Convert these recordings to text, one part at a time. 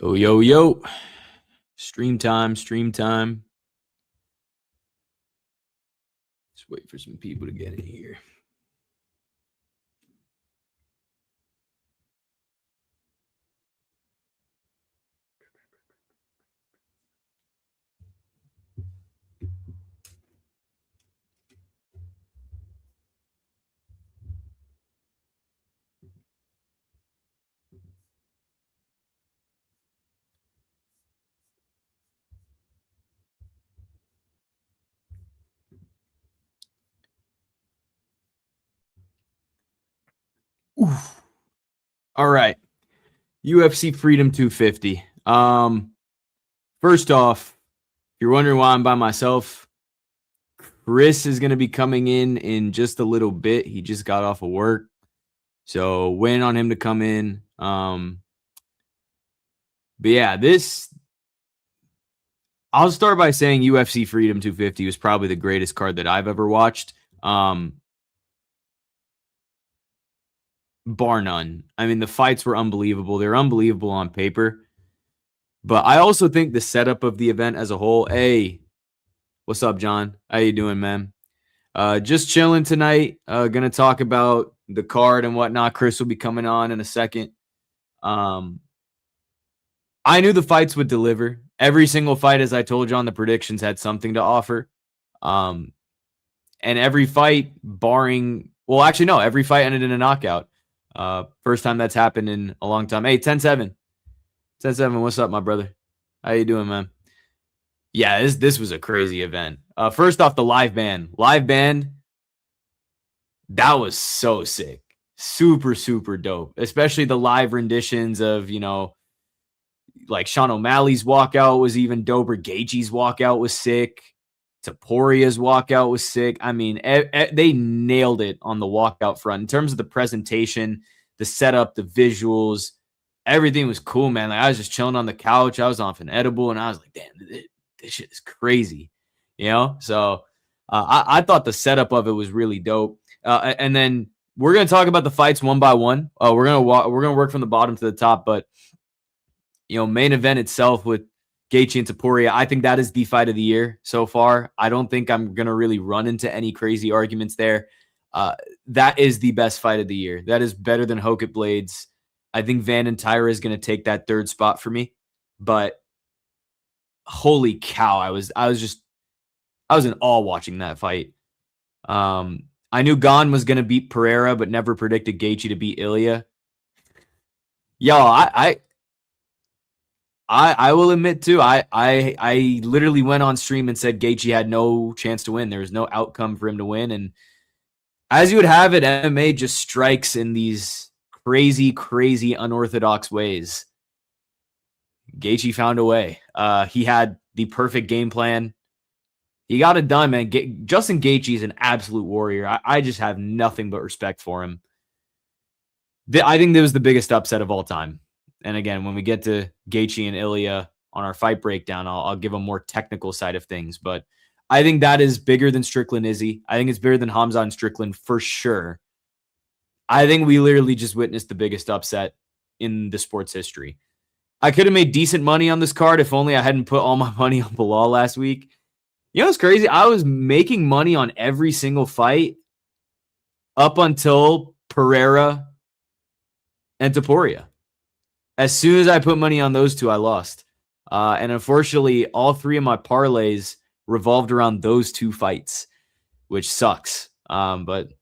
Yo, yo, yo. Stream time, stream time. Just wait for some people to get in here. Oof. All right. UFC Freedom 250. First off, if you're wondering why I'm by myself, Chris is going to be coming in just a little bit. He just got off of work. So waiting on him to come in. But yeah, I'll start by saying UFC Freedom 250 was probably the greatest card that I've ever watched. Bar none. I mean, the fights were unbelievable. They're unbelievable on paper. But I also think the setup of the event as a whole. Hey, what's up, John? How you doing, man? Just chilling tonight. Gonna talk about the card and whatnot. Chris will be coming on in a second. I knew the fights would deliver. Every single fight, as I told you on the predictions, had something to offer. And every fight, barring... Well, actually, no. Every fight ended in a knockout. First time that's happened in a long time. Hey, 10-7. 10-7, what's up, my brother? How you doing, man? Yeah, this was a crazy event. First off, the live band. Live band, that was so sick. Super, super dope. Especially the live renditions of, like Sean O'Malley's walkout was even doper. Gaethje's walkout was sick. Topuria's walkout was sick. I mean, they nailed it on the walkout front. In terms of the presentation, the setup, the visuals, everything was cool, man. Like, I was just chilling on the couch. I was off an edible, and I was like, damn, this shit is crazy. So I thought the setup of it was really dope. And then we're going to talk about the fights one by one. We're going to work from the bottom to the top, but main event itself with Gaethje and Topuria, I think that is the fight of the year so far. I don't think I'm going to really run into any crazy arguments there. That is the best fight of the year. That is better than Hokit Blades. I think Van and Tyra is going to take that third spot for me. But holy cow, I was in awe watching that fight. I knew Gane was going to beat Pereira, but never predicted Gaethje to beat Ilya. Yo, I will admit too, I literally went on stream and said Gaethje had no chance to win. There was no outcome for him to win. And as you would have it, MMA just strikes in these crazy, crazy unorthodox ways. Gaethje found a way. He had the perfect game plan. He got it done, man. Justin Gaethje is an absolute warrior. I just have nothing but respect for him. I think that was the biggest upset of all time. And again, when we get to Gaethje and Ilya on our fight breakdown, I'll give a more technical side of things. But I think that is bigger than Strickland Izzy. I think it's bigger than Hamza and Strickland for sure. I think we literally just witnessed the biggest upset in the sport's history. I could have made decent money on this card if only I hadn't put all my money on Bilal last week. You know what's crazy? I was making money on every single fight up until Pereira and Topuria. As soon as I put money on those two, I lost. And unfortunately, all three of my parlays revolved around those two fights, which sucks. But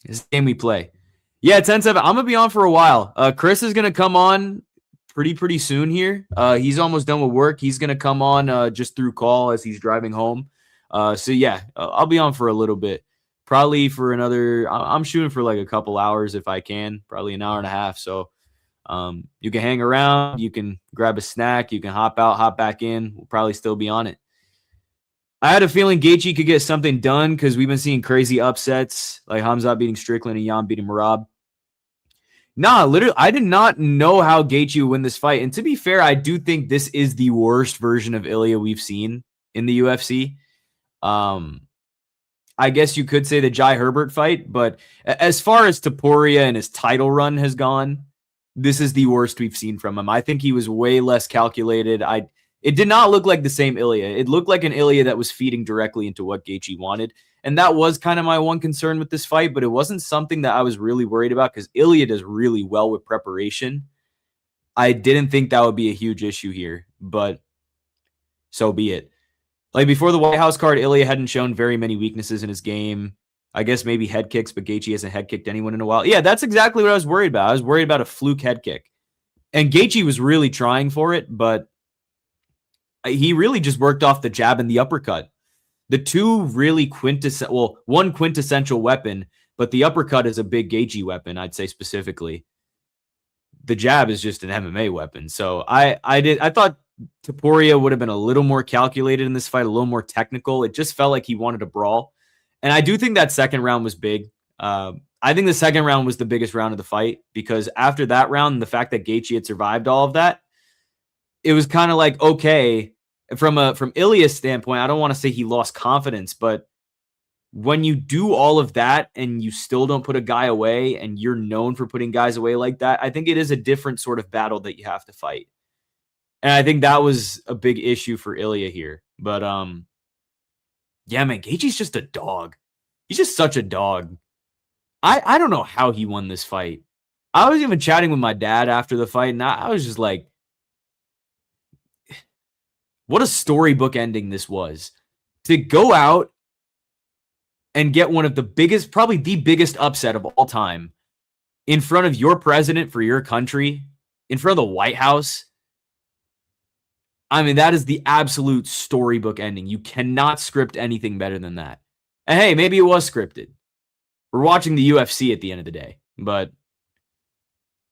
it's the game we play. Yeah, 10-7. I'm going to be on for a while. Chris is going to come on pretty soon here. He's almost done with work. He's going to come on just through call as he's driving home. So yeah, I'll be on for a little bit. Probably for another, I'm shooting for like a couple hours if I can. Probably an hour and a half. So you can hang around, you can grab a snack, you can hop out, hop back in. We'll probably still be on it. I had a feeling Gaethje could get something done because we've been seeing crazy upsets like Hamza beating Strickland and Jan beating Merab. Nah, literally, I did not know how Gaethje would win this fight. And to be fair, I do think this is the worst version of Ilya we've seen in the UFC. I guess you could say the Jai Herbert fight, but as far as Topuria and his title run has gone, this is the worst we've seen from him. I think he was way less calculated. It did not look like the same Ilya. It looked like an Ilya that was feeding directly into what Gaethje wanted. And that was kind of my one concern with this fight, but it wasn't something that I was really worried about because Ilya does really well with preparation. I didn't think that would be a huge issue here, but so be it. Like before the White House card, Ilya hadn't shown very many weaknesses in his game. I guess maybe head kicks, but Gaethje hasn't head kicked anyone in a while. Yeah, that's exactly what I was worried about. I was worried about a fluke head kick. And Gaethje was really trying for it, but he really just worked off the jab and the uppercut. The two really one quintessential weapon, but the uppercut is a big Gaethje weapon, I'd say specifically. The jab is just an MMA weapon. So I thought Topuria would have been a little more calculated in this fight, a little more technical. It just felt like he wanted to brawl. And I do think that second round was big. I think the second round was the biggest round of the fight because after that round, the fact that Gaethje had survived all of that, it was kind of like, okay, from Ilya's standpoint, I don't want to say he lost confidence, but when you do all of that and you still don't put a guy away and you're known for putting guys away like that, I think it is a different sort of battle that you have to fight. And I think that was a big issue for Ilya here. But yeah, man, Gaethje's just a dog. He's just such a dog. I don't know how he won this fight. I was even chatting with my dad after the fight, and I was just like, what a storybook ending this was. To go out and get one of the biggest, probably the biggest upset of all time in front of your president for your country, in front of the White House. I mean, that is the absolute storybook ending. You cannot script anything better than that. And hey, maybe it was scripted. We're watching the UFC at the end of the day, but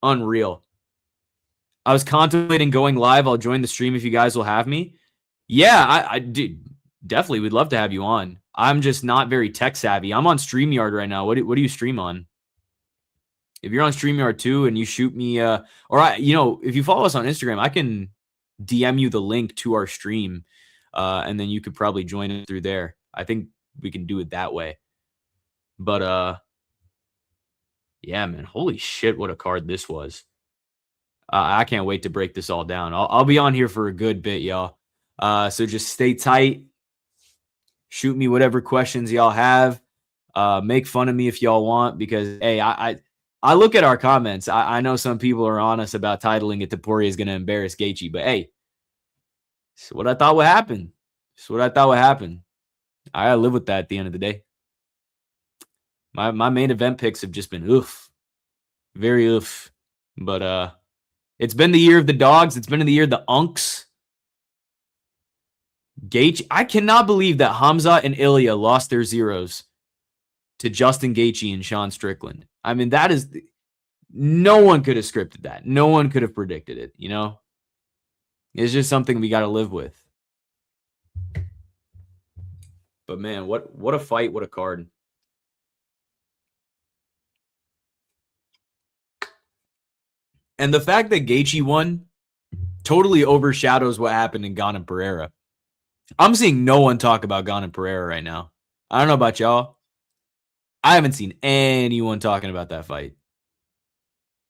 unreal. I was contemplating going live. I'll join the stream if you guys will have me. Yeah, I definitely would love to have you on. I'm just not very tech savvy. I'm on StreamYard right now. What do you stream on? If you're on StreamYard too and you shoot me, if you follow us on Instagram, I can DM you the link to our stream, and then you could probably join it through there. I think we can do it that way. But yeah, man, holy shit, what a card this was. I can't wait to break this all down. I'll be on here for a good bit, y'all. So just stay tight. Shoot me whatever questions y'all have. Make fun of me if y'all want, because hey, I look at our comments. I know some people are on us about titling it Topuria is going to embarrass Gaethje, but hey, it's what I thought would happen. It's what I thought would happen. I gotta live with that at the end of the day. My main event picks have just been oof. Very oof. But it's been the year of the dogs. It's been the year of the unks. Gaethje, I cannot believe that Hamza and Ilya lost their zeros to Justin Gaethje and Sean Strickland. I mean, that is... No one could have scripted that. No one could have predicted it, you know? It's just something we got to live with. But man, what a fight, what a card. And the fact that Gaethje won totally overshadows what happened in Gane and Pereira. I'm seeing no one talk about Gane and Pereira right now. I don't know about y'all. I haven't seen anyone talking about that fight.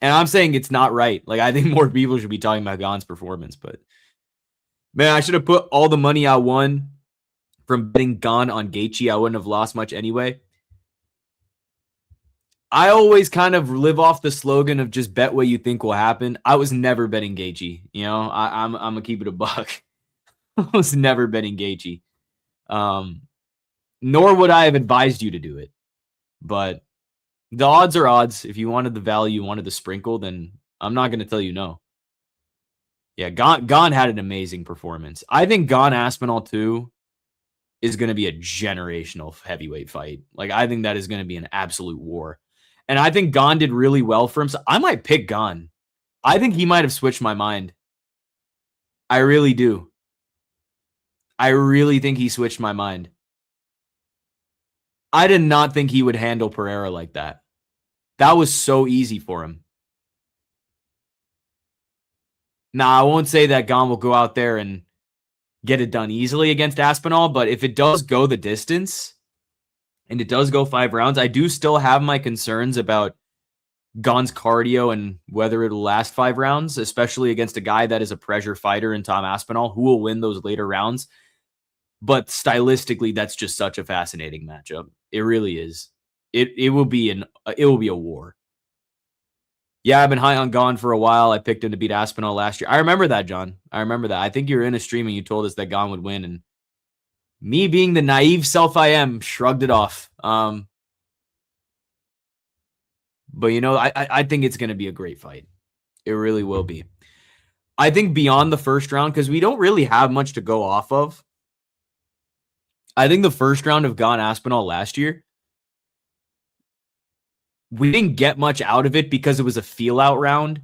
And I'm saying it's not right. Like, I think more people should be talking about Gane's performance. But, man, I should have put all the money I won from betting Gane on Gaethje. I wouldn't have lost much anyway. I always kind of live off the slogan of just bet what you think will happen. I was never betting Gaethje. You know, I'm going to keep it a buck. I was never betting Gaethje. Nor would I have advised you to do it. But the odds are odds. If you wanted the value, you wanted the sprinkle, then I'm not going to tell you no. Yeah, Gane had an amazing performance. I think Gane Aspinall 2 is going to be a generational heavyweight fight. Like, I think that is going to be an absolute war. And I think Gane did really well for himself. I might pick Gane. I think he might have switched my mind. I really do. I really think he switched my mind. I did not think he would handle Pereira like that. That was so easy for him. Now, I won't say that Gane will go out there and get it done easily against Aspinall, but if it does go the distance and it does go 5 rounds, I do still have my concerns about Gane's cardio and whether it'll last 5 rounds, especially against a guy that is a pressure fighter in Tom Aspinall, who will win those later rounds. But stylistically, that's just such a fascinating matchup. It really is. It will be a war. Yeah, I've been high on Gane for a while. I picked him to beat Aspinall last year. I remember that, John. I remember that. I think you were in a stream and you told us that Gane would win, and me being the naive self I am, shrugged it off. But I think it's going to be a great fight. It really will be. I think beyond the first round, because we don't really have much to go off of, I think the first round of Gane Aspinall last year, we didn't get much out of it because it was a feel-out round.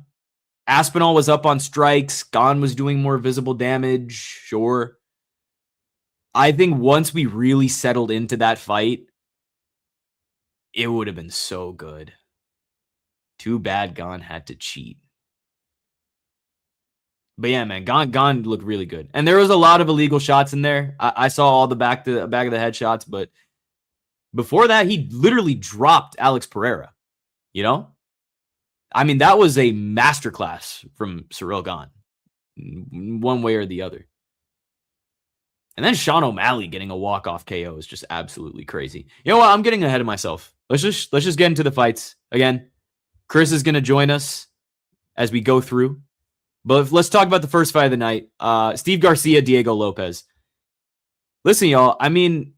Aspinall was up on strikes. Gane was doing more visible damage. Sure. I think once we really settled into that fight, it would have been so good. Too bad Gane had to cheat. But yeah, man, Gane looked really good. And there was a lot of illegal shots in there. I saw all the back of the head shots, but before that, he literally dropped Alex Pereira. You know? I mean, that was a masterclass from Ciryl Gane, one way or the other. And then Sean O'Malley getting a walk-off KO is just absolutely crazy. You know what? I'm getting ahead of myself. Let's just get into the fights. Again, Chris is going to join us as we go through. But let's talk about the first fight of the night. Steve Garcia, Diego Lopes. Listen, y'all. I mean,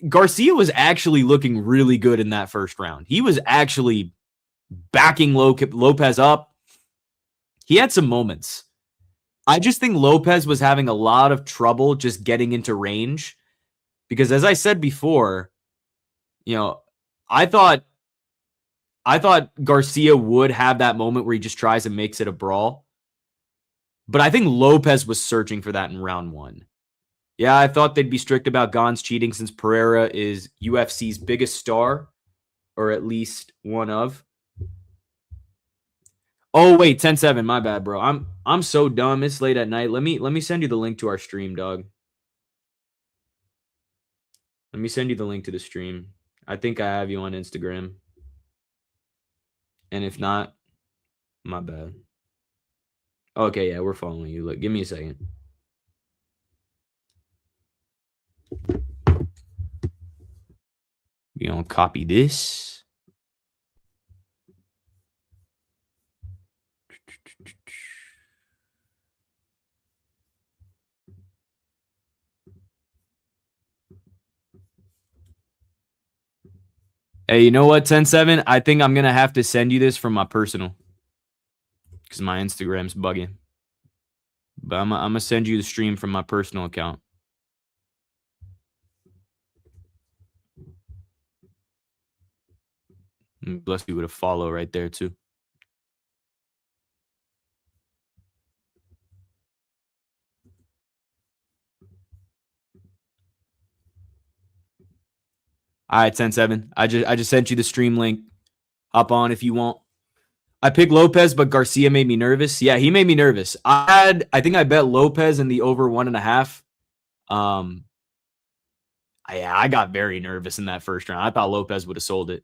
Garcia was actually looking really good in that first round. He was actually backing Lopes up. He had some moments. I just think Lopes was having a lot of trouble just getting into range. Because as I said before, I thought Garcia would have that moment where he just tries and makes it a brawl. But I think Lopes was searching for that in round 1. Yeah, I thought they'd be strict about Gane's cheating since Pereira is UFC's biggest star, or at least one of. Oh wait, 10-7, my bad, bro. I'm so dumb. It's late at night. Let me send you the link to our stream, dog. Let me send you the link to the stream. I think I have you on Instagram. And if not, my bad. Okay, yeah, we're following you. Look, give me a second. You gonna copy this? Hey, you know what, 10-7? I think I'm gonna have to send you this from my personal. Because my Instagram's bugging. But I'm going to send you the stream from my personal account. And bless you with a follow right there, too. All right, 10-7. I just sent you the stream link. Hop on if you want. I picked Lopes, but Garcia made me nervous. Yeah, he made me nervous. I think I bet Lopes in the over 1.5. I got very nervous in that first round. I thought Lopes would have sold it.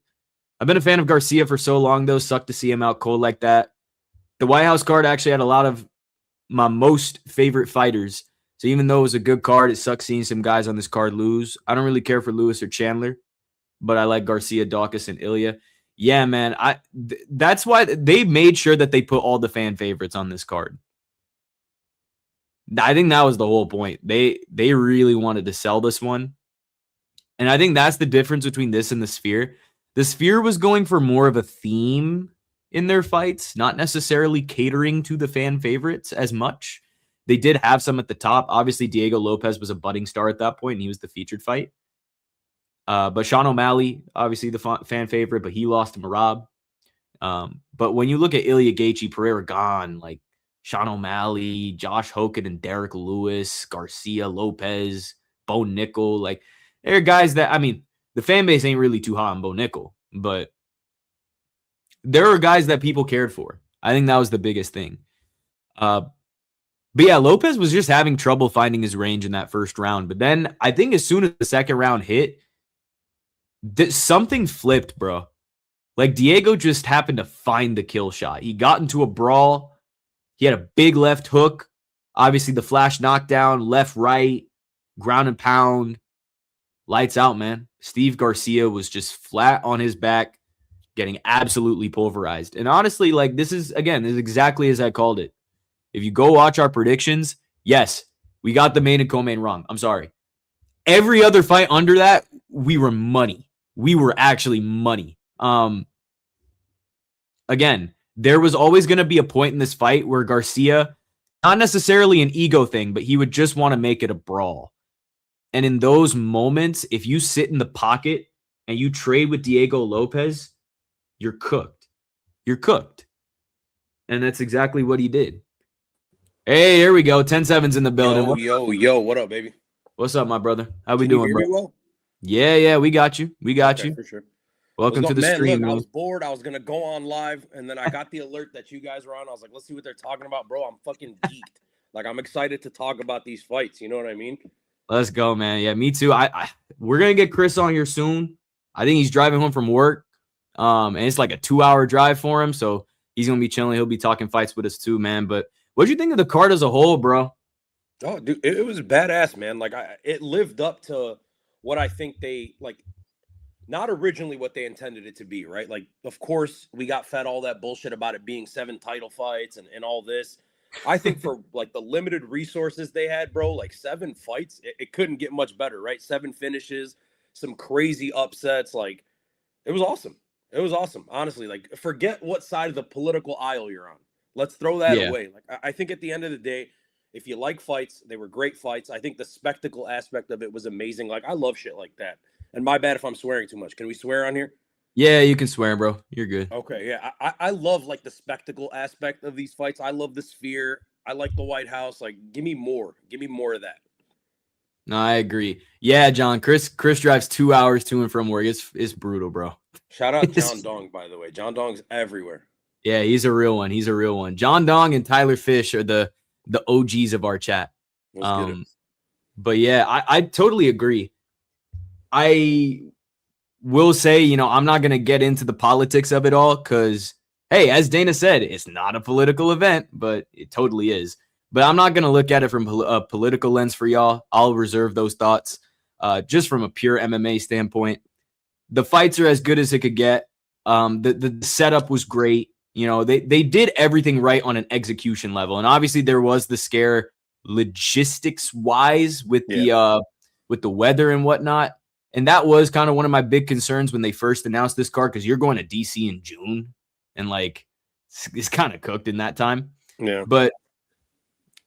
I've been a fan of Garcia for so long, though. Sucked to see him out cold like that. The White House card actually had a lot of my most favorite fighters. So even though it was a good card, it sucks seeing some guys on this card lose. I don't really care for Lewis or Chandler, but I like Garcia, Daukaus, and Ilya. Yeah, man. That's why they made sure that they put all the fan favorites on this card. I think that was the whole point. They really wanted to sell this one. And I think that's the difference between this and the Sphere. The Sphere was going for more of a theme in their fights, not necessarily catering to the fan favorites as much. They did have some at the top. Obviously, Diego Lopes was a budding star at that point, and he was the featured fight. But Sean O'Malley, obviously the fan favorite, but he lost to Marab. But when you look at Ilya Gaethje, Pereira Gane, like Sean O'Malley, Josh Hokit and Derek Lewis, Garcia, Lopes, Bo Nickal, like they're guys that, I mean, the fan base ain't really too hot on Bo Nickal, but there are guys that people cared for. I think that was the biggest thing. But yeah, Lopes was just having trouble finding his range in that first round. But then I think as soon as the second round hit, something flipped, bro. Like, Diego just happened to find the kill shot. He got into a brawl. He had a big left hook. Obviously, the flash knockdown, left, right, ground and pound. Lights out, man. Steve Garcia was just flat on his back, getting absolutely pulverized. And honestly, like, this is exactly as I called it. If you go watch our predictions, yes, we got the main and co-main wrong. I'm sorry. Every other fight under that, we were money. We were actually money. Again, there was always going to be a point in this fight where Garcia, not necessarily an ego thing, but he would just want to make it a brawl. And in those moments, if you sit in the pocket and you trade with Diego Lopes, you're cooked. You're cooked. And that's exactly what he did. Hey, here we go. 10-7's in the building. Yo, what up, baby? What's up, my brother? How we doing, bro? Well? Yeah, we got you. We got you. For sure. Welcome to the stream. Look, I was bored. I was going to go on live, and then I got the alert that you guys were on. I was like, let's see what they're talking about. Bro, I'm fucking geeked. Like, I'm excited to talk about these fights. You know what I mean? Let's go, man. Yeah, me too. We're going to get Chris on here soon. I think he's driving home from work, and it's like a 2-hour drive for him, so he's going to be chilling. He'll be talking fights with us too, man. But what'd you think of the card as a whole, bro? Oh, dude, it was badass, man. Like, it lived up to what I think they, like, not originally what they intended it to be, right? Like, of course, we got fed all that bullshit about it being 7 title fights and all this. I think for, like, the limited resources they had, bro, like, 7 fights, it couldn't get much better, right? 7 finishes, some crazy upsets. Like, it was awesome. It was awesome, honestly. Like, forget what side of the political aisle you're on. Let's throw that away. Like, I think at the end of the day, if you like fights, they were great fights. I think the spectacle aspect of it was amazing. Like, I love shit like that. And my bad if I'm swearing too much. Can we swear on here? Yeah, you can swear, bro. You're good. Okay, yeah. I love, like, the spectacle aspect of these fights. I love the Sphere. I like the White House. Like, give me more. Give me more of that. No, I agree. Yeah, John. Chris drives 2 hours to and from work. It's brutal, bro. Shout out John Dong, by the way. John Dong's everywhere. Yeah, he's a real one. He's a real one. John Dong and Tyler Fish are the OGs of our chat. But yeah, I totally agree. I will say, you know, I'm not going to get into the politics of it all because, hey, as Dana said, it's not a political event, but it totally is. But I'm not going to look at it from a political lens for y'all. I'll reserve those thoughts just from a pure MMA standpoint. The fights are as good as it could get. The setup was great. You know, they did everything right on an execution level. And obviously there was the scare logistics wise with the weather and whatnot. And that was kind of one of my big concerns when they first announced this card, because you're going to DC in June and like it's kind of cooked in that time. Yeah. But,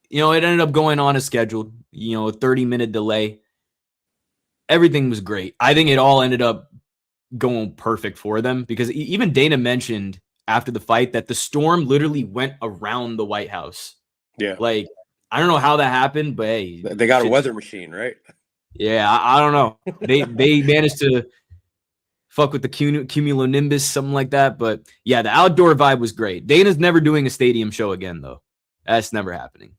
you know, it ended up going on as scheduled, you know, a 30-minute delay. Everything was great. I think it all ended up going perfect for them because even Dana mentioned after the fight that the storm literally went around the White House. Yeah. Like, I don't know how that happened, but hey. They got a weather machine, right? Yeah, I don't know. They managed to fuck with the cumulonimbus, something like that. But yeah, the outdoor vibe was great. Dana's never doing a stadium show again, though. That's never happening.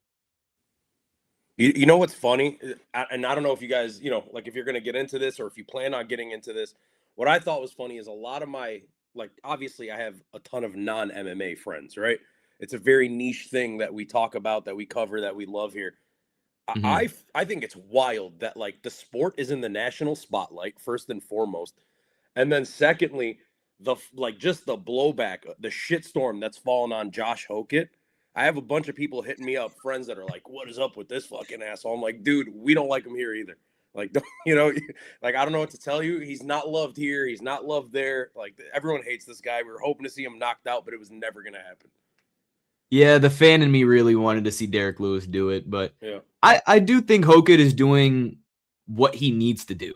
You know what's funny? And I don't know if you guys, you know, like if you're going to get into this or if you plan on getting into this. What I thought was funny is a lot of my, like, obviously I have a ton of non-MMA friends, right? It's a very niche thing that we talk about, that we cover, that we love here. I think it's wild that, like, the sport is in the national spotlight, first and foremost. And then secondly, just the blowback, the shitstorm that's fallen on Josh Hokit. I have a bunch of people hitting me up, friends that are like, what is up with this fucking asshole? I'm like, dude, we don't like him here either. Like, you know, like, I don't know what to tell you. He's not loved here. He's not loved there. Like, everyone hates this guy. We were hoping to see him knocked out, but it was never going to happen. Yeah, the fan in me really wanted to see Derek Lewis do it, but yeah. I do think Hokit is doing what he needs to do.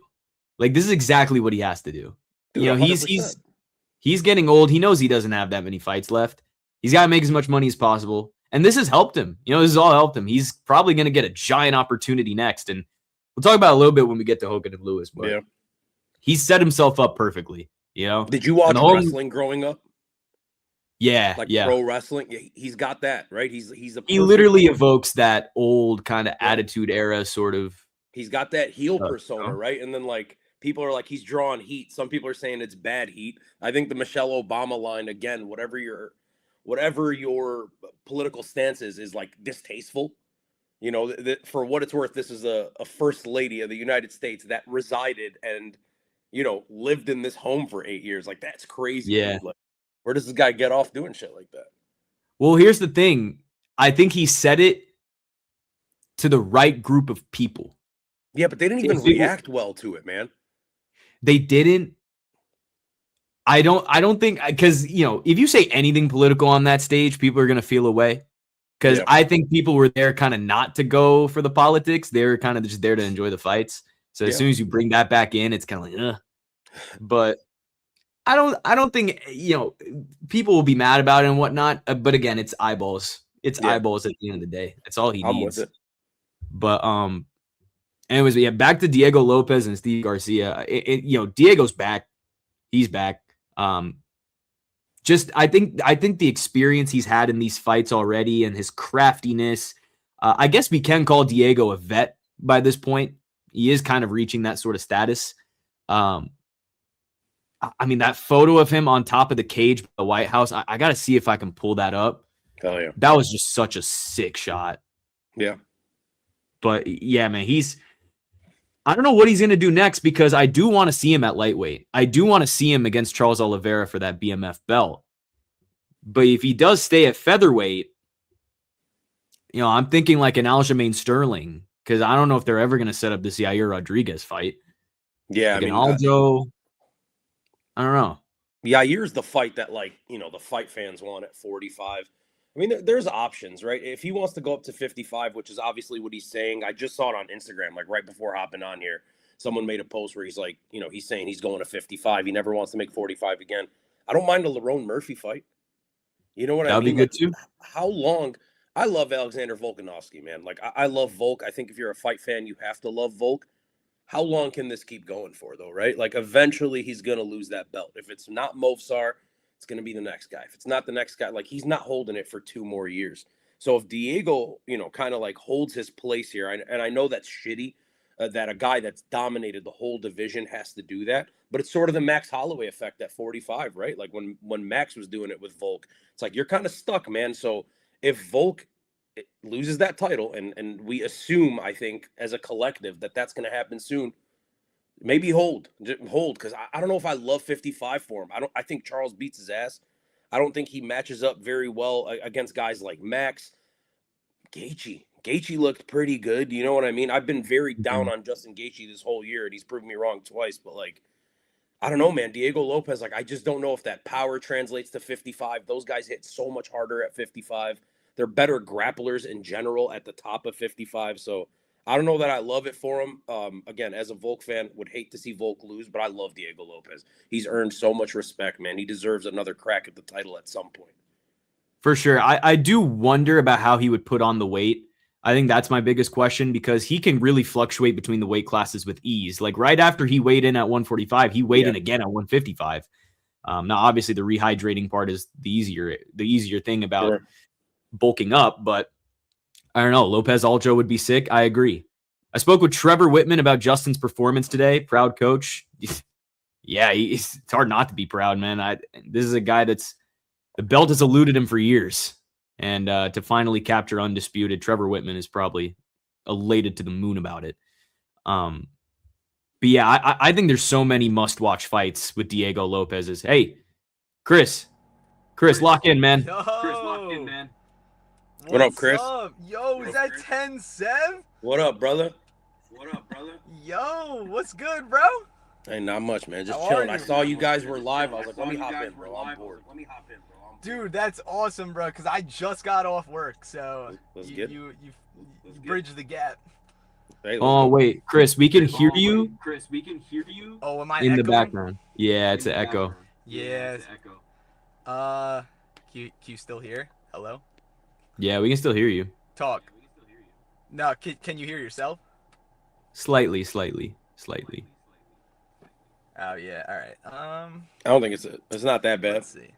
Like, this is exactly what he has to do. Dude, you know, 100%. he's getting old. He knows he doesn't have that many fights left. He's got to make as much money as possible. And this has helped him. You know, this has all helped him. He's probably going to get a giant opportunity next. And we'll talk about it a little bit when we get to Hokit and Lewis, but yeah, he set himself up perfectly. You know, did you watch wrestling growing up? Yeah, like yeah. Pro wrestling. He's got that, right? He literally evokes that old kind of attitude era sort of. He's got that heel persona, right? And then, like, People are like, he's drawing heat. Some people are saying it's bad heat. I think the Michelle Obama line, again, whatever your political stance is like distasteful. You know, for what it's worth, this is a first lady of the United States that resided and, you know, lived in this home for 8 years. Like, that's crazy. Yeah. Dude. Like, where does this guy get off doing shit like that? Well, here's the thing. I think he said it to the right group of people. Yeah, but they didn't even react well to it, man. They didn't. I don't think, because, you know, if you say anything political on that stage, people are going to feel away. Because Yeah. I think people were there kind of not to go for the politics. They were kind of just there to enjoy the fights. So as soon as you bring that back in, it's kind of like, But I don't think, you know, people will be mad about it and whatnot. But again, it's eyeballs. It's eyeballs at the end of the day. That's all he needs. With it. But anyways, yeah, back to Diego Lopes and Steve Garcia. You know, Diego's back. He's back. Just I think the experience he's had in these fights already and his craftiness. I guess we can call Diego a vet by this point. He is kind of reaching that sort of status. I mean, that photo of him on top of the cage by the White House, I got to see if I can pull that up. Hell yeah. That was just such a sick shot. Yeah. But yeah, man, I don't know what he's going to do next, because I do want to see him at lightweight. I do want to see him against Charles Oliveira for that BMF belt. But if he does stay at featherweight, you know, I'm thinking like an Aljamain Sterling, because I don't know if they're ever going to set up this Yair Rodriguez fight. Yeah, like Aljo, I don't know. Yair's the fight that, like, you know, the fight fans want at 45. I mean, there's options, right? If he wants to go up to 55, which is obviously what he's saying. I just saw it on Instagram, like right before hopping on here. Someone made a post where he's like, you know, he's saying he's going to 55. He never wants to make 45 again. I don't mind a Lerone Murphy fight. You know what I mean? That'd be good too. How long? I love Alexander Volkanovski, man. Like, I love Volk. I think if you're a fight fan, you have to love Volk. How long can this keep going for, though, right? Like, eventually he's going to lose that belt. If it's not Movsar, it's going to be the next guy. If it's not the next guy, like, he's not holding it for 2 more years. So if Diego, you know, kind of like holds his place here, and I know that's shitty, that a guy that's dominated the whole division has to do that, but it's sort of the Max Holloway effect at 45, right? Like when Max was doing it with Volk, it's like you're kind of stuck, man. So if Volk loses that title, and we assume, I think, as a collective, that that's going to happen soon, maybe hold, because I don't know if I love 55 for him. I think Charles beats his ass. I don't think he matches up very well against guys like Max. Gaethje looked pretty good. You know what I mean? I've been very down on Justin Gaethje this whole year, and he's proven me wrong twice. But, like, I don't know, man. Diego Lopes, like, I just don't know if that power translates to 55. Those guys hit so much harder at 55. They're better grapplers in general at the top of 55. So I don't know that I love it for him. Again, as a Volk fan, would hate to see Volk lose, but I love Diego Lopes. He's earned so much respect, man. He deserves another crack at the title at some point. For sure. I do wonder about how he would put on the weight. I think that's my biggest question, because he can really fluctuate between the weight classes with ease. Like right after he weighed in at 145, he weighed in again at 155. Now, obviously, the rehydrating part is the easier thing about bulking up, but I don't know. Lopez Aljo would be sick. I agree. I spoke with Trevor Whitman about Justin's performance today. Proud coach. Yeah, it's hard not to be proud, man. This is a guy that's the belt has eluded him for years. And to finally capture undisputed, Trevor Whitman is probably elated to the moon about it. But yeah, I think there's so many must-watch fights with Diego Lopez's. Hey, Chris, lock in, man. Yo. Chris, lock in, man. What up, Chris? Up? Yo, is that 10-7? What up, brother? Yo, what's good, bro? Hey, not much, man. Just How chilling. are I you, saw you guys were live. I was like, let me hop in, bro. I'm bored. Dude, that's awesome, bro, because I just got off work, so you bridged the gap. Hey, oh, wait, Chris, we can hear you. Oh, am I in the echoing? background? Yeah, it's an echo. Yes. Q still here? Hello? Yeah, we can still hear you. Talk. No, can you hear yourself? Slightly. Oh yeah, all right. I don't think it's not that bad. Let's see.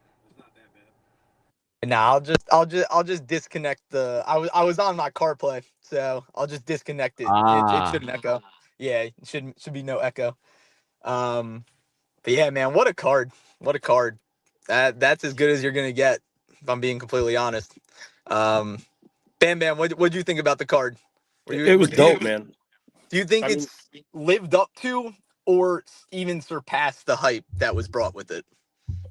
Nah, I'll just disconnect the. I was on my CarPlay, so I'll just disconnect it. It shouldn't echo. Yeah, it should be no echo. But yeah, man, what a card. What a card. That's as good as you're going to get, if I'm being completely honest. Um, Bam Bam, what'd you think about the card? It was dope, man. Do you think I mean, it's lived up to or even surpassed the hype that was brought with it?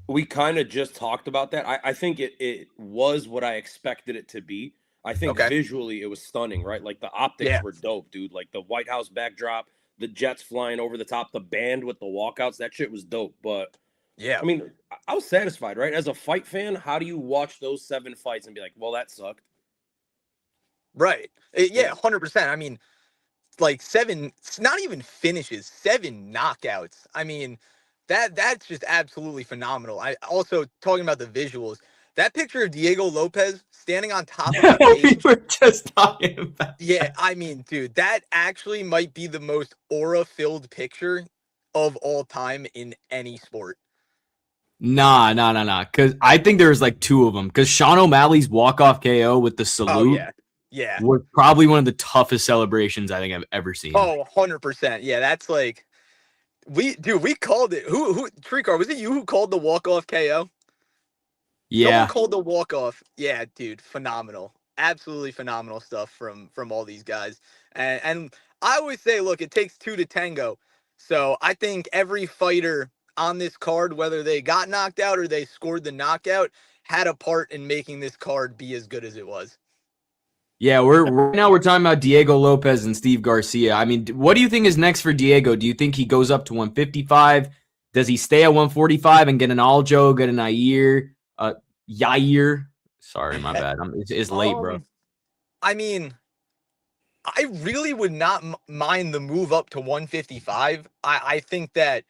we kind of just talked about that. I think it was what I expected it to be. I think Okay. visually it was stunning, right? Like the optics Yeah. were dope, dude. Like the White House backdrop, the jets flying over the top, the band with the walkouts, that shit was dope. But Yeah. I mean, I was satisfied, right? As a fight fan, how do you watch those 7 fights and be like, well, that sucked? Right. Yeah, 100%. I mean, like 7, it's not even finishes, 7 knockouts. I mean, that's just absolutely phenomenal. I also talking about the visuals. That picture of Diego Lopez standing on top of the we cage. were just talking about Yeah, I mean, dude, that actually might be the most aura-filled picture of all time in any sport. Nah. Because I think there was like 2 of them. Because Sean O'Malley's walk-off KO with the salute Oh yeah. Yeah. was probably one of the toughest celebrations I think I've ever seen. Oh, 100%. Yeah, that's like we called it. Who Tricard, was it you who called the walk-off KO? Someone Yeah. called the walk-off. Yeah, dude, phenomenal. Absolutely phenomenal stuff from all these guys. And I always say, look, it takes 2 to tango. So I think every fighter on this card, whether they got knocked out or they scored the knockout, had a part in making this card be as good as it was. Yeah, we're talking about Diego Lopez and Steve Garcia. I mean, what do you think is next for Diego? Do you think he goes up to 155? Does he stay at 145 and get an Aljo, get an Yair? Sorry, my bad. It's late, bro. I mean, I really would not mind the move up to 155. I think that,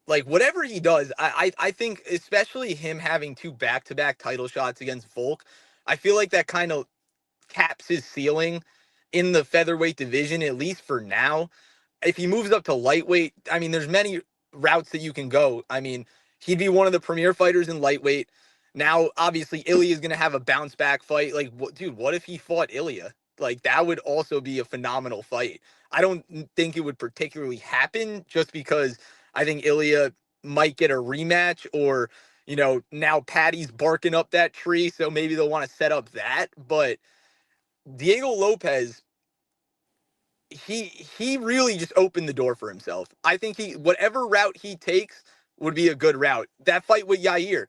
like, whatever he does, I think especially him having 2 back-to-back title shots against Volk, I feel like that kind of caps his ceiling in the featherweight division, at least for now. If he moves up to lightweight, I mean, there's many routes that you can go. I mean, he'd be one of the premier fighters in lightweight. Now, obviously, Ilya is going to have a bounce back fight. Like, dude, what if he fought Ilya? Like, that would also be a phenomenal fight. I don't think it would particularly happen just because I think Ilya might get a rematch, or, now Patty's barking up that tree. So maybe they'll want to set up that. But Diego Lopez, he really just opened the door for himself. I think whatever route he takes would be a good route. That fight with Yair,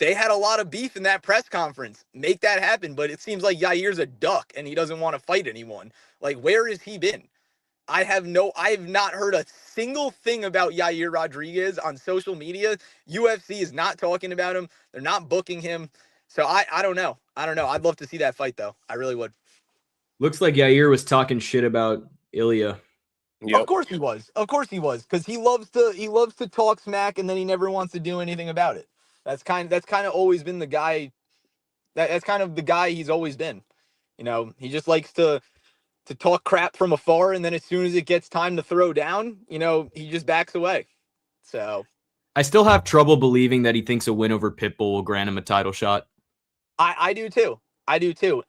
they had a lot of beef in that press conference. Make that happen, but it seems like Yair's a duck and he doesn't want to fight anyone. Like, where has he been? I have not heard a single thing about Yair Rodriguez on social media. UFC is not talking about him. They're not booking him. So I don't know. I'd love to see that fight though. I really would. Looks like Yair was talking shit about Ilya. Yep. Of course he was. Because he loves to talk smack and then he never wants to do anything about it. That's kind of always been the guy. That's kind of the guy he's always been. He just likes to talk crap from afar, and then as soon as it gets time to throw down, he just backs away. So I still have trouble believing that he thinks a win over Pitbull will grant him a title shot. I do too.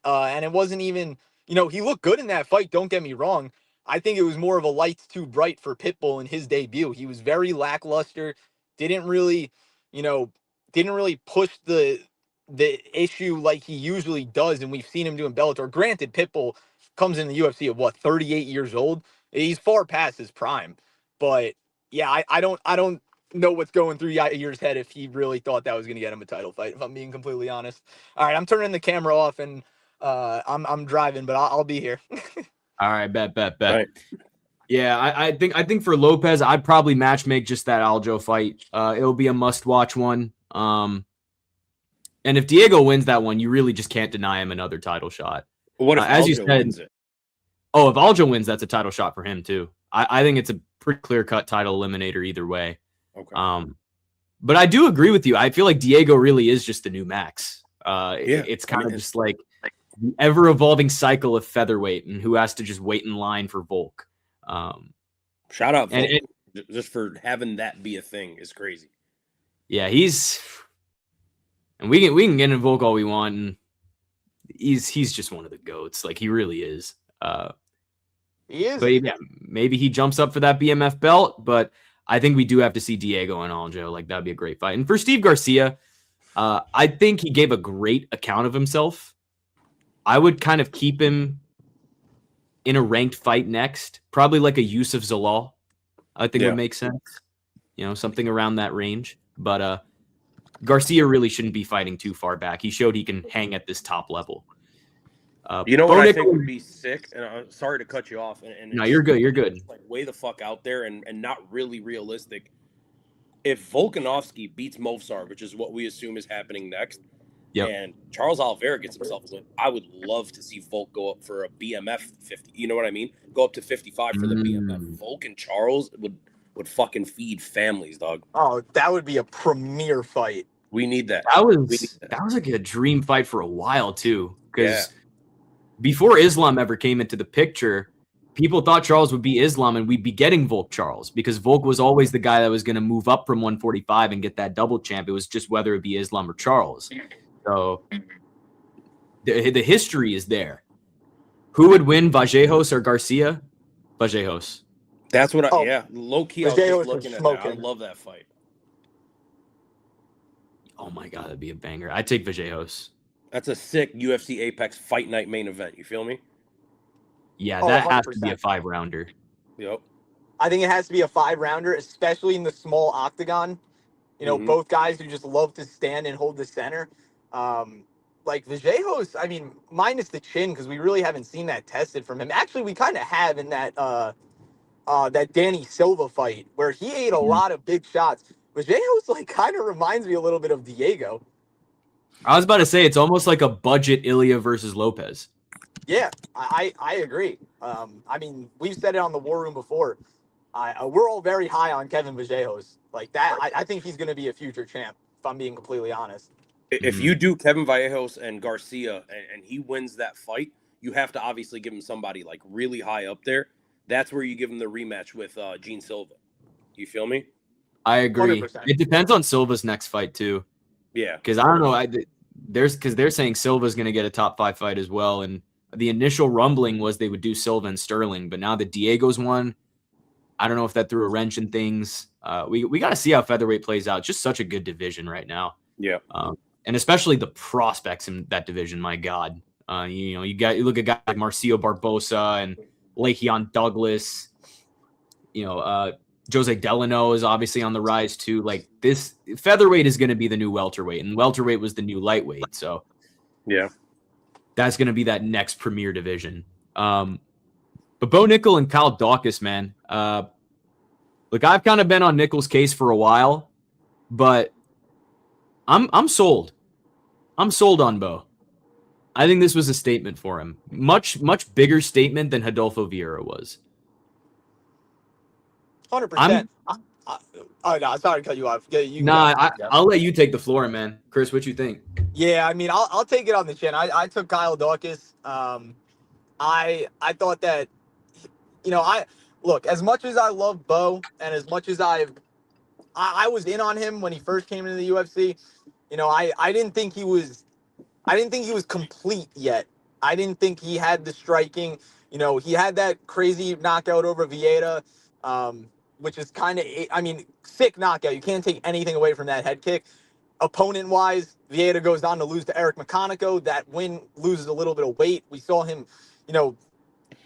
And it wasn't even, he looked good in that fight. Don't get me wrong. I think it was more of a lights too bright for Pitbull in his debut. He was very lackluster. Didn't really, push the issue like he usually does, and we've seen him do in Bellator. Granted, Pitbull comes in the UFC at 38 years old. He's far past his prime. But yeah, I don't know what's going through Yair's head if he really thought that was going to get him a title fight, if I'm being completely honest. All right, I'm turning the camera off and I'm driving, but I'll be here. All right, bet. Right. Yeah, I think for Lopez, I'd probably matchmake just that Aljo fight. It'll be a must-watch one. And if Diego wins that one, you really just can't deny him another title shot. What if as Aljo you said, wins it? Oh, if Aljo wins, that's a title shot for him too. I think it's a pretty clear-cut title eliminator either way. Okay. But I do agree with you. I feel like Diego really is just the new Max. It's kind of just like the ever-evolving cycle of featherweight and who has to just wait in line for Volk. Shout out Volk. Just for having that be a thing is crazy. Yeah, and we can get into Volk all we want, and he's just one of the GOATs. Like, he really is. He is. But yeah, maybe he jumps up for that BMF belt. But I think we do have to see Diego and Aljo. Like, that'd be a great fight. And for Steve Garcia, I think he gave a great account of himself. I would kind of keep him in a ranked fight next, probably like a Yusuf Zalal. I think would make sense. Something around that range. But Garcia really shouldn't be fighting too far back. He showed he can hang at this top level. You know what I think would be sick? And I'm sorry to cut you off. And no, you're good. You're good. Like way the fuck out there and not really realistic. If Volkanovski beats Movsar, which is what we assume is happening next, and Charles Oliveira gets himself a win, I would love to see Volk go up for a BMF 50. You know what I mean? Go up to 55 for the BMF. Volk and Charles would fucking feed families, dog. Oh, that would be a premier fight. We need that. That was like a dream fight for a while too, because before Islam ever came into the picture, people thought Charles would be Islam and we'd be getting Volk Charles, because Volk was always the guy that was going to move up from 145 and get that double champ. It was just whether it be Islam or Charles. So the history is there. Who would win, Vallejos or Garcia? Vallejos. That's what low key. I was just looking at that. I love that fight. Oh my god, that'd be a banger. I'd take Vallejos. That's a sick UFC Apex Fight Night main event. You feel me? Yeah, that 100%. Has to be a 5-rounder. Yep. I think it has to be a 5-rounder, especially in the small octagon. Both guys who just love to stand and hold the center. Like Vallejos, I mean, minus the chin, because we really haven't seen that tested from him. Actually, we kind of have in that that Danny Silva fight where he ate a lot of big shots. Vallejos like kind of reminds me a little bit of Diego. I was about to say it's almost like a budget Ilya versus Lopes. Yeah, I agree. I mean, we've said it on the War Room before. We're all very high on Kevin Vallejos. Like that, I think he's going to be a future champ, if I'm being completely honest. If you do Kevin Vallejos and Garcia and he wins that fight, you have to obviously give him somebody like really high up there. That's where you give him the rematch with Gene Silva. You feel me? I agree. 100%. It depends on Silva's next fight too. Yeah, because I don't know. They're saying Silva's going to get a top 5 fight as well, and the initial rumbling was they would do Silva and Sterling, but now that Diego's won, I don't know if that threw a wrench in things. We got to see how featherweight plays out. It's just such a good division right now. Yeah, and especially the prospects in that division. My God, you look at guys like Marcio Barbosa and Le'Veon Douglas. Jose Delano is obviously on the rise too. Like, this featherweight is going to be the new welterweight, and welterweight was the new lightweight. So yeah, that's going to be that next premier division. But Bo Nickal and Kyle Daukaus, man. Look, I've kind of been on Nickal's case for a while, but I'm sold. I'm sold on Bo. I think this was a statement for him. Much bigger statement than Rodolfo Vieira was. 100%. No, sorry to cut you off. I'll let you take the floor, man. Chris, what you think? Yeah, I mean, I'll take it on the chin. I took Kyle Daukaus. I thought that, look, as much as I love Bo and as much as I was in on him when he first came into the UFC, I didn't think he was complete yet. I didn't think he had the striking. He had that crazy knockout over Vieira, which is kind of, sick knockout. You can't take anything away from that head kick. Opponent-wise, Vieira goes on to lose to Eric McConaughey. That win loses a little bit of weight. We saw him,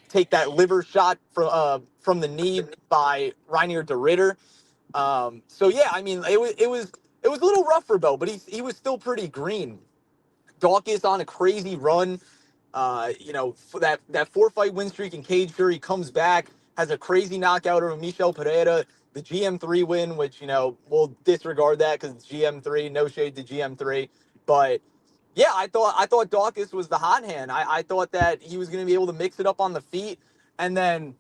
take that liver shot from the knee by Reinier de Ridder. So yeah, I mean, it was a little rough for Bo, but he was still pretty green. Daukaus on a crazy run. For that 4-fight win streak in Cage Fury, comes back, has a crazy knockout over Michel Pereira. The GM3 win, which, we'll disregard that because it's GM3, no shade to GM3. But yeah, I thought Daukaus was the hot hand. I thought that he was going to be able to mix it up on the feet. And then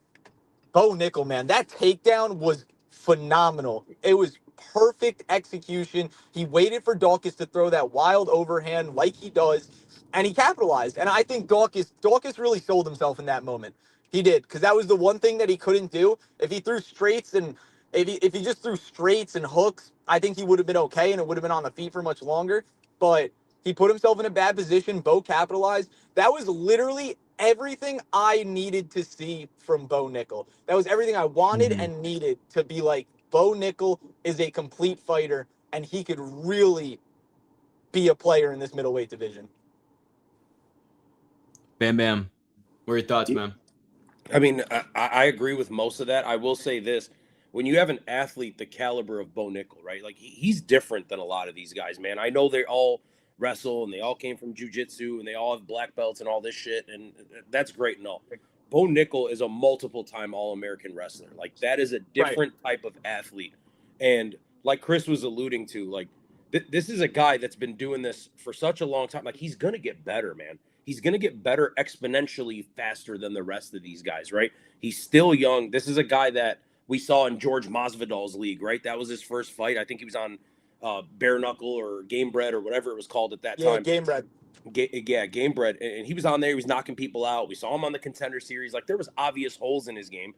Bo Nickal, man, that takedown was phenomenal. It was perfect execution. He waited for Daukaus to throw that wild overhand like he does, and he capitalized. And I think Daukaus really sold himself in that moment. He did, because that was the one thing that he couldn't do. If he threw straights and if he just threw straights and hooks, I think he would have been okay and it would have been on the feet for much longer. But he put himself in a bad position. Bo capitalized. That was literally everything I needed to see from Bo Nickal. That was everything I wanted and needed to be like, Bo Nickal is a complete fighter, and he could really be a player in this middleweight division. Bam Bam. What are your thoughts, man? I mean, I agree with most of that. I will say this. When you have an athlete the caliber of Bo Nickal, right? Like, he's different than a lot of these guys, man. I know they all wrestle and they all came from jiu-jitsu and they all have black belts and all this shit, and that's great and all. Bo Nickal is a multiple-time All-American wrestler. Like, that is a different type of athlete. And like Chris was alluding to, like, this is a guy that's been doing this for such a long time. Like, he's going to get better, man. He's going to get better exponentially faster than the rest of these guys, right? He's still young. This is a guy that we saw in George Masvidal's league, right? That was his first fight. I think he was on Bare Knuckle or Game Bread or whatever it was called at that time. Game Bread. Game Bread. And he was on there. He was knocking people out. We saw him on the Contender Series. Like, there was obvious holes in his game.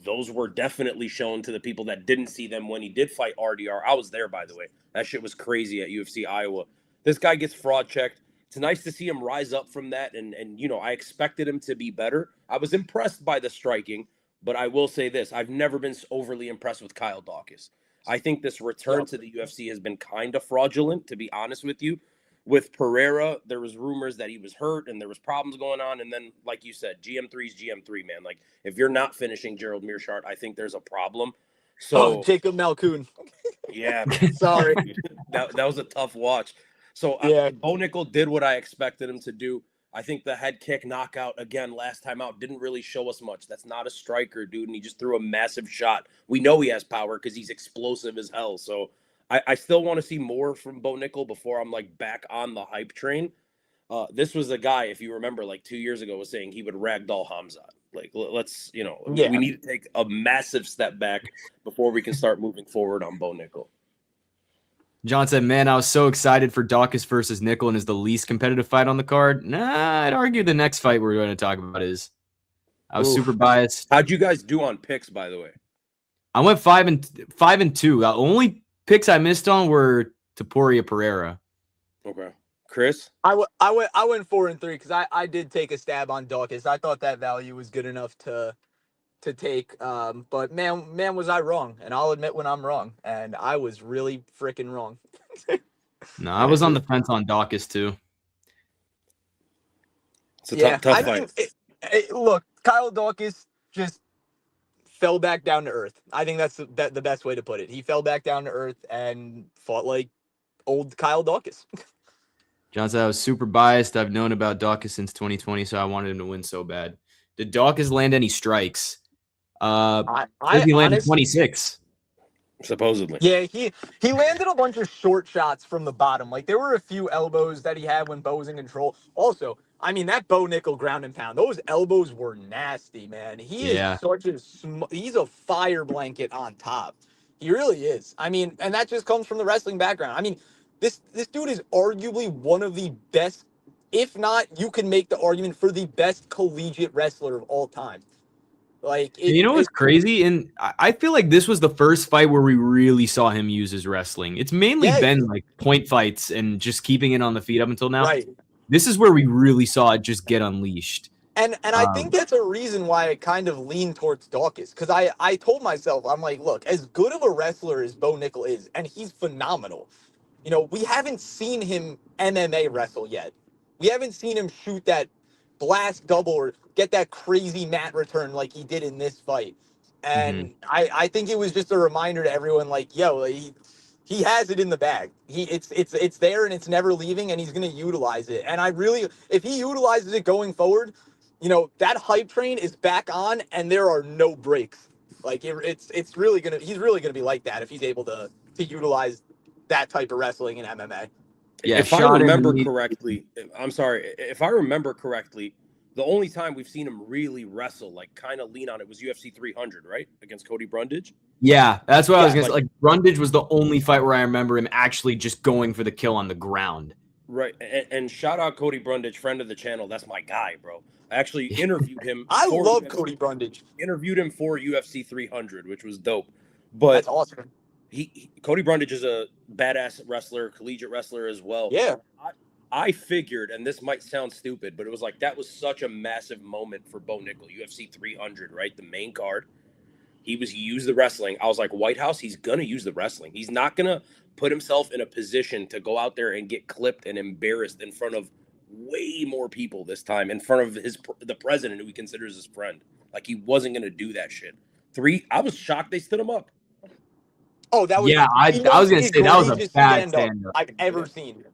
Those were definitely shown to the people that didn't see them when he did fight RDR. I was there, by the way. That shit was crazy at UFC Iowa. This guy gets fraud checked. It's nice to see him rise up from that. And you know, I expected him to be better. I was impressed by the striking, but I will say this. I've never been overly impressed with Kyle Daukaus. I think this return to the UFC has been kind of fraudulent, to be honest with you. With Pereira, there was rumors that he was hurt and there was problems going on. And then, like you said, GM3's GM3, man. Like, if you're not finishing Gerald Meerschaert, I think there's a problem. So Jacob Malkoon. Yeah. Sorry. that was a tough watch. So yeah. Bo Nickal did what I expected him to do. I think the head kick knockout, again, last time out, didn't really show us much. That's not a striker, dude, and he just threw a massive shot. We know he has power because he's explosive as hell. So I still want to see more from Bo Nickal before I'm, like, back on the hype train. This was a guy, if you remember, like 2 years ago, was saying he would ragdoll Hamzat. Like, let's, you know, we need to take a massive step back before we can start moving forward on Bo Nickal. John said, man, I was so excited for Daukaus versus Nickal, and is the least competitive fight on the card. Nah, I'd argue the next fight we're going to talk about is. I was super biased. How'd you guys do on picks, by the way? I went 5-2. The only picks I missed on were Topuria Pereira. Okay. Chris? I went 4-3 because I did take a stab on Daukaus. I thought that value was good enough to take, but man, was I wrong, and I'll admit when I'm wrong, and I was really freaking wrong. No, I was on the fence on Daukaus too. It's a tough fight. Look, Kyle Daukaus just fell back down to earth. I think that's the best way to put it. He fell back down to earth and fought like old Kyle Daukaus. John said, I was super biased. I've known about Daukaus since 2020, so I wanted him to win so bad. Did Daukaus land any strikes? He landed 26. Supposedly. Yeah, he landed a bunch of short shots from the bottom. Like, there were a few elbows that he had when Bo was in control. Also, I mean, that Bo Nickal ground and pound, those elbows were nasty, man. He is such a he's a fire blanket on top. He really is. I mean, and that just comes from the wrestling background. I mean, this dude is arguably one of the best, if not, you can make the argument for the best collegiate wrestler of all time. Like, you know what's crazy? And I feel like this was the first fight where we really saw him use his wrestling. It's mainly been like point fights and just keeping it on the feet up until now. Right. This is where we really saw it just get unleashed. And I think that's a reason why I kind of lean towards Daukaus, because I told myself, I'm like, look, as good of a wrestler as Bo Nickal is, and he's phenomenal. You know, we haven't seen him MMA wrestle yet. We haven't seen him shoot that blast double or get that crazy mat return like he did in this fight. And I think it was just a reminder to everyone, like, yo, he has it in the bag. It's there and it's never leaving, and he's going to utilize it. And if he utilizes it going forward, you know, that hype train is back on and there are no breaks. Like, he's really going to be like that if he's able to utilize that type of wrestling in MMA. Yeah, if I remember correctly, if I remember correctly, the only time we've seen him really wrestle, like kind of lean on it, was UFC 300, right? Against Cody Brundage. Yeah, that's what I was going to say. Like, Brundage was the only fight where I remember him actually just going for the kill on the ground. Right. And shout out Cody Brundage, friend of the channel. That's my guy, bro. I actually interviewed him. I love Cody Brundage. Interviewed him for UFC 300, which was dope. But that's awesome. Cody Brundage is a badass wrestler, collegiate wrestler as well. Yeah. I figured, and this might sound stupid, but it was like that was such a massive moment for Bo Nickal, UFC 300, right? The main card. He used the wrestling. I was like, White House, he's gonna use the wrestling. He's not gonna put himself in a position to go out there and get clipped and embarrassed in front of way more people this time, in front of the president who he considers his friend. Like, he wasn't gonna do that shit. I was shocked they stood him up. Oh, that was I was gonna say that was a bad stand-up I've ever seen.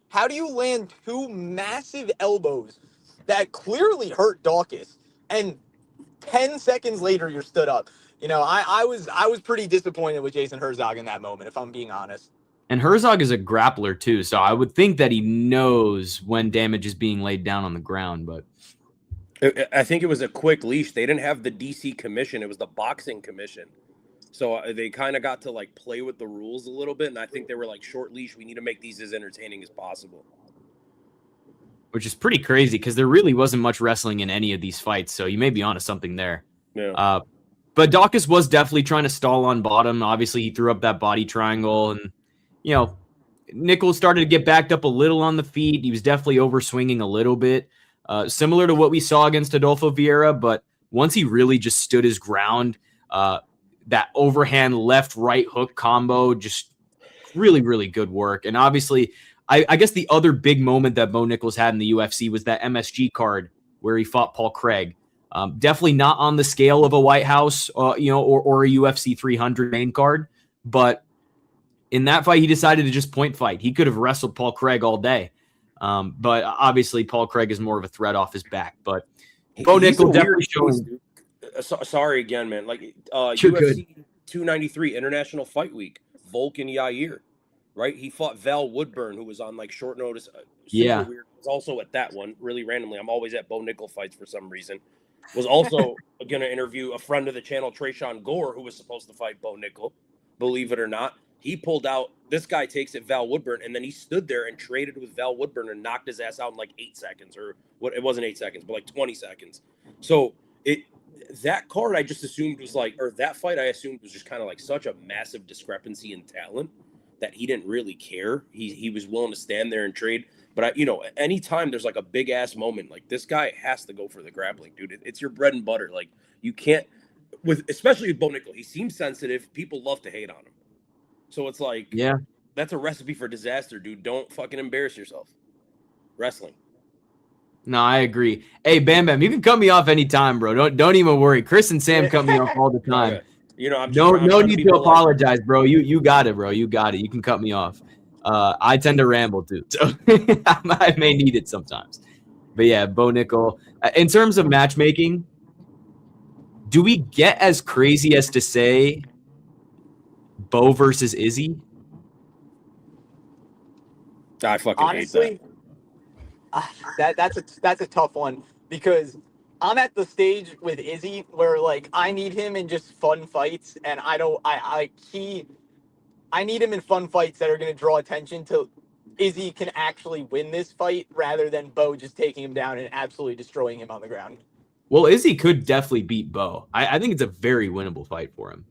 How do you land two massive elbows that clearly hurt Daukaus, and 10 seconds later you're stood up? You know, I was pretty disappointed with Jason Herzog in that moment, if I'm being honest. And Herzog is a grappler too, so I would think that he knows when damage is being laid down on the ground. But I think it was a quick leash. They didn't have the DC commission; it was the boxing commission. So they kind of got to like play with the rules a little bit, and I think they were like, short leash. We need to make these as entertaining as possible. Which is pretty crazy because there really wasn't much wrestling in any of these fights, so you may be onto something there. Yeah. But Daukaus was definitely trying to stall on bottom. Obviously, he threw up that body triangle, and Nickal started to get backed up a little on the feet. He was definitely overswinging a little bit, similar to what we saw against Adolfo Vieira. But once he really just stood his ground, that overhand left-right hook combo, just really, really good work. And obviously, I guess the other big moment that Bo Nickal's had in the UFC was that MSG card where he fought Paul Craig. Definitely not on the scale of a White House, or a UFC 300 main card. But in that fight, he decided to just point fight. He could have wrestled Paul Craig all day. But obviously, Paul Craig is more of a threat off his back. But Bo Nickal definitely showing. Sorry again, man. Like UFC good. 293 International Fight Week, Volkan Yair, right? He fought Val Woodburn, who was on like short notice. Yeah. Weird. Was also at that one, really randomly. I'm always at Bo Nickal fights for some reason. Was also going to interview a friend of the channel, Trayshawn Gore, who was supposed to fight Bo Nickal. Believe it or not, he pulled out. This guy takes it Val Woodburn, and then he stood there and traded with Val Woodburn and knocked his ass out in like 8 seconds, or what? It wasn't 8 seconds, but like 20 seconds. So that card I just assumed was like, or that fight I assumed was just kind of like such a massive discrepancy in talent that he didn't really care. He was willing to stand there and trade. But anytime there's like a big ass moment, like this guy has to go for the grappling, dude. It's your bread and butter. Like, you can't, especially with Bo Nickal. He seems sensitive. People love to hate on him. So it's like, yeah, that's a recipe for disaster, dude. Don't fucking embarrass yourself. Wrestling. No, I agree. Hey, Bam Bam, you can cut me off anytime, bro. Don't even worry. Chris and Sam cut me off all the time. I'm no need to apologize, bro. You got it, bro. You got it. You can cut me off. I tend to ramble too, so I may need it sometimes. But yeah, Bo Nickal. In terms of matchmaking, do we get as crazy as to say Bo versus Izzy? I fucking Honestly, hate that. That's a tough one, because I'm at the stage with Izzy where like I need him in just fun fights, and I need him in fun fights that are going to draw attention to Izzy can actually win this fight, rather than Bo just taking him down and absolutely destroying him on the ground. Well, Izzy could definitely beat Bo. I think it's a very winnable fight for him.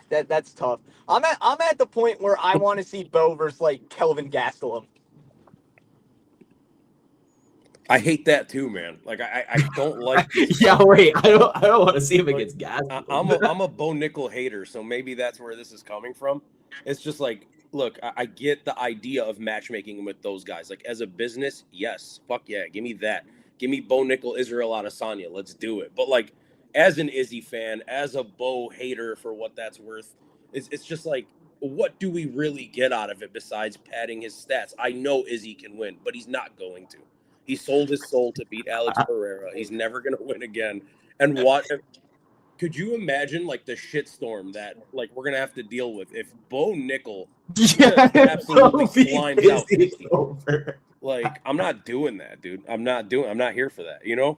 That's tough. I'm at the point where I want to see Bo versus like Kelvin Gastelum. I hate that too, man. Like I don't like. Yeah, wait. I don't want to see him against Gastelum. I'm a Bo Nickal hater, so maybe that's where this is coming from. It's just like, look, I get the idea of matchmaking with those guys. Like, as a business, yes, fuck yeah, give me that. Give me Bo Nickal, Israel Adesanya. Let's do it. But like, as an Izzy fan, as a Bo hater, for what that's worth, it's just like, what do we really get out of it besides padding his stats? I know Izzy can win, but he's not going to. He sold his soul to beat Alex Pereira. He's never going to win again. And what? Could you imagine like the shitstorm that like we're going to have to deal with if Bo Nickal absolutely slimes out 50? Like, I'm not doing that, dude. I'm not here for that.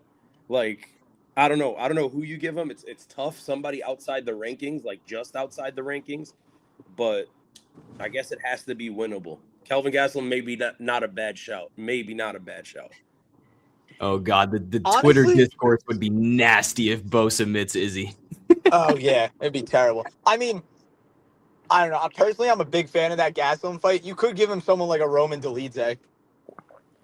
Like, I don't know who you give him. It's tough. Somebody outside the rankings, like just outside the rankings, but I guess it has to be winnable. Kelvin Gastelum, maybe not a bad shout. Maybe not a bad shout. Oh God, the Honestly, Twitter discourse would be nasty if Bo submits Izzy. Oh yeah, it'd be terrible. I mean, I don't know. Personally, I'm a big fan of that Gastelum fight. You could give him someone like a Roman Dolidze.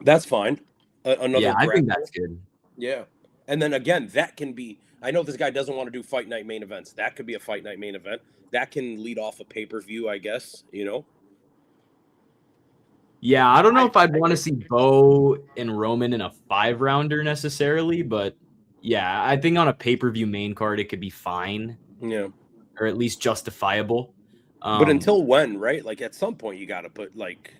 That's fine. Another Yeah, I think grappler. that's good. Yeah. And then again, that can be. I know this guy doesn't want to do fight night main events. That could be a fight night main event. That can lead off a pay per view, I guess. You know. Yeah, I don't know if I'd want to see Bo and Roman in a 5-rounder necessarily, but yeah, I think on a pay-per-view main card it could be fine. Yeah. Or at least justifiable. But until when, right? Like at some point you got to put like,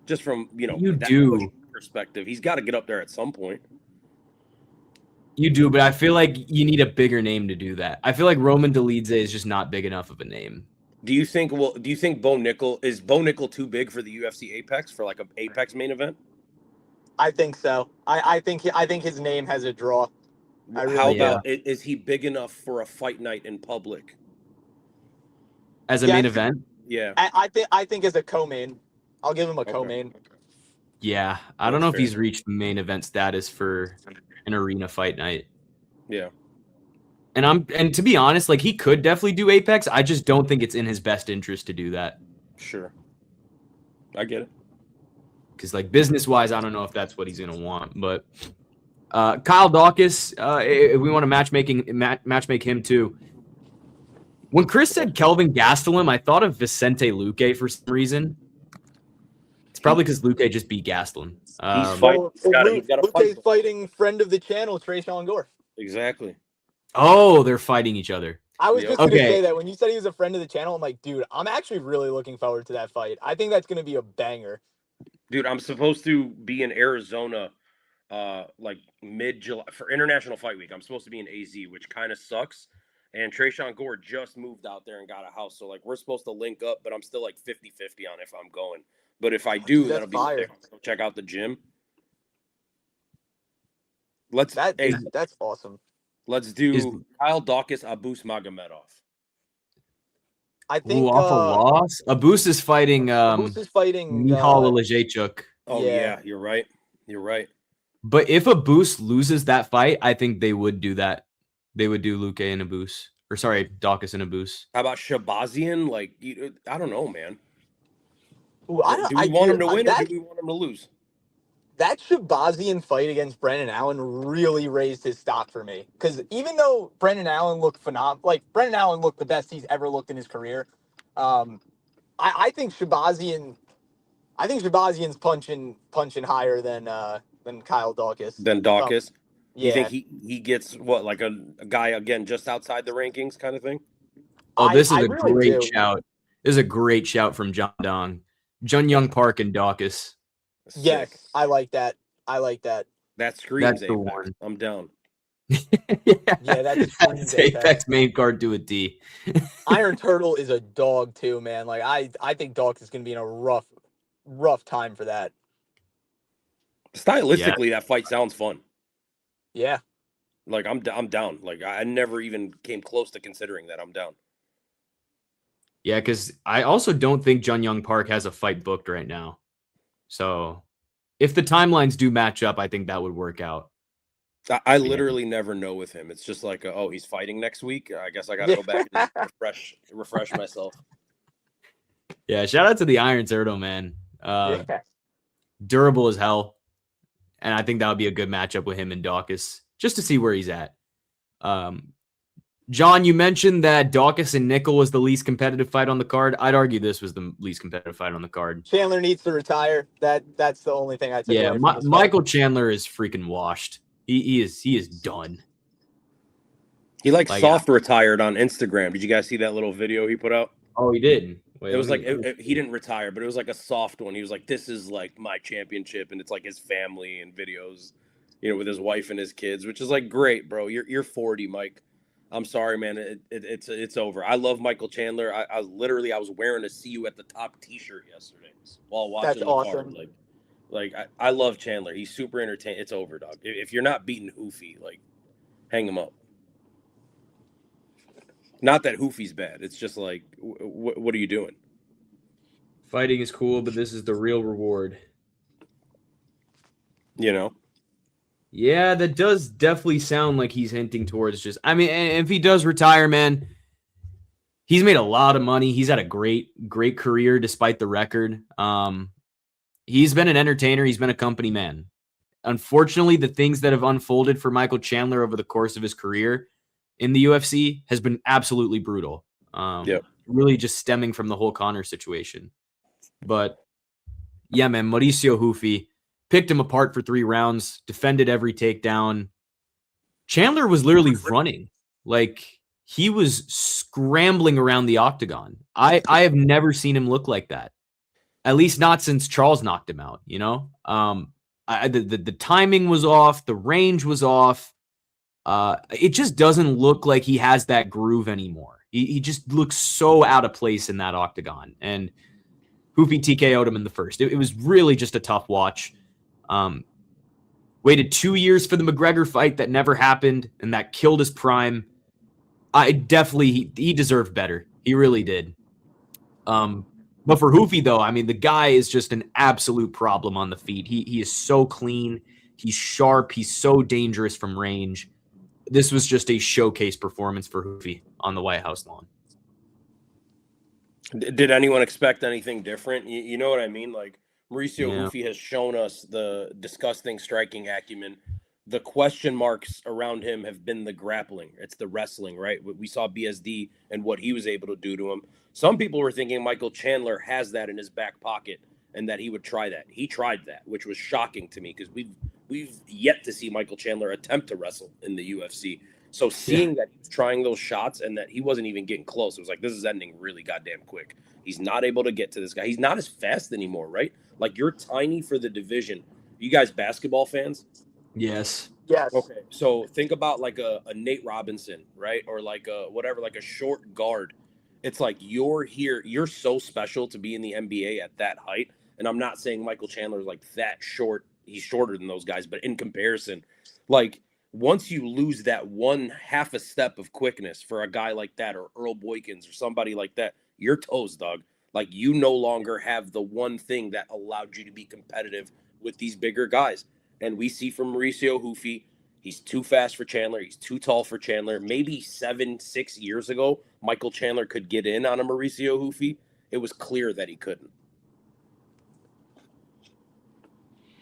just from that perspective, he's got to get up there at some point. You do, but I feel like you need a bigger name to do that. I feel like Roman Dolidze is just not big enough of a name. Do you think Bo Nickal too big for the UFC Apex for like an Apex main event? I think so. I think his name has a draw. How about is he big enough for a fight night in public? As a main event? Yeah. I think as a co-main. I'll give him a co-main. Yeah. I don't know if he's reached main event status for an arena fight night. Yeah. And to be honest, like he could definitely do Apex. I just don't think it's in his best interest to do that. Sure. I get it. Because like business-wise, I don't know if that's what he's gonna want. But Kyle Daukaus, if we want to matchmake him too. When Chris said Kelvin Gastelum, I thought of Vicente Luque for some reason. It's probably because Luque just beat Gastelum. Luque's fighting friend of the channel, Trayshawn Gore. Exactly. Oh, they're fighting each other. I was just going to say that. When you said he was a friend of the channel, I'm like, dude, I'm actually really looking forward to that fight. I think that's going to be a banger. Dude, I'm supposed to be in Arizona like mid-July for International Fight Week. I'm supposed to be in AZ, which kind of sucks. And Trayshawn Gore just moved out there and got a house. So, like, we're supposed to link up, but I'm still, like, 50-50 on if I'm going. But if I do, that'll be fire. Check out the gym. That's awesome. Let's do Kyle Daukaus, Abus Magomedov. I think off a loss. Abus is fighting Nickal Lejechuk. Oh yeah, you're right. You're right. But if Abus loses that fight, I think they would do that. They would do Luque and Abus. Or sorry, Daukaus and Abus. How about Shabazian? Like, I don't know, man. Ooh, do we want him to win or do we want him to lose? That Shabazian fight against Brendan Allen really raised his stock for me. Because even though Brendan Allen looked phenomenal, like Brendan Allen looked the best he's ever looked in his career, I think Shabazian's punching higher than Kyle Daukaus. Than Daukaus? You think he gets what, like a guy again just outside the rankings kind of thing? Oh, this is a great shout. This is a great shout from John Dong. Jun Young Park and Daukaus. Yes, I like that. That screams Apex. One. I'm down. Yeah, that's Apex main card to a D. Iron Turtle is a dog too, man. Like I think Daukaus is gonna be in a rough time for that. Stylistically, that fight sounds fun. Yeah. Like I'm down. Like I never even came close to considering that. I'm down. Yeah, because I also don't think Jun Young Park has a fight booked right now. So if the timelines do match up, I think that would work out. I literally never know with him. It's just like, he's fighting next week. I guess I got to go back and refresh myself. Yeah, shout out to the Iron Turtle, man. Durable as hell. And I think that would be a good matchup with him and Daukaus, just to see where he's at. John, you mentioned that Daukaus and Nickal was the least competitive fight on the card. I'd argue this was the least competitive fight on the card. Chandler needs to retire. That's the only thing I take away from this Michael fight. Chandler is freaking washed. He is done. He soft retired on Instagram. Did you guys see that little video he put out? Oh, he did. It was like he didn't retire, but it was like a soft one. He was like, "This is like my championship," and it's like his family and videos, with his wife and his kids, which is like great, bro. You're 40, Mike. I'm sorry, man. It's over. I love Michael Chandler. I was wearing a "See You at the Top" T-shirt yesterday while watching That's the awesome. card. Like I love Chandler. He's super entertaining. It's over, dog. If you're not beating Hoofy, like, hang him up. Not that Hoofy's bad. It's just like, what are you doing? Fighting is cool, but this is the real reward. Yeah, that does definitely sound like he's hinting towards just. I mean, if he does retire, man, he's made a lot of money. He's had a great career despite the record. He's been an entertainer. He's been a company man. Unfortunately, the things that have unfolded for Michael Chandler over the course of his career in the UFC has been absolutely brutal. Really just stemming from the whole Conor situation. But yeah, man, Mauricio Ruffy picked him apart for 3 rounds, defended every takedown. Chandler was literally running. Like, he was scrambling around the octagon. I have never seen him look like that. At least not since Charles knocked him out, you know? The timing was off. The range was off. It just doesn't look like he has that groove anymore. He just looks so out of place in that octagon. And Ruffy TKO'd him in the first. It was really just a tough watch. Waited 2 years for the McGregor fight that never happened, and that killed his prime. He deserved better. He really did. But for Ruffy, though, I mean, the guy is just an absolute problem on the feet. He is so clean. He's sharp. He's so dangerous from range. This was just a showcase performance for Ruffy on the White House lawn. Did anyone expect anything different? You know what I mean? Like, Mauricio Ruffy has shown us the disgusting striking acumen. The question marks around him have been the grappling. It's the wrestling, right? We saw BSD and what he was able to do to him. Some people were thinking Michael Chandler has that in his back pocket and that he would try that. He tried that, which was shocking to me because we've yet to see Michael Chandler attempt to wrestle in the UFC. So seeing that he's trying those shots and that he wasn't even getting close, it was like, this is ending really goddamn quick. He's not able to get to this guy. He's not as fast anymore, right? Like, you're tiny for the division. You guys basketball fans? Yes. Okay, so think about like a Nate Robinson, right? Or like a whatever, like a short guard. It's like, you're here. You're so special to be in the NBA at that height. And I'm not saying Michael Chandler's like that short. He's shorter than those guys. But in comparison, like, once you lose that one half a step of quickness for a guy like that, or Earl Boykins or somebody like that, you're toast, dog. Like, you no longer have the one thing that allowed you to be competitive with these bigger guys. And we see from Mauricio Ruffy, he's too fast for Chandler. He's too tall for Chandler. Maybe 6 years ago, Michael Chandler could get in on a Mauricio Ruffy. It was clear that he couldn't.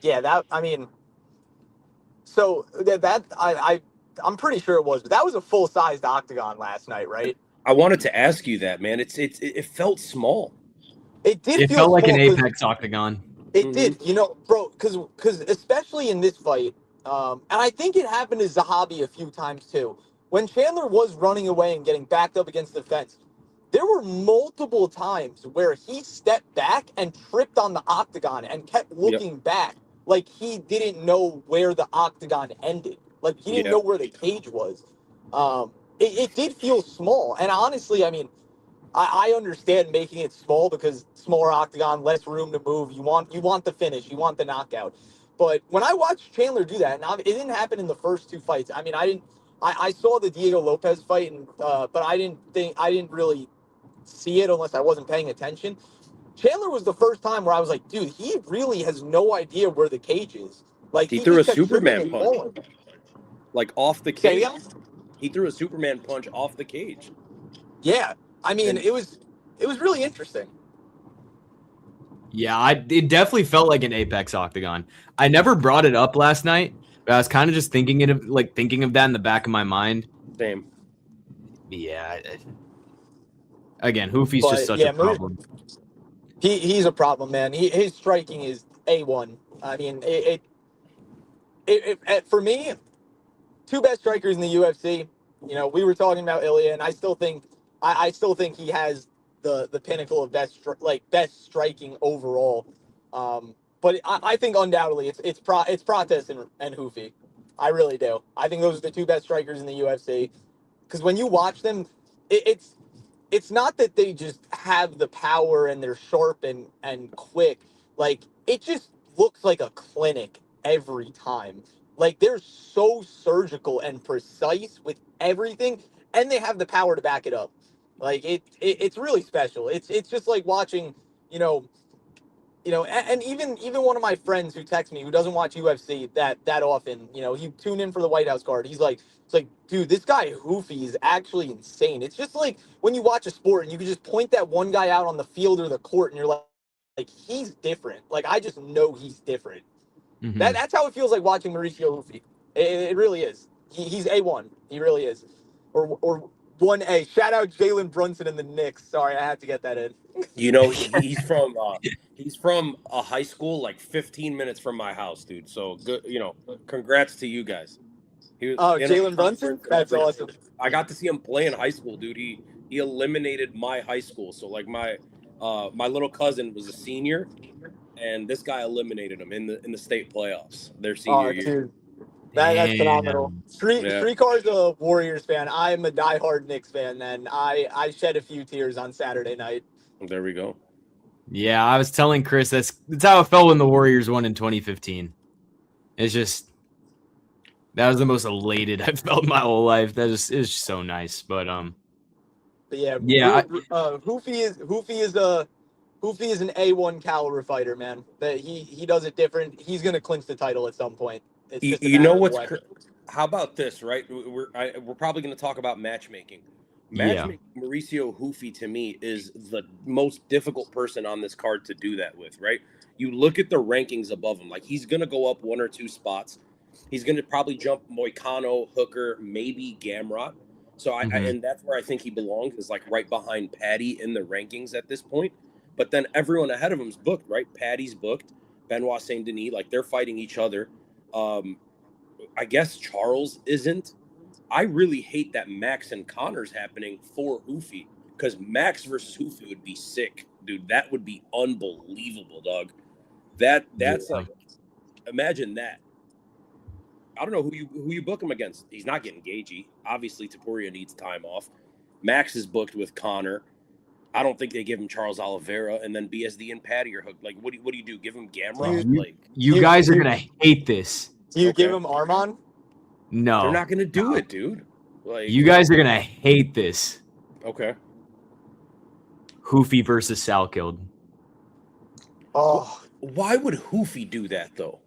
Yeah, so I'm pretty sure it was, but that was a full-sized octagon last night, right? I wanted to ask you that, man. It felt small. It did. It felt like an Apex octagon. It did, bro, because especially in this fight, and I think it happened to Zahabi a few times too. When Chandler was running away and getting backed up against the fence, there were multiple times where he stepped back and tripped on the octagon and kept looking back like he didn't know where the octagon ended. Like, he didn't know where the cage was. It did feel small. And honestly, I mean, I understand making it small because smaller octagon, less room to move. You want the finish. You want the knockout. But when I watched Chandler do that, and it didn't happen in the first 2 fights. I mean, I saw the Diego Lopes fight, and but I didn't really see it unless I wasn't paying attention. Chandler was the first time where I was like, dude, he really has no idea where the cage is. Like, he threw a Superman punch, like, off the cage. He threw a Superman punch off the cage. Yeah, I mean, it was really interesting. Yeah, it definitely felt like an Apex octagon. I never brought it up last night, but I was kind of just thinking of that in the back of my mind. Same. Yeah. Again, Ruffy's just such a problem. He's a problem, man. His striking is A1. I mean, for me, 2 best strikers in the UFC. We were talking about Ilya, and I still think he has the pinnacle of best striking overall. But I think undoubtedly it's Prates and Ruffy. I really do. I think those are the 2 best strikers in the UFC. Because when you watch them, it's not that they just have the power and they're sharp and quick. Like, it just looks like a clinic every time. Like, they're so surgical and precise with everything, and they have the power to back it up. Like, it's really special. It's just like watching, you know, and even one of my friends who texts me who doesn't watch UFC that often, you know, he tuned in for the White House card. He's like, it's like, dude, this guy Hoofy is actually insane. It's just like when you watch a sport and you can just point that one guy out on the field or the court and you're like he's different. Like I just know he's different. Mhm. That's how it feels like watching Mauricio Hoofy. It really is. He's A1. He really is. Or 1A. Shout out Jalen Brunson and the Knicks. Sorry, I had to get that in. You know, he's from a high school like 15 minutes from my house, dude. So good, you know, congrats to you guys. He was in a Jalen Brunson? conference and That's everything. awesome. I got to see him play in high school, dude. He eliminated my high school. So like my little cousin was a senior, and this guy eliminated him in the state playoffs their senior year. Dude. That's phenomenal. Damn. Streetcar's a Warriors fan. I'm a diehard Knicks fan, and I shed a few tears on Saturday night. There we go. Yeah, I was telling Chris that's how it felt when the Warriors won in 2015. It's just that was the most elated I've felt my whole life. It's just so nice. But yeah, Hoofy is an A1 caliber fighter, man. That he does it different. He's gonna clinch the title at some point. It's just You know what's when. how about this, right? We're probably going to talk about matchmaking. Yeah. Mauricio Hoofy to me is the most difficult person on this card to do that with, right? You look at the rankings above him, like he's going to go up 1 or 2 spots. He's going to probably jump Moicano, Hooker, maybe Gamrot. So and that's where I think he belongs, is like right behind Patty in the rankings at this point. But then everyone ahead of him's booked, right? Patty's booked, Benoit Saint Denis, like they're fighting each other. I guess Charles isn't. I really hate that Max and Connor's happening for Hoofy, because Max versus Hoofy would be sick, dude. That would be unbelievable, dog. That's like, imagine that. I don't know who you book him against. He's not getting Gaethje. Obviously, Topuria needs time off. Max is booked with Connor. I don't think they give him Charles Oliveira, and then BSD and Patty are hooked. Like, what do you do? Give him Gamrot? You guys are gonna hate this. Do you give him Armon? No, they're not gonna do it, dude. Like, you guys are gonna hate this. Okay. Hoofy versus Salkild. Oh, why would Hoofy do that though?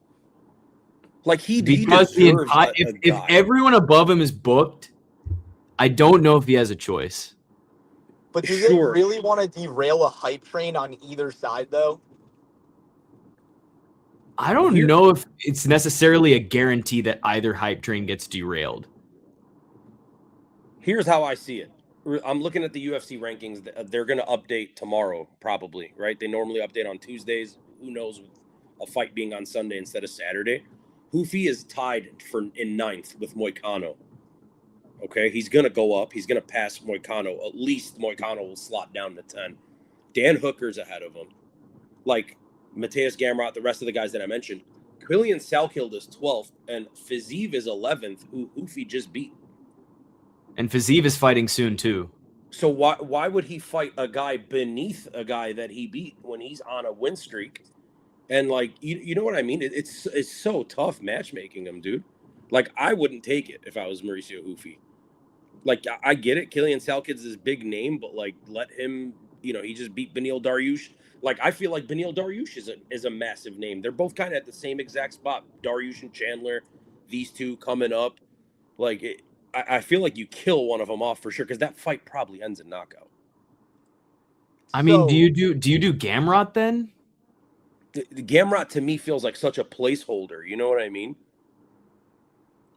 Like because if everyone above him is booked, I don't know if he has a choice. but do they really want to derail a hype train on either side though? I don't know if it's necessarily a guarantee that either hype train gets derailed. Here's how I see it. I'm looking at the UFC rankings. They're going to update tomorrow, probably, right? They normally update on Tuesdays. Who knows, a fight being on Sunday instead of Saturday. Hoofy is tied in 9th with Moicano. Okay, he's going to go up. He's going to pass Moicano. At least Moicano will slot down to 10. Dan Hooker's ahead of him. Like, Mateus Gamrot, the rest of the guys that I mentioned. Quillian Salkild is 12th, and Fiziev is 11th, who Hoofy just beat. And Fiziev is fighting soon, too. So why would he fight a guy beneath a guy that he beat when he's on a win streak? And, like, you know what I mean? It's so tough matchmaking him, dude. Like, I wouldn't take it if I was Mauricio Hoofy. Like, I get it. Killian Salkid's his big name, but, like, let him, you know, he just beat Beneil Dariush. Like, I feel like Beneil Dariush is a massive name. They're both kind of at the same exact spot. Dariush and Chandler, these two coming up. Like, I feel like you kill one of them off for sure, because that fight probably ends in knockout. I mean, do you do Gamrot then? The Gamrot to me feels like such a placeholder. You know what I mean?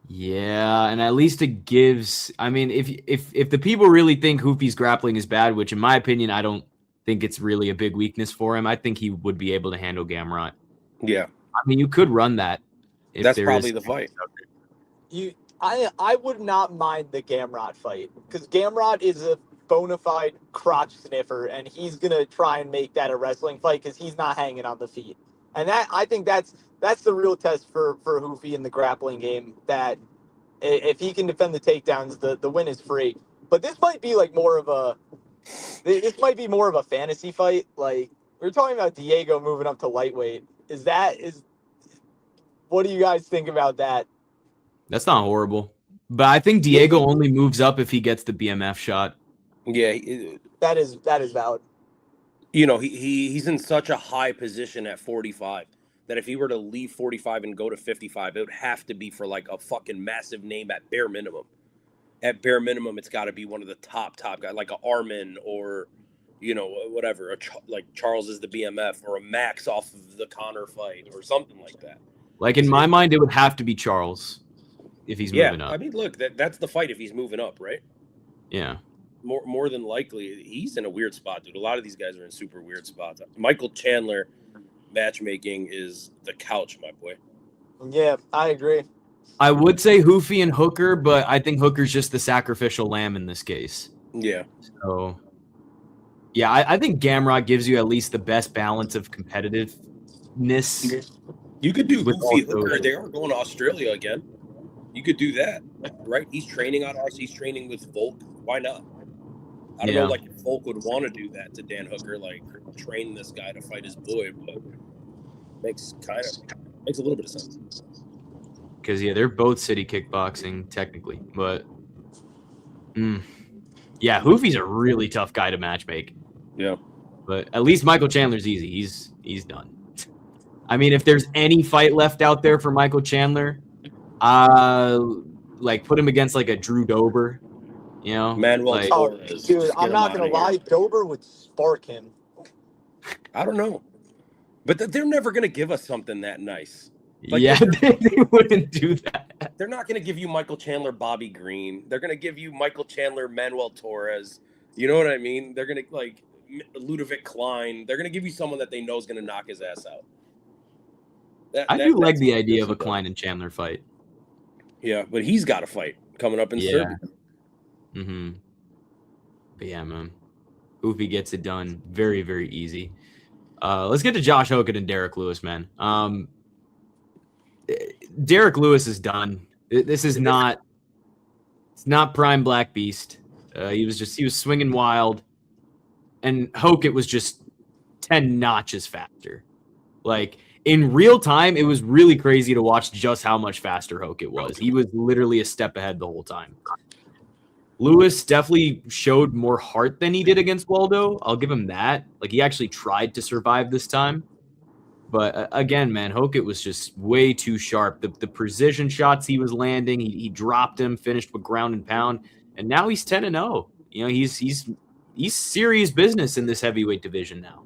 Yeah, and at least it gives. I mean, if the people really think Hoofy's grappling is bad, which in my opinion I don't think it's really a big weakness for him, I think he would be able to handle Gamrot. Yeah, I mean, you could run that. That's probably the fight. I would not mind the Gamrot fight, because Gamrot is a bona fide crotch sniffer, and he's gonna try and make that a wrestling fight because he's not hanging on the feet. And I think that's the real test for Hoofy in the grappling game. That if he can defend the takedowns, the win is free. But this might be like more of a fantasy fight. Like, we're talking about Diego moving up to lightweight. What do you guys think about that? That's not horrible. But I think Diego only moves up if he gets the BMF shot. Yeah, that is valid. he's in such a high position at 45 that if he were to leave 45 and go to 55, it would have to be for like a fucking massive name at bare minimum. At bare minimum, it's got to be one of the top guys, like a Armin or, whatever. Like Charles is the BMF or a Max off of the Connor fight or something like that. Like in my mind, it would have to be Charles if he's moving up. I mean, look, that's the fight if he's moving up, right? Yeah. More than likely, he's in a weird spot, dude. A lot of these guys are in super weird spots. Michael Chandler, matchmaking is the couch, my boy. Yeah, I agree. I would say Hoofy and Hooker, but I think Hooker's just the sacrificial lamb in this case. Yeah. So, yeah, I think Gamrot gives you at least the best balance of competitiveness. You could do Hoofy and Hooker. They are going to Australia again. You could do that, right? He's training on us. He's training with Volk. Why not? I don't know, like, if Volk would want to do that to Dan Hooker, like, train this guy to fight his boy, but makes a little bit of sense. Because, they're both city kickboxing, technically. But, yeah, Hoofy's a really tough guy to matchmake. Yeah. But at least Michael Chandler's easy. He's done. I mean, if there's any fight left out there for Michael Chandler, like, put him against, like, a Drew Dober. Manuel Torres. Dude, I'm not going to lie. Dober would spark him. I don't know. But they're never going to give us something that nice. Like, they wouldn't do that. They're not going to give you Michael Chandler, Bobby Green. They're going to give you Michael Chandler, Manuel Torres. You know what I mean? They're going to, like, Ludovic Klein. They're going to give you someone that they know is going to knock his ass out. I do like the idea of a Klein and Chandler fight. Yeah, but he's got a fight coming up in Serbia. Mm-hmm. But yeah, man. Hoofy gets it done very, very easy. Let's get to Josh Hokit and Derek Lewis, man. Derek Lewis is done. This is not. It's not prime Black Beast. He was swinging wild, and Hokit was just 10 notches faster. Like in real time, it was really crazy to watch just how much faster Hokit was. He was literally a step ahead the whole time. Lewis definitely showed more heart than he did against Waldo. I'll give him that. Like, he actually tried to survive this time. But again, man, Hokit was just way too sharp. The precision shots he was landing, he dropped him, finished with ground and pound, and now he's 10-0. He's serious business in this heavyweight division now.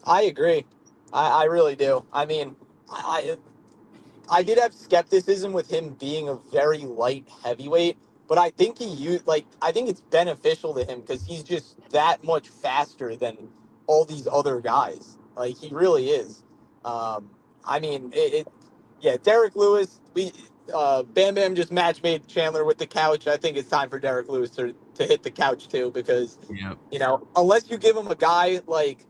I agree. I really do. I mean, I did have skepticism with him being a very light heavyweight, but I think I think it's beneficial to him because he's just that much faster than all these other guys. Like, he really is. I mean, Derek Lewis, Bam Bam just match made Chandler with the couch. I think it's time for Derek Lewis to hit the couch too, because, unless you give him a guy like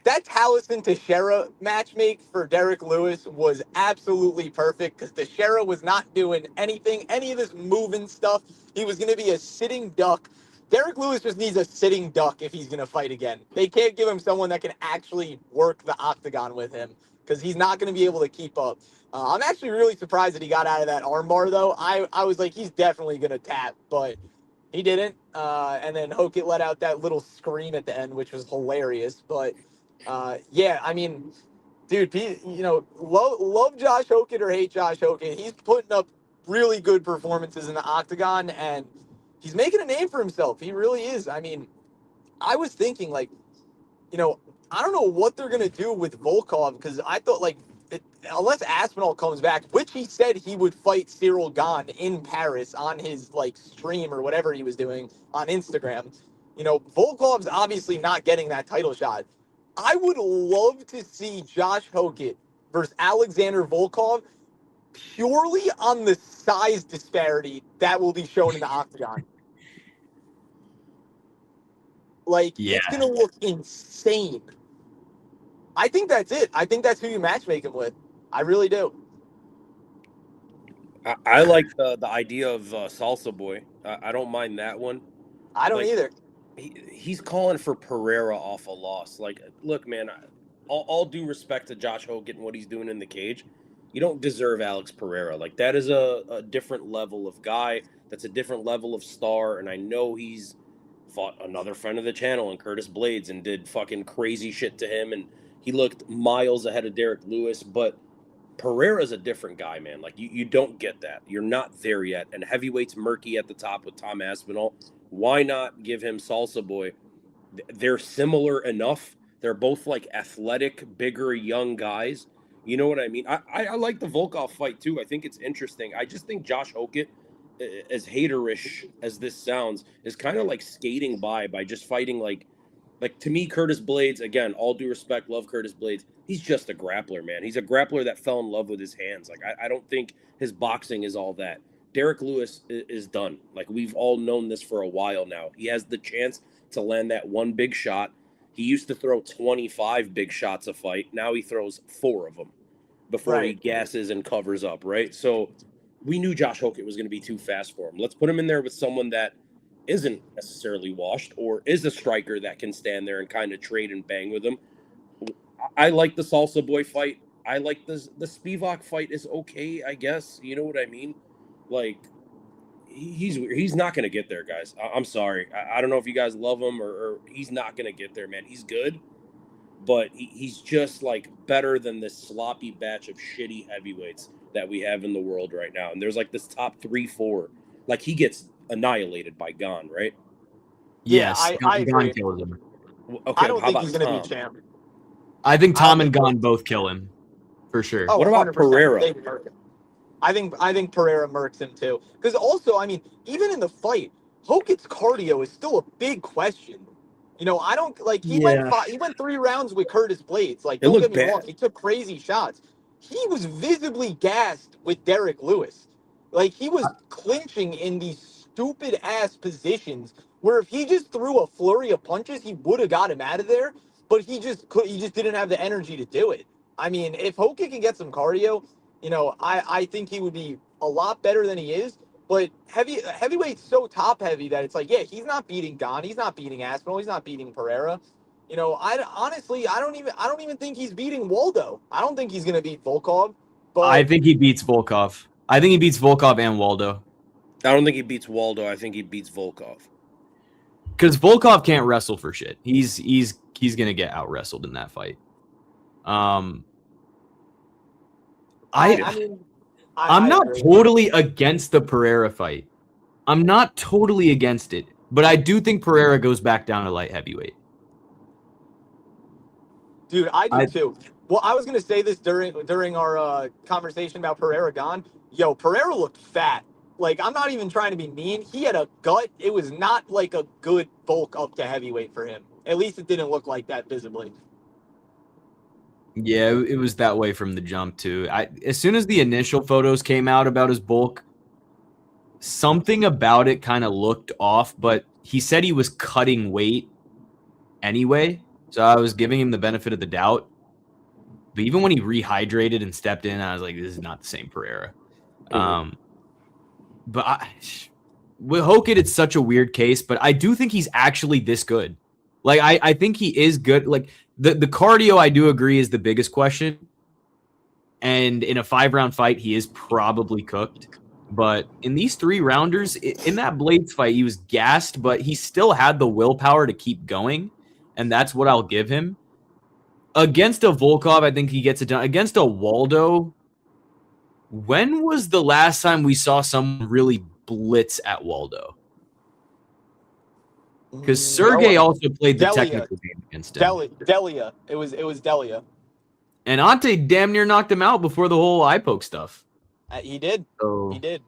that Taliesin Teixeira matchmake for Derek Lewis was absolutely perfect because Teixeira was not doing any of this moving stuff. He was going to be a sitting duck. Derek Lewis just needs a sitting duck if he's going to fight again. They can't give him someone that can actually work the octagon with him because he's not going to be able to keep up. I'm actually really surprised that he got out of that armbar, though. I was like, he's definitely going to tap, but he didn't. And then Hokit let out that little scream at the end, which was hilarious. But, I mean, dude, love Josh Hokit or hate Josh Hokit. He's putting up really good performances in the octagon, and he's making a name for himself. He really is. I mean, I was thinking, I don't know what they're going to do with Volkov, because I thought, unless Aspinall comes back, which he said he would fight Ciryl Gane in Paris on his, stream or whatever he was doing on Instagram. Volkov's obviously not getting that title shot. I would love to see Josh Hokit versus Alexander Volkov purely on the size disparity that will be shown in the octagon. It's going to look insane. I think that's it. I think that's who you matchmake him with. I really do. I like the idea of Salsa Boy. I don't mind that one. I don't either. He's calling for Pereira off a loss. Look, man, all due respect to Josh Hokit and what he's doing in the cage. you don't deserve Alex Pereira. Like, that is a different level of guy. That's a different level of star. And I know he's fought another friend of the channel and Curtis Blades and did fucking crazy shit to him. And he looked miles ahead of Derek Lewis. But Pereira's a different guy, man. Like, you don't get that. You're not there yet. And heavyweight's murky at the top with Tom Aspinall. Why not give him Salsa Boy? They're similar enough. They're both like athletic, bigger, young guys. You know what I mean? I like the Volkov fight too. I think it's interesting. I just think Josh Hokit, as haterish as this sounds, is kind of like skating by just fighting like to me, Curtis Blades, again, all due respect, love Curtis Blades. He's just a grappler, man. He's a grappler that fell in love with his hands. Like, I don't think his boxing is all that. Derek Lewis is done. Like, we've all known this for a while now. He has the chance to land that one big shot. He used to throw 25 big shots a fight. Now he throws 4 of them before he gasses and covers up, right? So we knew Josh Hokit was going to be too fast for him. Let's put him in there with someone that isn't necessarily washed or is a striker that can stand there and kind of trade and bang with him. I like the Salsa Boy fight. I like the Spivak fight is okay, I guess. You know what I mean? Like, he's not going to get there, guys. I'm sorry. I don't know if you guys love him or he's not going to get there, man. He's good, but he's just like better than this sloppy batch of shitty heavyweights that we have in the world right now. And there's like this top 3-4. Like, he gets annihilated by Gane, right? Yes, I agree. Gane kills him. Okay, I don't think he's going to be champ. I think Tom and Gane both kill him, for sure. Oh, what about 100%. Pereira? I think Pereira murks him too. Because also, I mean, even in the fight, Hokit's cardio is still a big question. You know, I don't like he went 3 rounds with Curtis Blades. Like, don't get me wrong, he took crazy shots. He was visibly gassed with Derek Lewis. Like, he was clinching in these stupid ass positions where if he just threw a flurry of punches, he would have got him out of there. But he just didn't have the energy to do it. I mean, if Hokit can get some cardio, you know, I think he would be a lot better than he is. But heavyweight's so top heavy that it's like, yeah, he's not beating Gane, he's not beating Aspinall, he's not beating Pereira. You know, honestly, I don't even think he's beating Waldo. I don't think he's gonna beat Volkov. But I think he beats Volkov. I think he beats Volkov and Waldo. I don't think he beats Waldo. I think he beats Volkov. Because Volkov can't wrestle for shit. He's gonna get out wrestled in that fight. I'm not totally against the Pereira fight. I'm not totally against it, but I do think Pereira goes back down to light heavyweight. Dude, I do too. Well, I was gonna say this during our conversation about Pereira Gane. Yo, Pereira looked fat. Like, I'm not even trying to be mean. He had a gut. It was not like a good bulk up to heavyweight for him. At least it didn't look like that visibly. Yeah, it was that way from the jump too. As soon as the initial photos came out about his bulk, something about it kind of looked off, but he said he was cutting weight anyway, so I was giving him the benefit of the doubt. But even when he rehydrated and stepped in, I was like, this is not the same Pereira. But with Hokit, it's such a weird case, but I do think he's actually this good. Like, I think he is good. Like, the cardio, I do agree, is the biggest question. And in a 5-round fight, he is probably cooked. But in these 3-rounders, in that Blades fight, he was gassed, but he still had the willpower to keep going. And that's what I'll give him. Against a Volkov, I think he gets it done. Against a Waldo, when was the last time we saw someone really blitz at Waldo? Because Sergey also played the technical game against him. Delia. It was Delia. And Ante damn near knocked him out before the whole eye poke stuff. He did. So, he did.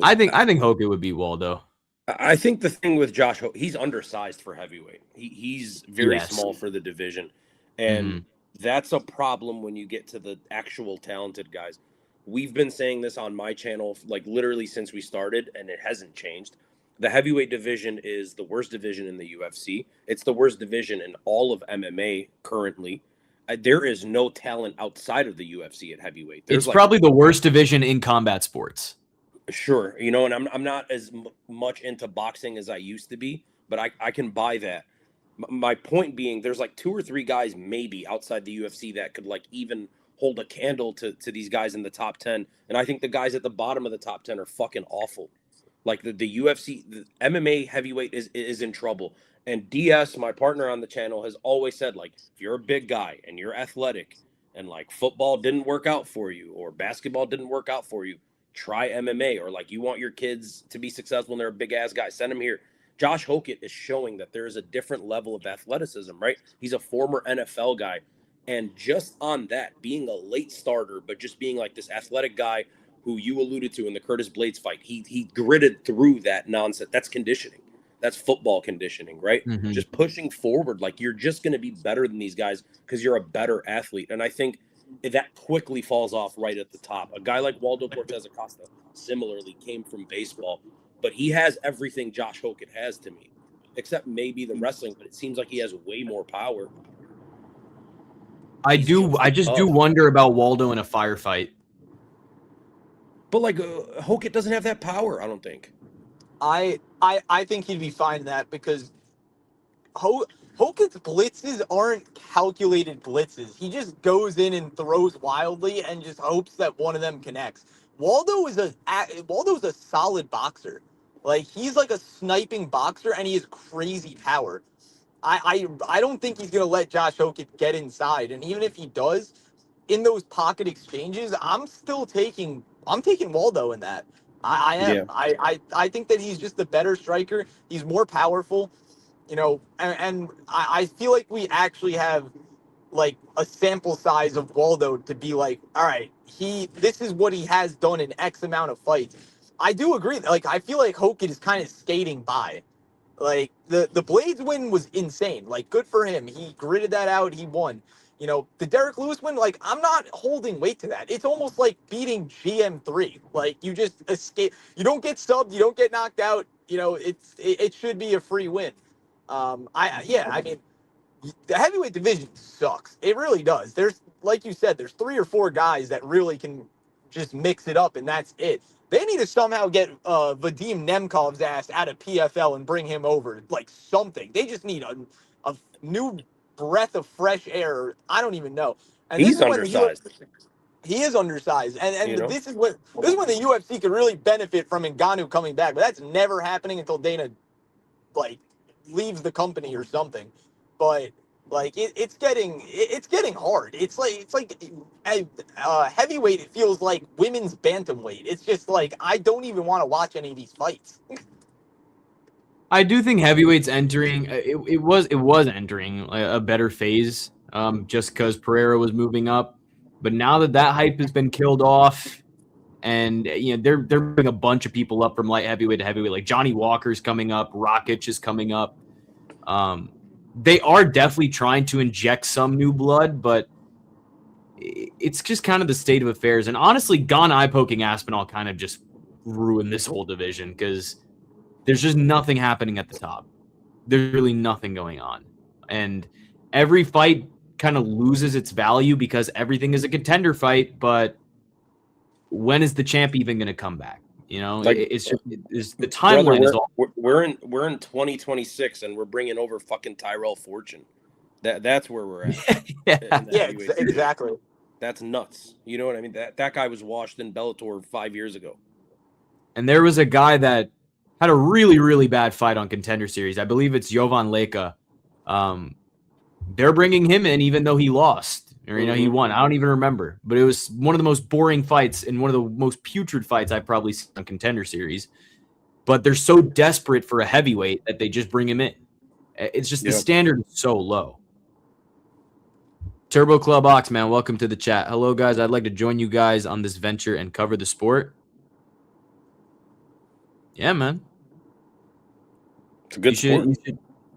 I think Hokit would beat Waldo. I think the thing with Josh, he's undersized for heavyweight. He's very small for the division. And that's a problem when you get to the actual talented guys. We've been saying this on my channel, like, literally since we started, and it hasn't changed. The heavyweight division is the worst division in the UFC. It's the worst division in all of MMA currently. There is no talent outside of the UFC at heavyweight. It's probably the worst division in combat sports. Sure. You know, and I'm not as much into boxing as I used to be, but I can buy that. My point being, there's like 2 or 3 guys maybe outside the UFC that could like even hold a candle to these guys in the top 10. And I think the guys at the bottom of the top 10 are fucking awful. Like the UFC, the MMA heavyweight is in trouble. And DS, my partner on the channel, has always said, like, if you're a big guy and you're athletic and like football didn't work out for you or basketball didn't work out for you, try MMA. Or like you want your kids to be successful and they're a big ass guy, send them here. Josh Hokit is showing that there is a different level of athleticism, right? He's a former NFL guy. And just on that, being a late starter, but just being like this athletic guy who you alluded to in the Curtis Blades fight, he gritted through that nonsense. That's conditioning. That's football conditioning, right? Mhm. Just pushing forward. Like you're just going to be better than these guys because you're a better athlete. And I think that quickly falls off right at the top. A guy like Waldo Cortez Acosta similarly came from baseball, but he has everything Josh Hokit has to me, except maybe the wrestling, but it seems like he has way more power. I just do wonder about Waldo in a firefight. But like Hokit doesn't have that power, I don't think. I think he'd be fine in that because Hokit's blitzes aren't calculated blitzes. He just goes in and throws wildly and just hopes that one of them connects. Waldo's a solid boxer. Like he's like a sniping boxer and he has crazy power. I don't think he's gonna let Josh Hokit get inside. And even if he does, in those pocket exchanges, I'm taking Waldo in that. I am. Yeah. I think that he's just the better striker. He's more powerful, and I feel like we actually have like a sample size of Waldo to be like, all right, this is what he has done in X amount of fights. I do agree. Like I feel like Hokit is kind of skating by. Like the Blades win was insane. Like good for him. He gritted that out. He won. The Derek Lewis win, like, I'm not holding weight to that. It's almost like beating GM3. Like, you just escape. You don't get subbed. You don't get knocked out. It should be a free win. I mean, the heavyweight division sucks. It really does. There's, like you said, there's 3 or 4 guys that really can just mix it up, and that's it. They need to somehow get Vadim Nemkov's ass out of PFL and bring him over. Like, something. They just need a new breath of fresh air. I don't even know. And He's undersized. He is undersized, and this is when the UFC could really benefit from Ngannou coming back. But that's never happening until Dana like leaves the company or something. But like it's getting hard. It's like heavyweight. It feels like women's bantamweight. It's just like I don't even want to watch any of these fights. I do think heavyweight's entering. It was entering a better phase, just because Pereira was moving up. But now that hype has been killed off, and they're bringing a bunch of people up from light heavyweight to heavyweight. Like Johnny Walker's coming up, Rakic is coming up. They are definitely trying to inject some new blood, but it's just kind of the state of affairs. And honestly, Gane eye poking Aspinall kind of just ruined this whole division because there's just nothing happening at the top. There's really nothing going on. And every fight kind of loses its value because everything is a contender fight. But when is the champ even going to come back? It's the timeline is all. We're in 2026 and we're bringing over fucking Tyrell Fortune. That's where we're at. Yeah, exactly. That's nuts. You know what I mean? That guy was washed in Bellator 5 years ago. And there was a guy that had a really, really bad fight on Contender Series. I believe it's Jovan Leka. They're bringing him in even though he lost. Or, he won. I don't even remember. But it was one of the most boring fights and one of the most putrid fights I've probably seen on Contender Series. But they're so desperate for a heavyweight that they just bring him in. It's just the standard is so low. Turbo Club Ox, man, welcome to the chat. Hello, guys. I'd like to join you guys on this venture and cover the sport. Yeah, man. It's a good sport.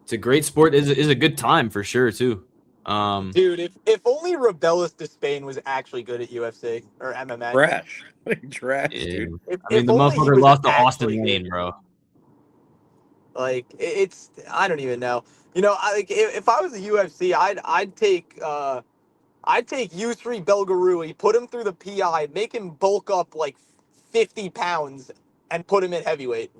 It's a great sport. It's a good time for sure, too. Dude, if only Rebellis Despain was actually good at UFC or MMA. Trash, dude. I mean, the motherfucker lost to Austin Lane, bro. Like I don't even know. If I was the UFC, I'd take Yusri Belgarui, put him through the PI, make him bulk up like 50 pounds, and put him at heavyweight.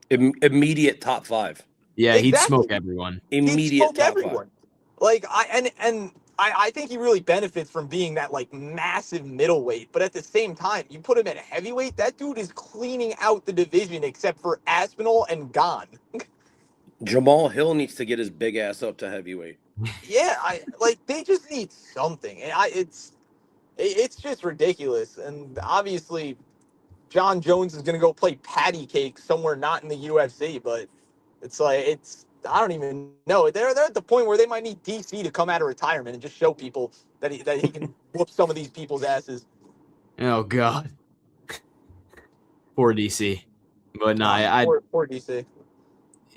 Immediate top 5. Yeah, exactly. He'd smoke everyone. Immediate top 5. Like I think he really benefits from being that like massive middleweight. But at the same time, you put him at heavyweight, that dude is cleaning out the division except for Aspinall and Gane. Jamal Hill needs to get his big ass up to heavyweight. Yeah, they just need something. And it's just ridiculous. And obviously, John Jones is gonna go play patty cake somewhere not in the UFC, but I don't even know. They're at the point where they might need DC to come out of retirement and just show people that he can whoop some of these people's asses. Oh God, poor DC. But no, poor DC.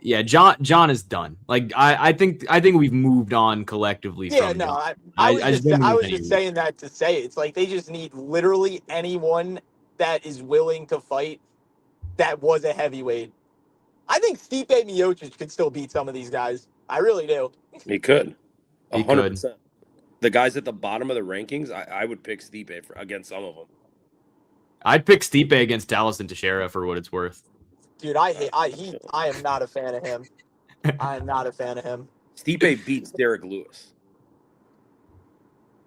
Yeah, John is done. Like I think we've moved on collectively. Yeah, from no, John. I was just saying that to say it. It's like they just need literally anyone that is willing to fight that was a heavyweight. I think Stipe Miocic could still beat some of these guys. I really do. He could. He 100%. The guys at the bottom of the rankings, I would pick Stipe against some of them. I'd pick Stipe against Dallas and Teixeira for what it's worth. Dude, I am not a fan of him. I am not a fan of him. Stipe beats Derek Lewis.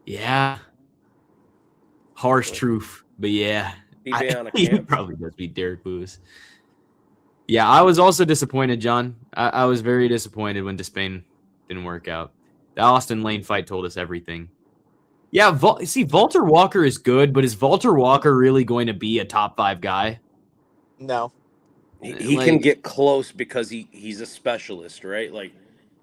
Yeah. Harsh truth, but yeah. He probably does beat Derek Lewis. Yeah, I was also disappointed, John. I was very disappointed when Despain didn't work out. The Austin Lane fight told us everything. Yeah, Walter Walker is good, but is Walter Walker really going to be a top 5 guy? No. He can get close because he's a specialist, right? Like,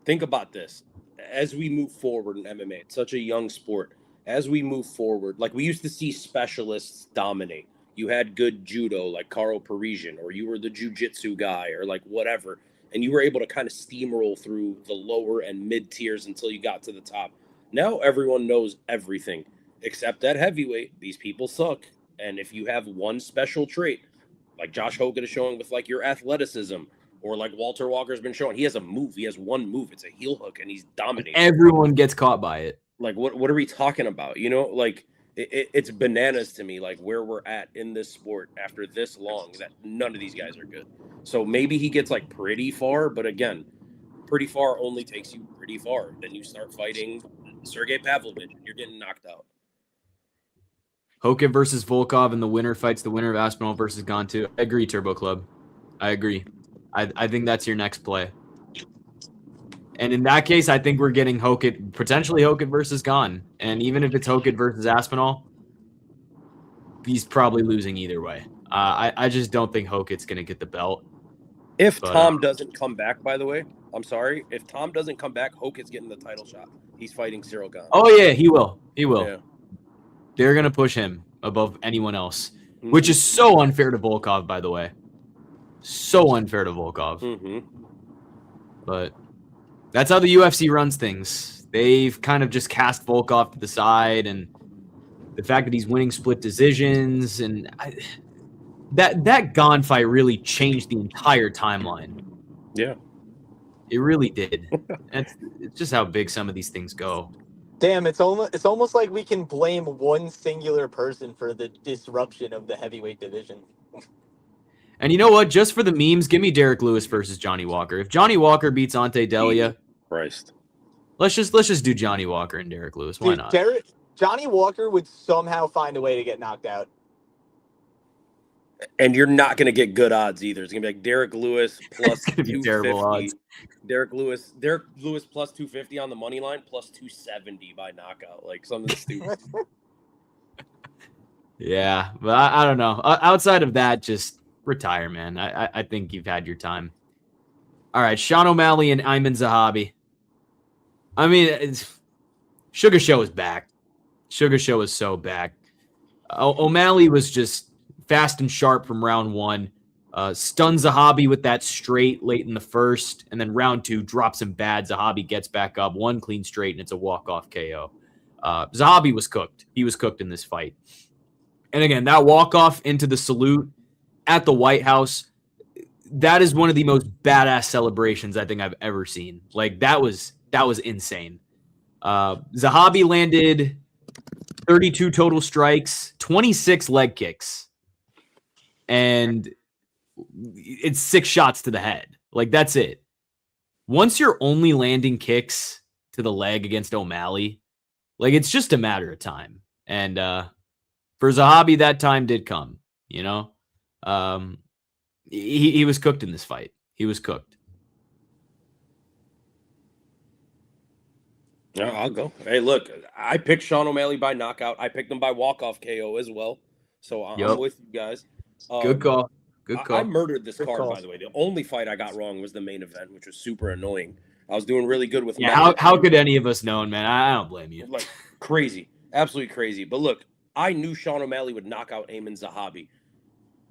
think about this. As we move forward in MMA, it's such a young sport. As we move forward, like we used to see specialists dominate. You had good judo like Carl Parisian, or you were the jiu-jitsu guy, or like whatever. And you were able to kind of steamroll through the lower and mid tiers until you got to the top. Now everyone knows everything, except at heavyweight. These people suck. And if you have one special trait, like Josh Hokit is showing with like your athleticism, or like Walter Walker's been showing, he has a move. He has one move. It's a heel hook, and he's dominating. Everyone gets caught by it. Like, what are we talking about? You know, like it's bananas to me, like where we're at in this sport after this long, that none of these guys are good. So maybe he gets like pretty far, but again, pretty far only takes you pretty far. Then you start fighting Sergey Pavlovich, and you're getting knocked out. Hokit versus Volkov, and the winner fights the winner of Aspinall versus Gane too. I agree, Turbo Club. I agree. I think that's your next play. And in that case, I think we're getting potentially Hokit versus Gane. And even if it's Hokit versus Aspinall, he's probably losing either way. I just don't think Hokit's going to get the belt. If Tom doesn't come back, by the way, I'm sorry. If Tom doesn't come back, Hokit's getting the title shot. He's fighting Ciryl Gane. Oh, yeah, he will. He will. Yeah. They're going to push him above anyone else, which is so unfair to Volkov, by the way. So unfair to Volkov. Mm-hmm. But that's how the UFC runs things. They've kind of just cast Volkov to the side, and the fact that he's winning split decisions, and that Gane fight really changed the entire timeline. Yeah. It really did. It's just how big some of these things go. Damn, it's almost like we can blame one singular person for the disruption of the heavyweight division. And you know what? Just for the memes, give me Derek Lewis versus Johnny Walker. If Johnny Walker beats Ante Delia, Christ, let's just do Johnny Walker and Derek Lewis. Why not? Johnny Walker would somehow find a way to get knocked out. And you're not going to get good odds either. It's going to be like Derek Lewis plus 250. Terrible odds. Derek Lewis plus 250 on the money line, plus 270 by knockout. Like something stupid. Yeah, but I don't know. Outside of that, just retire, man. I think you've had your time. All right, Sean O'Malley and Ayman Zahabi. I mean, Sugar Show is back. Sugar Show is so back. O'Malley was just fast and sharp from round 1. Stuns Zahabi with that straight late in the first, and then round 2 drops him bad. Zahabi gets back up, 1 clean straight, and it's a walk-off KO. Zahabi was cooked. He was cooked in this fight. And again, that walk-off into the salute at the White House, that is one of the most badass celebrations I think I've ever seen. Like, that was insane. Zahabi landed 32 total strikes, 26 leg kicks, and it's 6 shots to the head. Like, that's it. Once you're only landing kicks to the leg against O'Malley, Like, it's just a matter of time. And for Zahabi, that time did come, you know? He was cooked in this fight. He was cooked. No, I'll go. Hey, look, I picked Sean O'Malley by knockout. I picked him by walk-off KO as well. So I'm Yep. with you guys. Good call. Good I call. murdered this Good card, call. by the way. The only fight I got wrong was the main event, which was super annoying. I was doing really good with Yeah, Malley. how could any of us know, man? I don't blame you. Like, crazy. Absolutely crazy. But look, I knew Sean O'Malley would knock out Ayman Zahabi.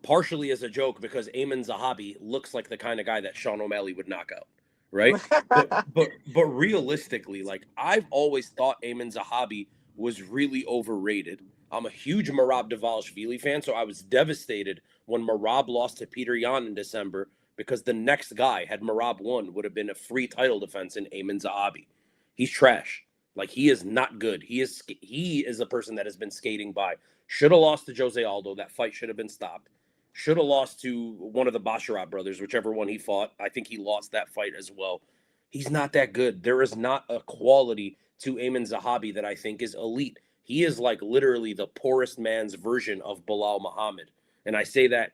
Partially as a joke because Ayman Zahabi looks like the kind of guy that Sean O'Malley would knock out, right? but realistically, like, I've always thought Ayman Zahabi was really overrated. I'm a huge Merab Dvalishvili fan, so I was devastated when Merab lost to Peter Yan in December because the next guy, had Merab won, would have been a free title defense in Ayman Zahabi. He's trash. Like, he is not good. He is a person that has been skating by. Should have lost to Jose Aldo. That fight should have been stopped. Should have lost to one of the Basharat brothers, whichever one he fought. I think he lost that fight as well. He's not that good. There is not a quality to Ayman Zahabi that I think is elite. He is like literally the poorest man's version of Bilal Muhammad. And I say that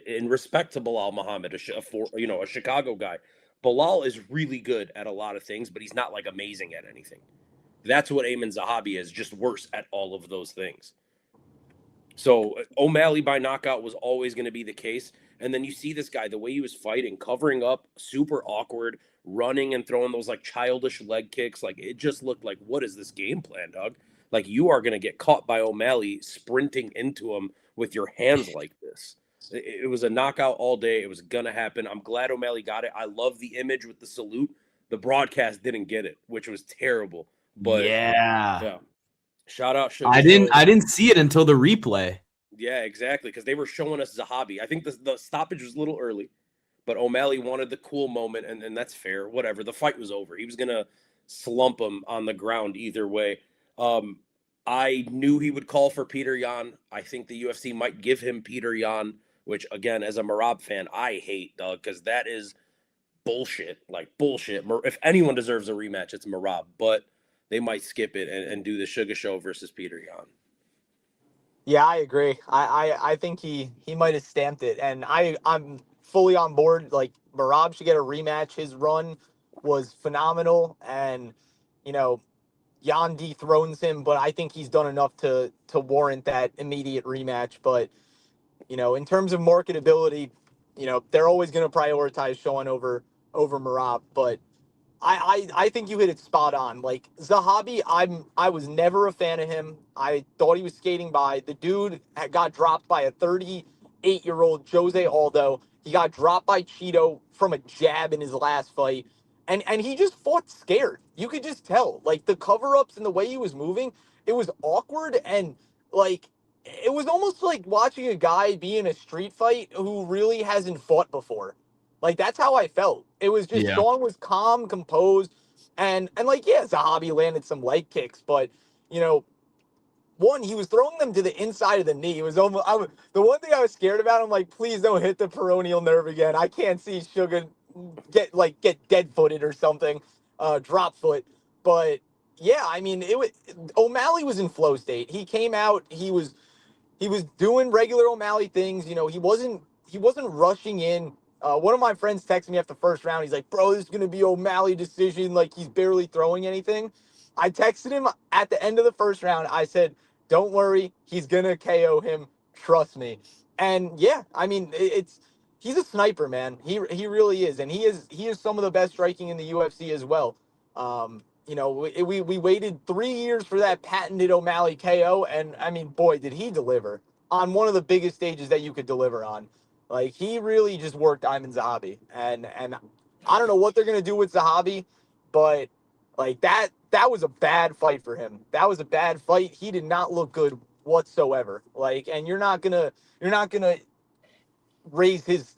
in respect to Bilal Muhammad, a Chicago guy. Bilal is really good at a lot of things, but he's not like amazing at anything. That's what Ayman Zahabi is, just worse at all of those things. So O'Malley by knockout was always going to be the case. And then you see this guy, the way he was fighting, covering up, super awkward, running and throwing those like childish leg kicks. Like, it just looked like, what is this game plan, dog? Like, you are going to get caught by O'Malley sprinting into him with your hands like this. It was a knockout all day. It was going to happen. I'm glad O'Malley got it. I love the image with the salute. The broadcast didn't get it, which was terrible. But yeah. Shout out. I didn't see it until the replay. Yeah, exactly. Because they were showing us Zahabi. I think the stoppage was a little early, but O'Malley wanted the cool moment, and that's fair. Whatever. The fight was over. He was going to slump him on the ground either way. I knew he would call for Peter Yan. I think the UFC might give him Peter Yan, which, again, as a Merab fan, I hate, dog, because that is bullshit. Like, bullshit. If anyone deserves a rematch, it's Merab. But they might skip it and do the Sugar Show versus Peter Yan. Yeah, I agree. I think he might have stamped it, and I'm fully on board. Like, Merab should get a rematch. His run was phenomenal, and Yan dethrones him, but I think he's done enough to warrant that immediate rematch. But in terms of marketability, they're always going to prioritize Sean over Merab, but I think you hit it spot on. Like, Zahabi, I was never a fan of him. I thought he was skating by. The dude got dropped by a 38-year-old Jose Aldo. He got dropped by Cheeto from a jab in his last fight. And he just fought scared. You could just tell. Like, the cover-ups and the way he was moving, it was awkward, and like, it was almost like watching a guy be in a street fight who really hasn't fought before. Like, that's how I felt. It was just, Sean was calm, composed, and like, yeah, Zahabi landed some leg kicks, but one, he was throwing them to the inside of the knee. It was almost, the one thing I was scared about, I'm like, please don't hit the peroneal nerve again. I can't see Sugar get dead footed or something, drop foot. But yeah, I mean, O'Malley was in flow state. He came out, he was doing regular O'Malley things. He wasn't rushing in. One of my friends texted me after the first round. He's like, bro, this is going to be O'Malley decision. Like, he's barely throwing anything. I texted him at the end of the first round. I said, don't worry. He's going to KO him. Trust me. And yeah, I mean, he's a sniper, man. He really is. And he is some of the best striking in the UFC as well. We waited 3 years for that patented O'Malley KO. And I mean, boy, did he deliver on one of the biggest stages that you could deliver on. Like, he really just worked Ayman Zahabi, and I don't know what they're gonna do with Zahabi, but like, that was a bad fight for him. That was a bad fight. He did not look good whatsoever. Like, and you're not gonna raise his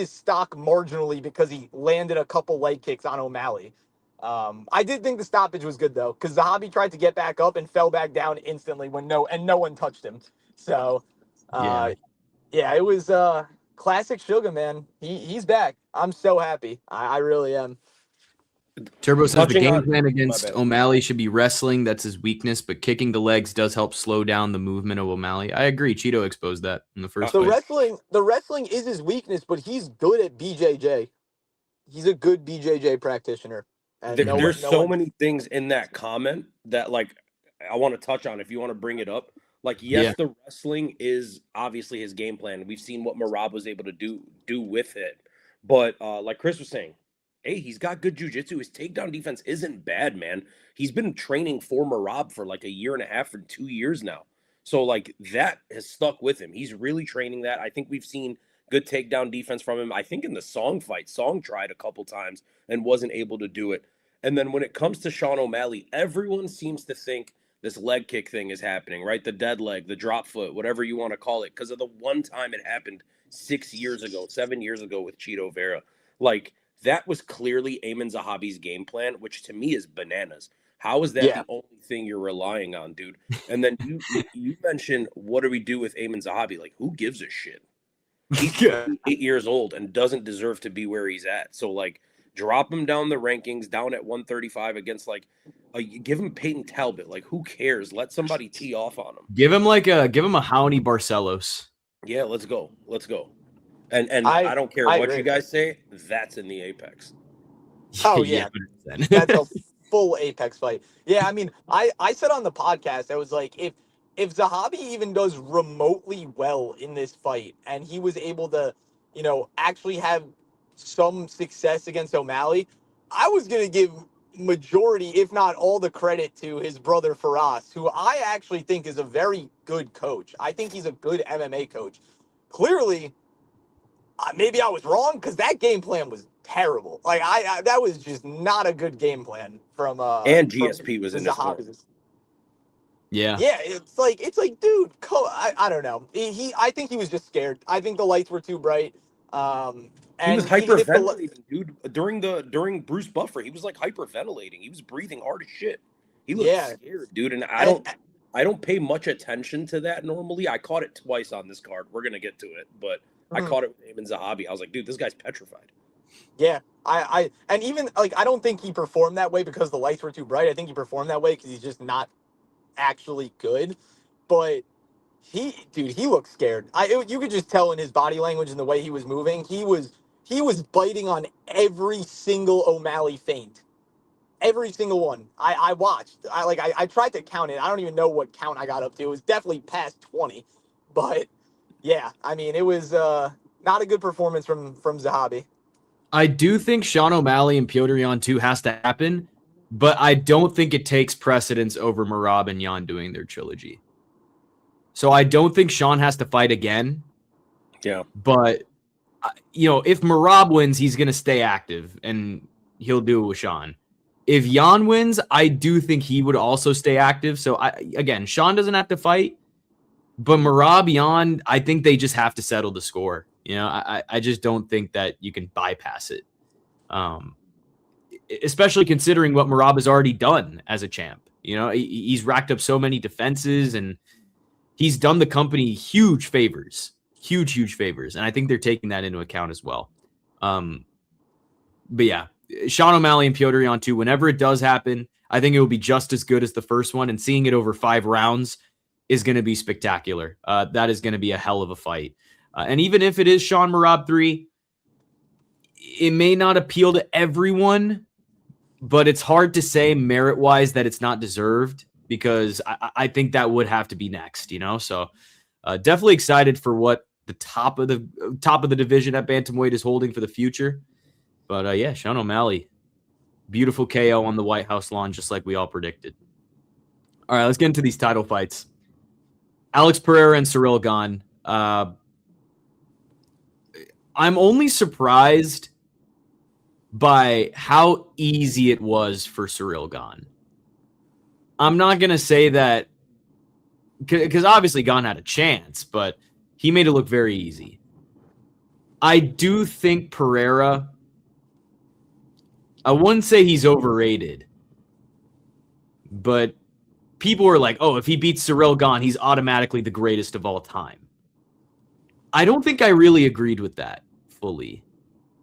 stock marginally because he landed a couple leg kicks on O'Malley. I did think the stoppage was good though, because Zahabi tried to get back up and fell back down instantly when no one touched him. So yeah, it was classic Sugar, man. He's back. I'm so happy. I really am. Turbo says the Touching game on plan my against bad. O'Malley should be wrestling. That's his weakness, but kicking the legs does help slow down the movement of O'Malley. I agree. Cheeto exposed that in the first The fight. wrestling is his weakness, but he's good at BJJ. He's a good BJJ practitioner, and There's no so one. many things in that comment that like I want to touch on if you want to bring it up. Like, yes, Yeah. the wrestling is obviously his game plan. We've seen what Marab was able to do with it. But like Chris was saying, hey, he's got good jujitsu. His takedown defense isn't bad, man. He's been training for Marab for like a year and a half or 2 years now. So like that has stuck with him. He's really training that. I think we've seen good takedown defense from him. I think in the Song fight, Song tried a couple times and wasn't able to do it. And then when it comes to Sean O'Malley, everyone seems to think this leg kick thing is happening, right? The dead leg, the drop foot, whatever you want to call it, because of the one time it happened 6 years ago, 7 years ago with Cheeto Vera. Like, that was clearly Eamon Zahabi's game plan, which to me is bananas. How is that Yeah. the only thing you're relying on, dude? And then you mentioned, what do we do with Eamon Zahabi? Like, who gives a shit? He's 8 years old and doesn't deserve to be where he's at. So, like, drop him down the rankings, down at 135 against, like, give him Peyton Talbot. Like, who cares? Let somebody tee off on him. Give him a Howney Barcelos. Yeah, let's go. And I don't care what you guys say. That's in the Apex. Oh, yeah. 100%. That's a full Apex fight. Yeah, I mean, I said on the podcast, I was like, if Zahabi even does remotely well in this fight and he was able to, actually have some success against O'Malley, I was going to give majority, if not all the credit to his brother Faraz, who I actually think is a very good coach. I think he's a good MMA coach. Clearly, maybe I was wrong because that game plan was terrible. Like that was just not a good game plan from And GSP was in this corner. Yeah. Yeah, it's like, dude, I don't know. I think he was just scared. I think the lights were too bright. And he was hyperventilating, dude. During Bruce Buffer, he was like hyperventilating. He was breathing hard as shit. He looked scared, dude. And I don't pay much attention to that normally. I caught it twice on this card. We're gonna get to it, but I caught it with Eamon Zahabi. I was like, dude, this guy's petrified. Yeah, and even like I don't think he performed that way because the lights were too bright. I think he performed that way because he's just not actually good. But he looked scared. You could just tell in his body language and the way he was moving. He was biting on every single O'Malley feint. Every single one. I watched. I tried to count it. I don't even know what count I got up to. It was definitely past 20. But yeah, I mean, it was not a good performance from Zahabi. I do think Sean O'Malley and Petr Yan 2 has to happen, but I don't think it takes precedence over Marab and Yan doing their trilogy. So I don't think Sean has to fight again. Yeah. But, if Marab wins, he's going to stay active, and he'll do it with Sean. If Yan wins, I do think he would also stay active. So, Sean doesn't have to fight, but Marab, Yan, I think they just have to settle the score. I just don't think that you can bypass it. Especially considering what Marab has already done as a champ. He's racked up so many defenses and he's done the company huge favors. Huge favors. And I think they're taking that into account as well. But yeah, Sean O'Malley and Petr Yan 2, whenever it does happen, I think it will be just as good as the first one. And seeing it over 5 rounds is going to be spectacular. That is going to be a hell of a fight. And even if it is Sean Marab 3, it may not appeal to everyone, but it's hard to say merit-wise that it's not deserved because I think that would have to be next, So definitely excited for what the top of the division at bantamweight is holding for the future. But yeah, Sean O'Malley, beautiful KO on the White House lawn, just like we all predicted. All right, let's get into these title fights. Alex Pereira and Ciryl Gane. I'm only surprised by how easy it was for Ciryl Gane. I'm not going to say that because obviously Gane had a chance, but he made it look very easy. I do think Pereira, I wouldn't say he's overrated, but people were like, oh, if he beats Ciryl Gane, he's automatically the greatest of all time. I don't think I really agreed with that fully.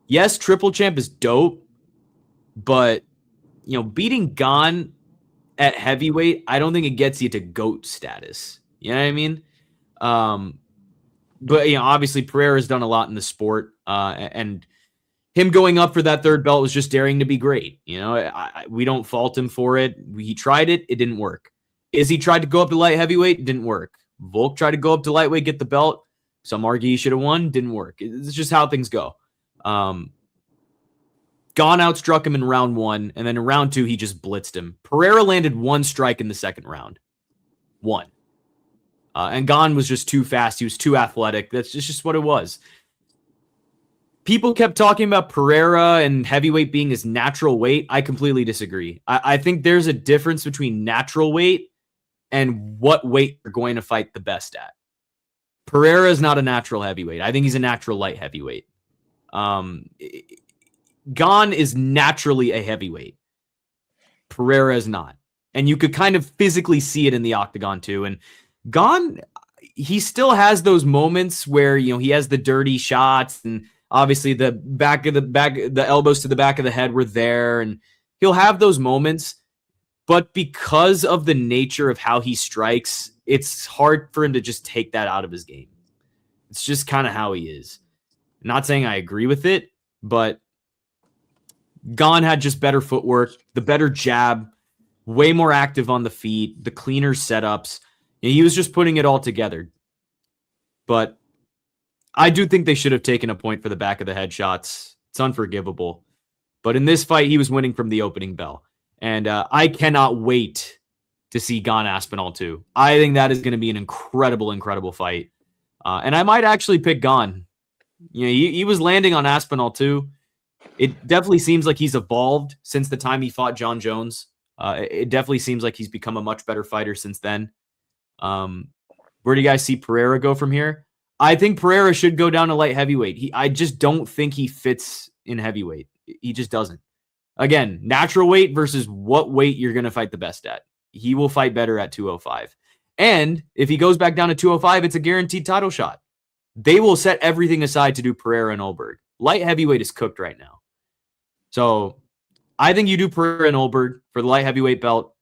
Yes, Triple Champ is dope, but beating Gane at heavyweight, I don't think it gets you to GOAT status. You know what I mean? But obviously Pereira's done a lot in the sport, and him going up for that third belt was just daring to be great. We don't fault him for it. He tried it. It didn't work. Izzy tried to go up to light heavyweight. It didn't work. Volk tried to go up to lightweight, get the belt. Some argue he should have won. Didn't work. It's just how things go. Gane outstruck him in round 1, and then in round 2, he just blitzed him. Pereira landed 1 strike in the second round. 1. And Gane was just too fast. He was too athletic. That's just what it was. People kept talking about Pereira and heavyweight being his natural weight. I completely disagree. I think there's a difference between natural weight and what weight you're going to fight the best at. Pereira is not a natural heavyweight. I think he's a natural light heavyweight. Gane is naturally a heavyweight. Pereira is not. And you could kind of physically see it in the octagon too. And Gane, he still has those moments where, he has the dirty shots, and obviously the elbows to the back of the head were there, and he'll have those moments. But because of the nature of how he strikes, it's hard for him to just take that out of his game. It's just kind of how he is. I'm not saying I agree with it, but Gane had just better footwork, the better jab, way more active on the feet, the cleaner setups. He was just putting it all together. But I do think they should have taken a point for the back of the head shots. It's unforgivable. But in this fight, he was winning from the opening bell. And I cannot wait to see Gane Aspinall too. I think that is going to be an incredible, incredible fight. And I might actually pick Gane. He was landing on Aspinall too. It definitely seems like he's evolved since the time he fought John Jones. It definitely seems like he's become a much better fighter since then. Where do you guys see Pereira go from here? I think Pereira should go down to light heavyweight. I just don't think he fits in heavyweight. He just doesn't. Again, natural weight versus what weight you're going to fight the best at. He will fight better at 205. And if he goes back down to 205, it's a guaranteed title shot. They will set everything aside to do Pereira and Olberg. Light heavyweight is cooked right now. So I think you do Pereira and Olberg for the light heavyweight belt.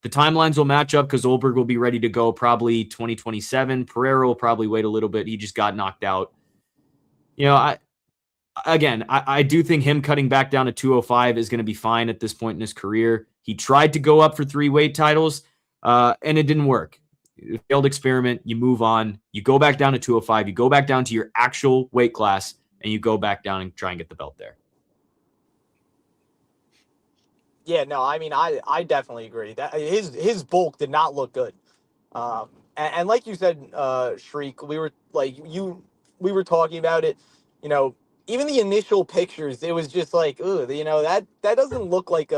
The timelines will match up because Olberg will be ready to go probably 2027. Pereira will probably wait a little bit. He just got knocked out. I do think him cutting back down to 205 is going to be fine at this point in his career. He tried to go up for 3 weight titles, and it didn't work. Failed experiment. You move on. You go back down to 205. You go back down to your actual weight class, and you go back down and try and get the belt there. Yeah, no, I mean, I definitely agree that his bulk did not look good. And like you said, Shriek, we were talking about it, even the initial pictures, it was just like, ugh, that doesn't look like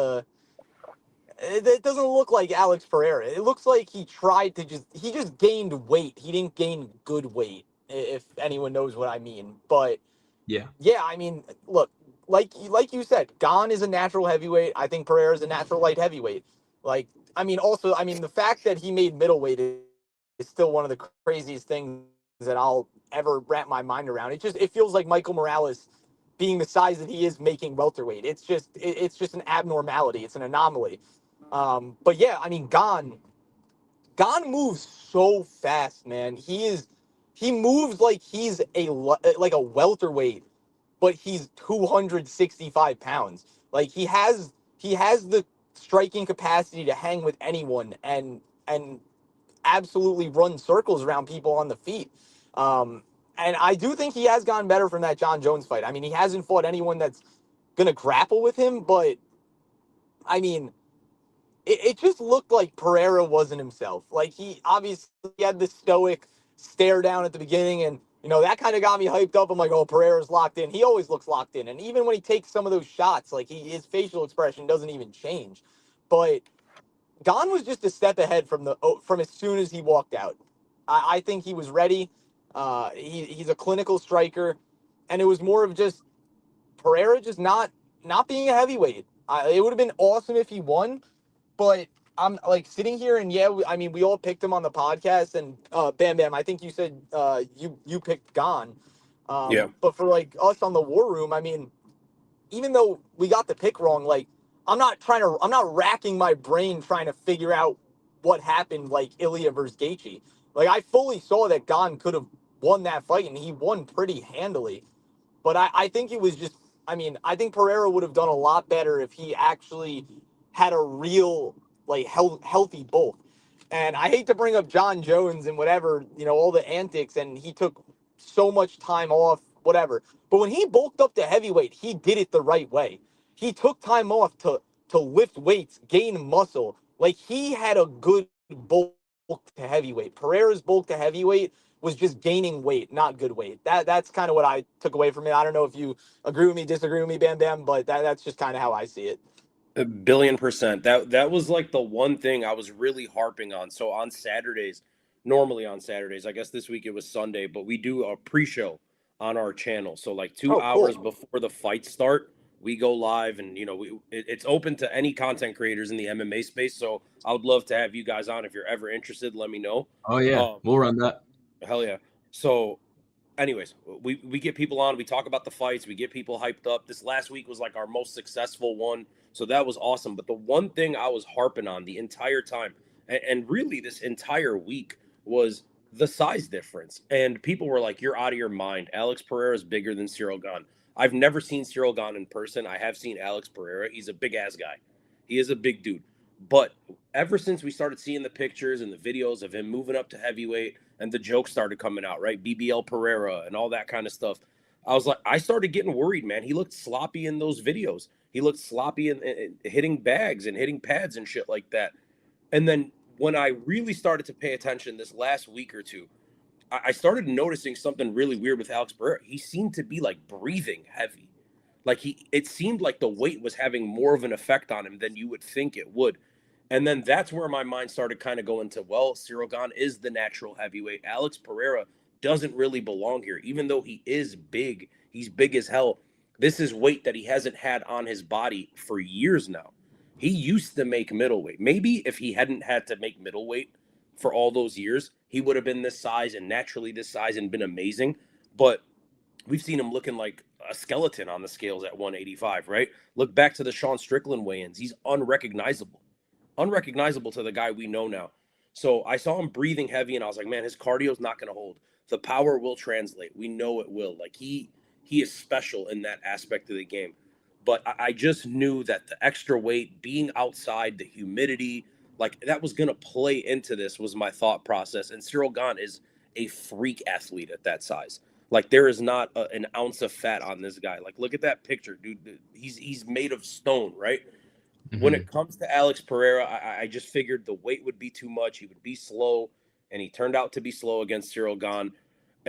it doesn't look like Alex Pereira. It looks like he just gained weight. He didn't gain good weight, if anyone knows what I mean. But yeah, I mean, look, like you said, Gane is a natural heavyweight. I think Pereira is a natural light heavyweight. The fact that he made middleweight is still one of the craziest things that I'll ever wrap my mind around. It feels like Michael Morales, being the size that he is, making welterweight. It's just an abnormality. It's an anomaly. But yeah, I mean, Gane moves so fast, man. He moves like he's a welterweight, but he's 265 pounds. Like he has the striking capacity to hang with anyone and absolutely run circles around people on the feet. And I do think he has gotten better from that John Jones fight. I mean, he hasn't fought anyone that's going to grapple with him, but I mean, it just looked like Pereira wasn't himself. Like he obviously had the stoic stare down at the beginning, and that kind of got me hyped up. I'm like, oh, Pereira's locked in. He always looks locked in. And even when he takes some of those shots, like his facial expression doesn't even change. But Gane was just a step ahead from as soon as he walked out. I think he was ready. He's a clinical striker, and it was more of just Pereira just not being a heavyweight. It would have been awesome if he won, but I'm like sitting here and we all picked him on the podcast, and Bam Bam, I think you said you picked Gane. Yeah. But for like us on the War Room, I mean, even though we got the pick wrong, like I'm not racking my brain trying to figure out what happened like Ilya versus Gaethje. Like I fully saw that Gane could have won that fight and he won pretty handily. But I think it was just, I mean, I think Pereira would have done a lot better if he actually had a real, like, healthy bulk. And I hate to bring up John Jones and whatever, all the antics, and he took so much time off, whatever. But when he bulked up to heavyweight, he did it the right way. He took time off to lift weights, gain muscle. Like, he had a good bulk to heavyweight. Pereira's bulk to heavyweight was just gaining weight, not good weight. That's kind of what I took away from it. I don't know if you agree with me, disagree with me, Bam Bam, but that's just kind of how I see it. 1,000,000,000%. That was like the one thing I was really harping on. So on Saturdays, normally on Saturdays, I guess this week it was Sunday, but we do a pre-show on our channel. So like 2 hours before the fights start, we go live, and it's open to any content creators in the MMA space. So I would love to have you guys on if you're ever interested. Let me know. Oh yeah, we'll run that. Hell yeah. So anyways, we get people on, we talk about the fights, we get people hyped up. This last week was like our most successful one, so that was awesome. But the one thing I was harping on the entire time, and really this entire week, was the size difference. And people were like, you're out of your mind. Alex Pereira is bigger than Ciryl Gane. I've never seen Ciryl Gane in person. I have seen Alex Pereira. He's a big ass guy. He is a big dude. But ever since we started seeing the pictures and the videos of him moving up to heavyweight, and the jokes started coming out, right? BBL Pereira and all that kind of stuff, I started getting worried, man. He looked sloppy in those videos. He looked sloppy in hitting bags and hitting pads and shit like that. And then when I really started to pay attention this last week or two, I started noticing something really weird with Alex Pereira. He seemed to be like breathing heavy. Like it seemed like the weight was having more of an effect on him than you would think it would. And then that's where my mind started kind of going to, well, Ciryl Gane is the natural heavyweight. Alex Pereira doesn't really belong here. Even though he is big, he's big as hell. This is weight that he hasn't had on his body for years now. He used to make middleweight. Maybe if he hadn't had to make middleweight for all those years, he would have been this size and naturally this size and been amazing. But we've seen him looking like a skeleton on the scales at 185, right? Look back to the Sean Strickland weigh-ins. He's unrecognizable to the guy we know now. So I saw him breathing heavy, and I was like, man, his cardio's not going to hold. The power will translate. We know it will. Like he is special in that aspect of the game. But I just knew that the extra weight, being outside, the humidity, like that was going to play into this, was my thought process. And Ciryl Gane is a freak athlete at that size. Like there is not an ounce of fat on this guy. Like look at that picture, dude. He's made of stone, right? When it comes to Alex Pereira, I just figured the weight would be too much. He would be slow, and he turned out to be slow against Ciryl Gane.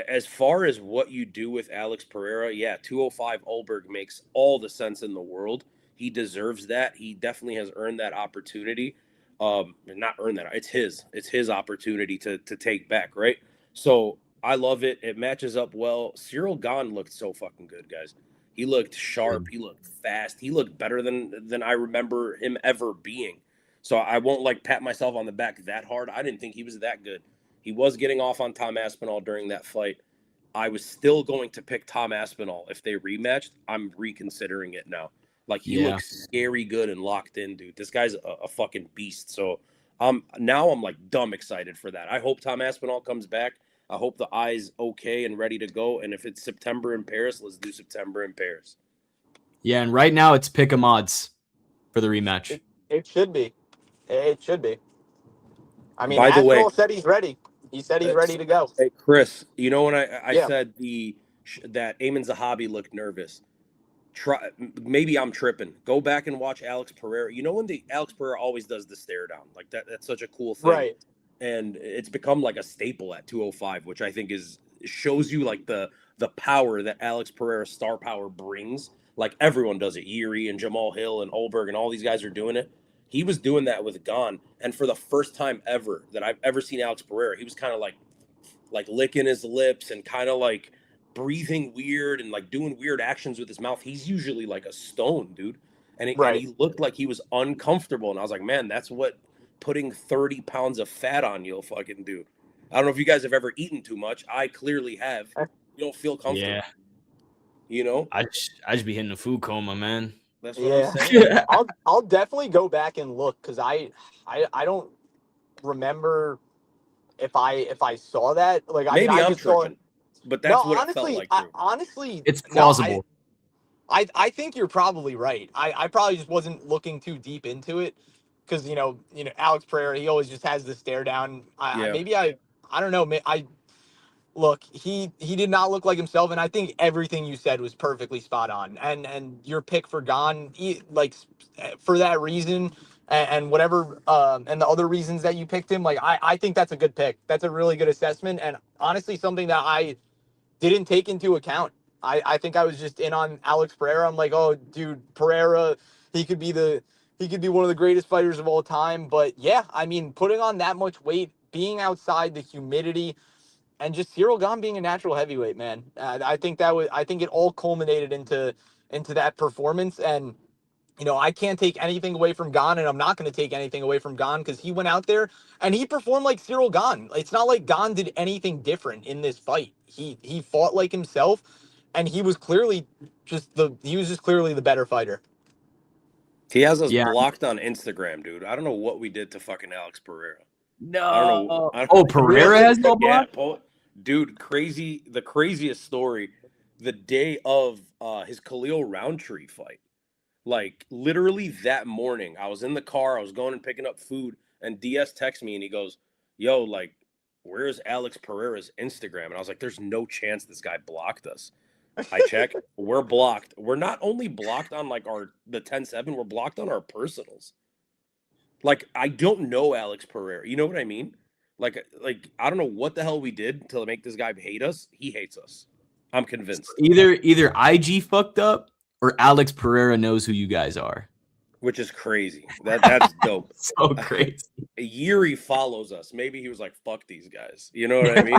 As far as what you do with Alex Pereira, yeah, 205 Ulberg makes all the sense in the world. He deserves that. He definitely has earned that opportunity. Not earned that. It's his opportunity to take back, right? So I love it. It matches up well. Ciryl Gane looked so fucking good, guys. He looked sharp. He looked fast. He looked better than I remember him ever being. So I won't like pat myself on the back that hard. I didn't think he was that good. He was getting off on Tom Aspinall during that fight. I was still going to pick Tom Aspinall if they rematched. I'm reconsidering it now. Like he looks scary good and locked in, dude. This guy's a fucking beast. So now I'm like dumb excited for that. I hope Tom Aspinall comes back. I hope the eye's okay and ready to go. And if it's September in Paris, let's do September in Paris. Yeah, and right now it's pick 'em odds for the rematch. It should be. It should be. I mean, By the way, Aspinall said he's ready. He said he's ready to go. Hey, Chris, you know when I said that Amin Zahabi looked nervous? Maybe I'm tripping. Go back and watch Alex Pereira. You know when Alex Pereira always does the stare down, like that's such a cool thing, right? And it's become like a staple at 205, which I think shows you like the power that Alex Pereira's star power brings. Like everyone does it. Yuri and Jamal Hill and Ulberg and all these guys are doing it. He was doing that with Gane, and for the first time ever that I've ever seen Alex Pereira, he was kind of like licking his lips and kind of like breathing weird and like doing weird actions with his mouth. He's usually like a stone, dude. And he looked like he was uncomfortable. And I was like, man, that's what putting 30 pounds of fat on you'll fucking do. I don't know if you guys have ever eaten too much. I clearly have. You don't feel comfortable. Yeah. You know? I just be hitting a food coma, man. That's what I'm saying. Yeah. I'll definitely go back and look because I don't remember if I saw that. Like I mean Maybe I I'm just saw. tripping, but No, that's what it felt like too. honestly, It's no, plausible. I think you're probably right. I probably just wasn't looking too deep into it because Alex Pereira, he always just has the stare down. Yeah. I don't know. I look, he did not look like himself, and I think everything you said was perfectly spot on. And your pick for Gane, like for that reason, and whatever, and the other reasons that you picked him, like I think that's a good pick. That's a really good assessment, and honestly, something that I didn't take into account. I think I was just in on Alex Pereira. I'm like, oh, dude, Pereira, he could be one of the greatest fighters of all time. But yeah, I mean, putting on that much weight, being outside the humidity, and just Ciryl Gane being a natural heavyweight, man. I think it all culminated into that performance. And I can't take anything away from Gane, and I'm not going to take anything away from Gane because he went out there and he performed like Ciryl Gane. It's not like Gane did anything different in this fight. He fought like himself, and he was just clearly the better fighter. He has us Yeah. blocked on Instagram, dude. I don't know what we did to fucking Alex Pereira. No. I don't know. I don't, Oh, Pereira has no yeah, block? dude, crazy. The craziest story, the day of his Khalil Roundtree fight. Like literally that morning, I was in the car, I was going and picking up food, and DS texts me and he goes, "Yo, like, where's Alex Pereira's Instagram?" And I was like, "There's no chance this guy blocked us." I check, we're blocked. We're not only blocked on like the 10-7, we're blocked on our personals. Like, I don't know Alex Pereira. You know what I mean? Like I don't know what the hell we did to make this guy hate us. He hates us. I'm convinced. Either IG fucked up or Alex Pereira knows who you guys are. Which is crazy. That's dope. So crazy. Yuri follows us. Maybe he was like, "Fuck these guys." You know what I mean?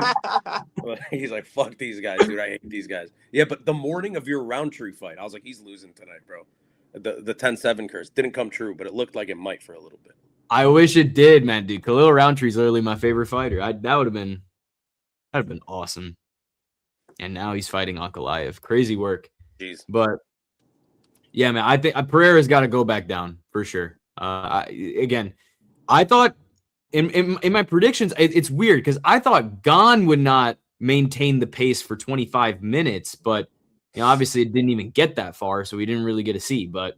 He's like, "Fuck these guys, dude. I hate these guys." Yeah, but the morning of your Roundtree fight, I was like, "He's losing tonight, bro." The 10-7 curse didn't come true, but it looked like it might for a little bit. I wish it did, man, dude. Khalil Roundtree's literally my favorite fighter. That'd have been awesome. And now he's fighting Ankalaev. Crazy work. Jeez. But yeah, man, I think Pereira's got to go back down for sure. I thought in my predictions, it's weird because I thought Gane would not maintain the pace for 25 minutes, but obviously it didn't even get that far, so we didn't really get to see. But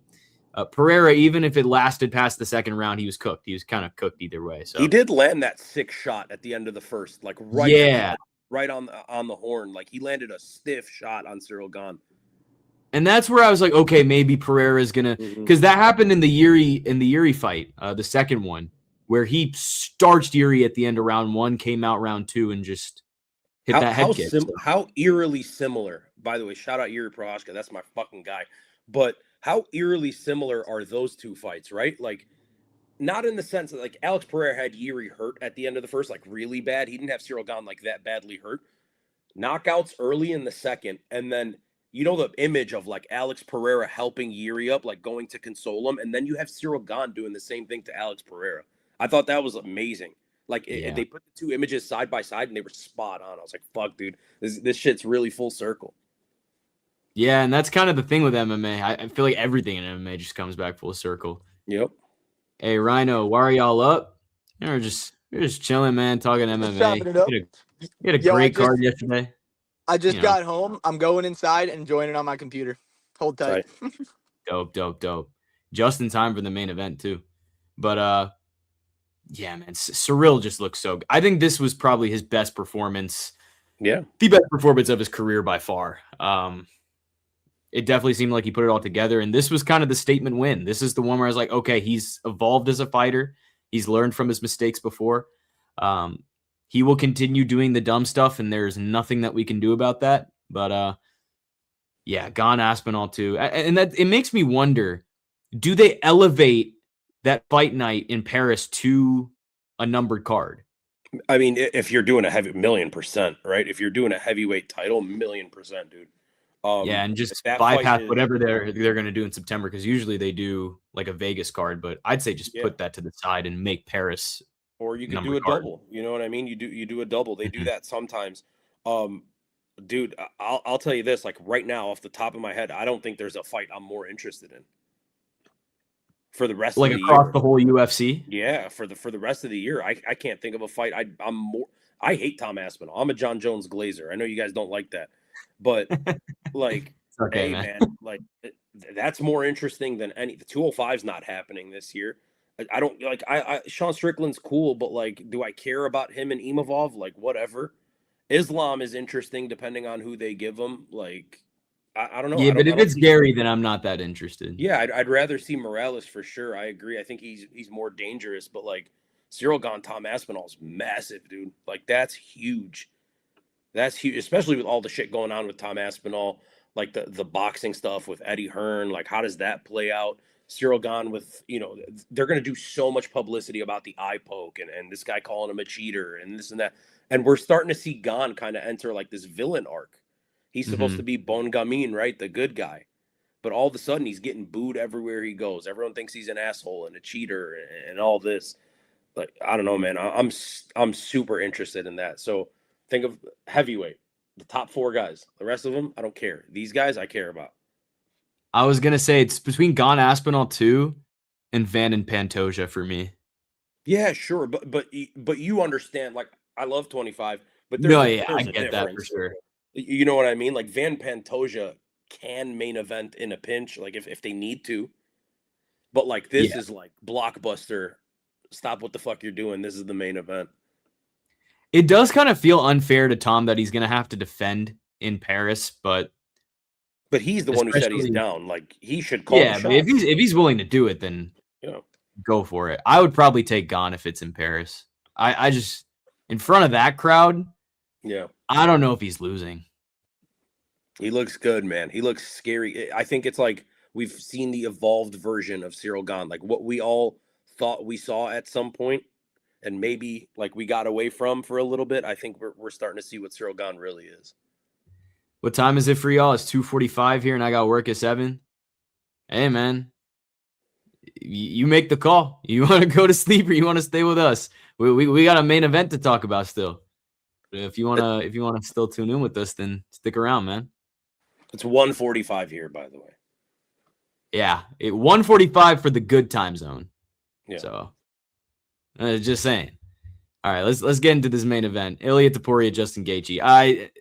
Pereira, even if it lasted past the second round, he was cooked. He was kind of cooked either way. So he did land that sick shot at the end of the first, like right on the horn. Like he landed a stiff shot on Ciryl Gane. And that's where I was like, okay, maybe Pereira is gonna, because that happened in the Yuri fight, the second one, where he starched Yuri at the end of round one, came out round two, and just hit that head kick. How eerily similar, by the way, shout out Yuri Prohashka, that's my fucking guy. But how eerily similar are those two fights, right? Like, not in the sense that like Alex Pereira had Yuri hurt at the end of the first, like really bad. He didn't have Ciryl Gane like that badly hurt. Knockouts early in the second, and then the image of like Alex Pereira helping Yuri up, like going to console him, and then you have Ciryl Gane doing the same thing to Alex Pereira. I thought that was amazing. Like they put the two images side by side, and they were spot on. I was like, "Fuck, dude, this shit's really full circle." Yeah, and that's kind of the thing with MMA. I feel like everything in MMA just comes back full circle. Yep. Hey, Rhino, why are y'all up? We're just chilling, man, talking MMA. You had a great card yesterday. I just got home. I'm going inside and joining on my computer. Hold tight. Dope. Just in time for the main event too. But yeah, man, Ciryl just looks so good. I think this was probably his best performance. Yeah. The best performance of his career by far. It definitely seemed like he put it all together. And this was kind of the statement win. This is the one where I was like, okay, he's evolved as a fighter. He's learned from his mistakes before. He will continue doing the dumb stuff, and there's nothing that we can do about that. But yeah, Gane Aspinall too. And that it makes me wonder, do they elevate that fight night in Paris to a numbered card? I mean, if you're doing a heavy 1,000,000%, right? If you're doing a heavyweight title, 1,000,000%, dude. Yeah, and just bypass whatever they're going to do in September, because usually they do like a Vegas card, but I'd say just put that to the side and make Paris. Or you could do a double. You know what I mean? You do a double. They do that sometimes. Dude, I'll tell you this, like right now off the top of my head, I don't think there's a fight I'm more interested in. for the rest Like of the across year. the whole UFC? Yeah, for the rest of the year. I can't think of a fight. I hate Tom Aspinall. I'm a John Jones Glazer. I know you guys don't like that, but like, It's okay, hey man. man, like that's more interesting than any. The 205's not happening this year. I don't like. Sean Strickland's cool, but like, do I care about him and Imavov? Like, whatever. Islam is interesting depending on who they give him. Like, I don't know. Yeah, but I if don't it's see. Gary, then I'm not that interested. Yeah, I'd rather see Morales for sure. I agree. I think he's more dangerous, but like Ciryl Gane, Tom Aspinall's massive, dude. Like that's huge. That's huge, especially with all the shit going on with Tom Aspinall, like the boxing stuff with Eddie Hearn. Like, how does that play out? Ciryl Gane with, they're going to do so much publicity about the eye poke and this guy calling him a cheater and this and that. And we're starting to see Gane kind of enter like this villain arc. He's supposed to be Bon Gamin, right? The good guy. But all of a sudden, he's getting booed everywhere he goes. Everyone thinks he's an asshole and a cheater and all this. Like, I don't know, man. I'm super interested in that. So think of heavyweight, the top 4 guys. The rest of them, I don't care. These guys, I care about. I was gonna say it's between Gane Aspinall 2 and Van and Pantoja for me. Yeah, sure, but you understand. Like, I love 25, but I there's a get that for difference. sure. You know what I mean? Like Van Pantoja can main event in a pinch, like if they need to. But like this is like blockbuster. Stop what the fuck you're doing. This is the main event. It does kind of feel unfair to Tom that he's gonna have to defend in Paris, but he's the one who said he's down. Like he should call. Yeah, but if he's willing to do it, then go for it. I would probably take Gane if it's in Paris. I just in front of that crowd. Yeah, I don't know if he's losing. He looks good, man. He looks scary. I think it's like we've seen the evolved version of Ciryl Gane, like what we all thought we saw at some point, and maybe like we got away from for a little bit. I think we're starting to see what Ciryl Gane really is. What time is it for y'all? It's 2:45 here, and I got work at 7. Hey, man, you make the call. You want to go to sleep or you want to stay with us? We got a main event to talk about still. If you wanna still tune in with us, then stick around, man. It's 1:45 here, by the way. Yeah, 1:45 for the good time zone. Yeah. So, just saying. All right, let's get into this main event. Ilia Topuria, Justin Gaethje.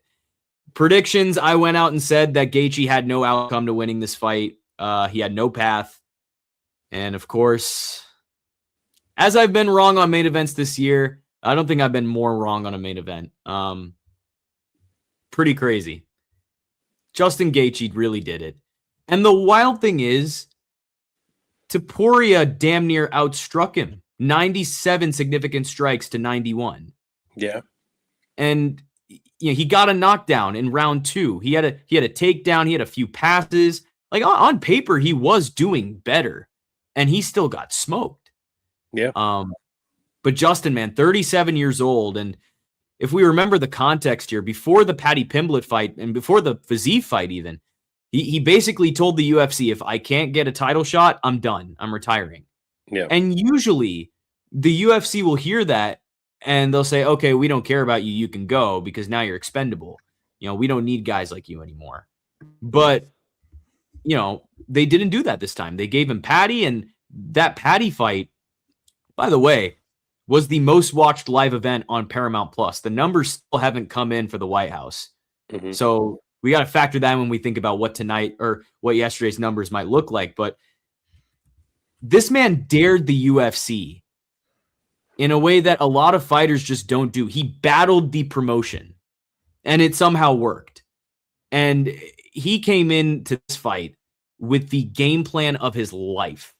Predictions. I went out and said that Gaethje had no outcome to winning this fight. He had no path, and of course, as I've been wrong on main events this year, I don't think I've been more wrong on a main event. Pretty crazy. Justin Gaethje really did it. And the wild thing is, Topuria damn near outstruck him. 97 significant strikes to 91. Yeah. And he got a knockdown in round 2. He had a takedown. He had a few passes. Like on paper, he was doing better, and he still got smoked. Yeah. But Justin, man, 37 years old, and if we remember the context here, before the Paddy Pimblett fight and before the Fiziev fight, even he basically told the UFC, if I can't get a title shot, I'm done. I'm retiring. Yeah. And usually the UFC will hear that and they'll say, okay, we don't care about you. You can go because now you're expendable. We don't need guys like you anymore. But, they didn't do that this time. They gave him Paddy, and that Paddy fight, by the way, was the most watched live event on Paramount Plus. The numbers still haven't come in for the White House. Mm-hmm. So we got to factor that when we think about what tonight or what yesterday's numbers might look like. But this man dared the UFC in a way that a lot of fighters just don't do. He battled the promotion, and it somehow worked. And he came into this fight with the game plan of his life.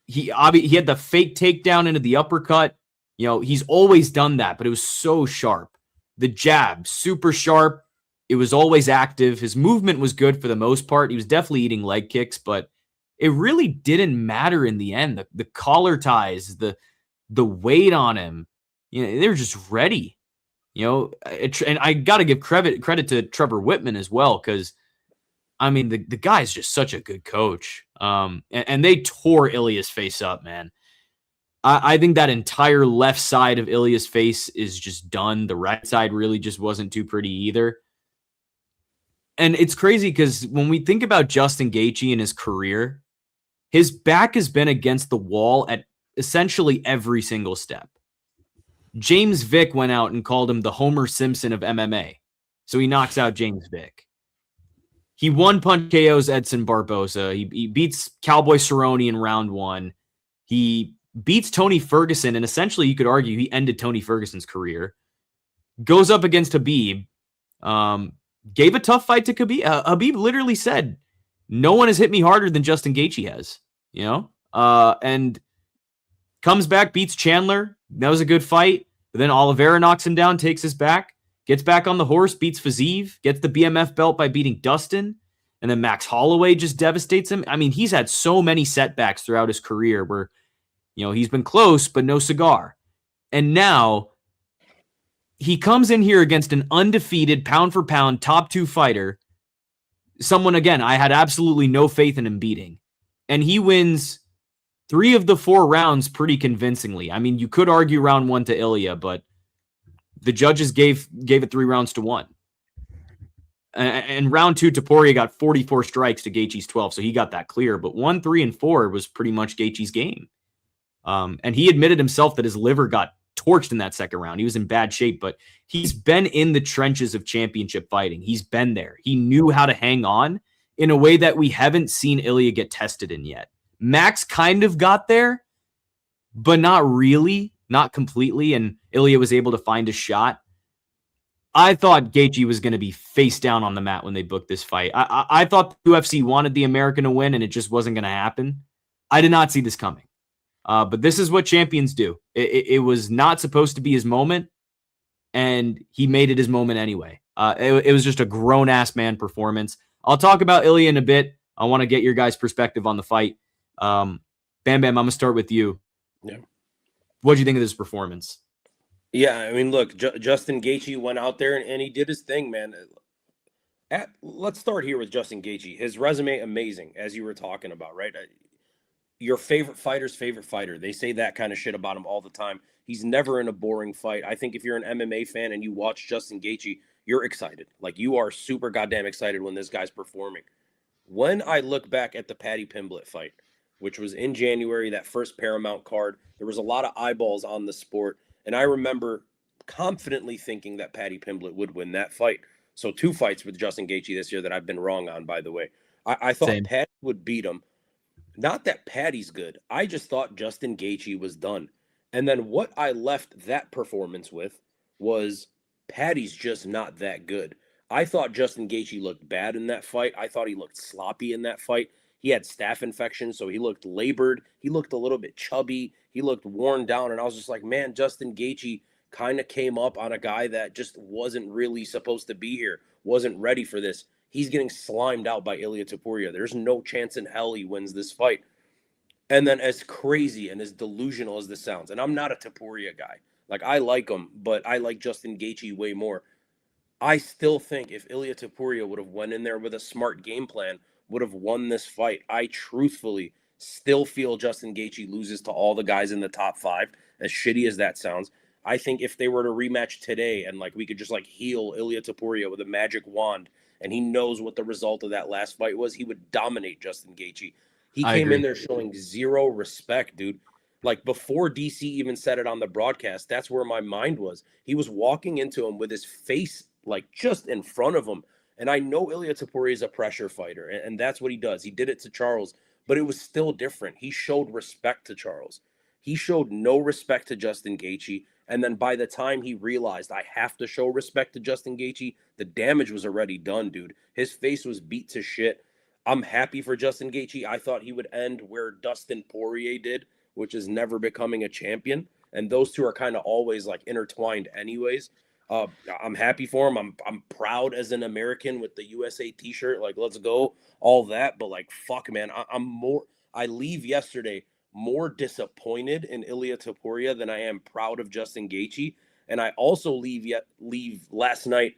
He had the fake takedown into the uppercut. He's always done that, but it was so sharp. The jab, super sharp. It was always active. His movement was good for the most part. He was definitely eating leg kicks, but it really didn't matter in the end. The collar ties, the weight on him, they were just ready. And I got to give credit to Trevor Whitman as well, because the guy's just such a good coach. And they tore Ilia's face up, man. I think that entire left side of Ilia's face is just done. The right side really just wasn't too pretty either. And it's crazy because when we think about Justin Gaethje and his career, his back has been against the wall at essentially every single step. James Vick went out and called him the Homer Simpson of MMA. So he knocks out James Vick. He one-punch KOs Edson Barboza. He beats Cowboy Cerrone in round 1. He beats Tony Ferguson, and essentially you could argue he ended Tony Ferguson's career. Goes up against Khabib. Gave a tough fight to Khabib. Khabib literally said, no one has hit me harder than Justin Gaethje has, you know? And comes back, beats Chandler. That was a good fight. But then Oliveira knocks him down, takes his back, gets back on the horse, beats Fiziev, gets the BMF belt by beating Dustin. And then Max Holloway just devastates him. I mean, he's had so many setbacks throughout his career where, you know, he's been close, but no cigar. And now he comes in here against an undefeated pound for pound top 2 fighter. Someone, again, I had absolutely no faith in him beating. And he wins 3 of the 4 rounds pretty convincingly. I mean, you could argue round 1 to Ilya, but the judges gave it 3 rounds to 1. And round 2, Topuria got 44 strikes to Gaethje's 12, so he got that clear. But 1, 3, and 4 was pretty much Gaethje's game. And he admitted himself that his liver got torched in that second round. He was in bad shape, but he's been in the trenches of championship fighting. He's been there. He knew how to hang on in a way that we haven't seen Ilya get tested in yet. Max kind of got there, but not really, not completely, and Ilya was able to find a shot. I thought Gaethje was going to be face down on the mat when they booked this fight. I thought the UFC wanted the American to win, and it just wasn't going to happen. I did not see this coming. But this is what champions do. It was not supposed to be his moment, and he made it his moment anyway. It was just a grown-ass man performance. I'll talk about Ilya in a bit. I want to get your guys' perspective on the fight. Bam Bam, I'm going to start with you. Yeah. What do you think of this performance? Yeah, I mean, look, Justin Gaethje went out there and he did his thing, man. Let's start here with Justin Gaethje. His resume, amazing, as you were talking about, right? Your favorite fighter's favorite fighter. They say that kind of shit about him all the time. He's never in a boring fight. I think if you're an MMA fan and you watch Justin Gaethje, you're excited. Like, you are super goddamn excited when this guy's performing. When I look back at the Paddy Pimblett fight, which was in January, that first Paramount card, there was a lot of eyeballs on the sport. And I remember confidently thinking that Paddy Pimblett would win that fight. So 2 fights with Justin Gaethje this year that I've been wrong on, by the way. I thought Same. Paddy would beat him. Not that Paddy's good. I just thought Justin Gaethje was done. And then what I left that performance with was Paddy's just not that good. I thought Justin Gaethje looked bad in that fight. I thought he looked sloppy in that fight. He had staph infection, so he looked labored. He looked a little bit chubby. He looked worn down, and I was just like, man, Justin Gaethje kind of came up on a guy that just wasn't really supposed to be here, wasn't ready for this. He's getting slimed out by Ilia Topuria. There's no chance in hell he wins this fight. And then, as crazy and as delusional as this sounds, and I'm not a Topuria guy. Like, I like him, but I like Justin Gaethje way more. I still think if Ilia Topuria would have went in there with a smart game plan, would have won this fight. I truthfully still feel Justin Gaethje loses to all the guys in the top 5, as shitty as that sounds. I think if they were to rematch today and like we could just like heal Ilia Topuria with a magic wand and he knows what the result of that last fight was, he would dominate Justin Gaethje. He came in there showing zero respect, dude. Like, before DC even said it on the broadcast, that's where my mind was. He was walking into him with his face like just in front of him. And I know Ilia Topuria is a pressure fighter, and that's what he does. He did it to Charles, but it was still different. He showed respect to Charles. He showed no respect to Justin Gaethje. And then by the time he realized I have to show respect to Justin Gaethje, the damage was already done, dude. His face was beat to shit. I'm happy for Justin Gaethje. I thought he would end where Dustin Poirier did, which is never becoming a champion. And those two are kind of always like intertwined anyways. I'm happy for him. I'm proud as an American with the USA t-shirt. Like, let's go, all that. But like, fuck, man, I leave yesterday more disappointed in Ilia Topuria than I am proud of Justin Gaethje. And I also leave last night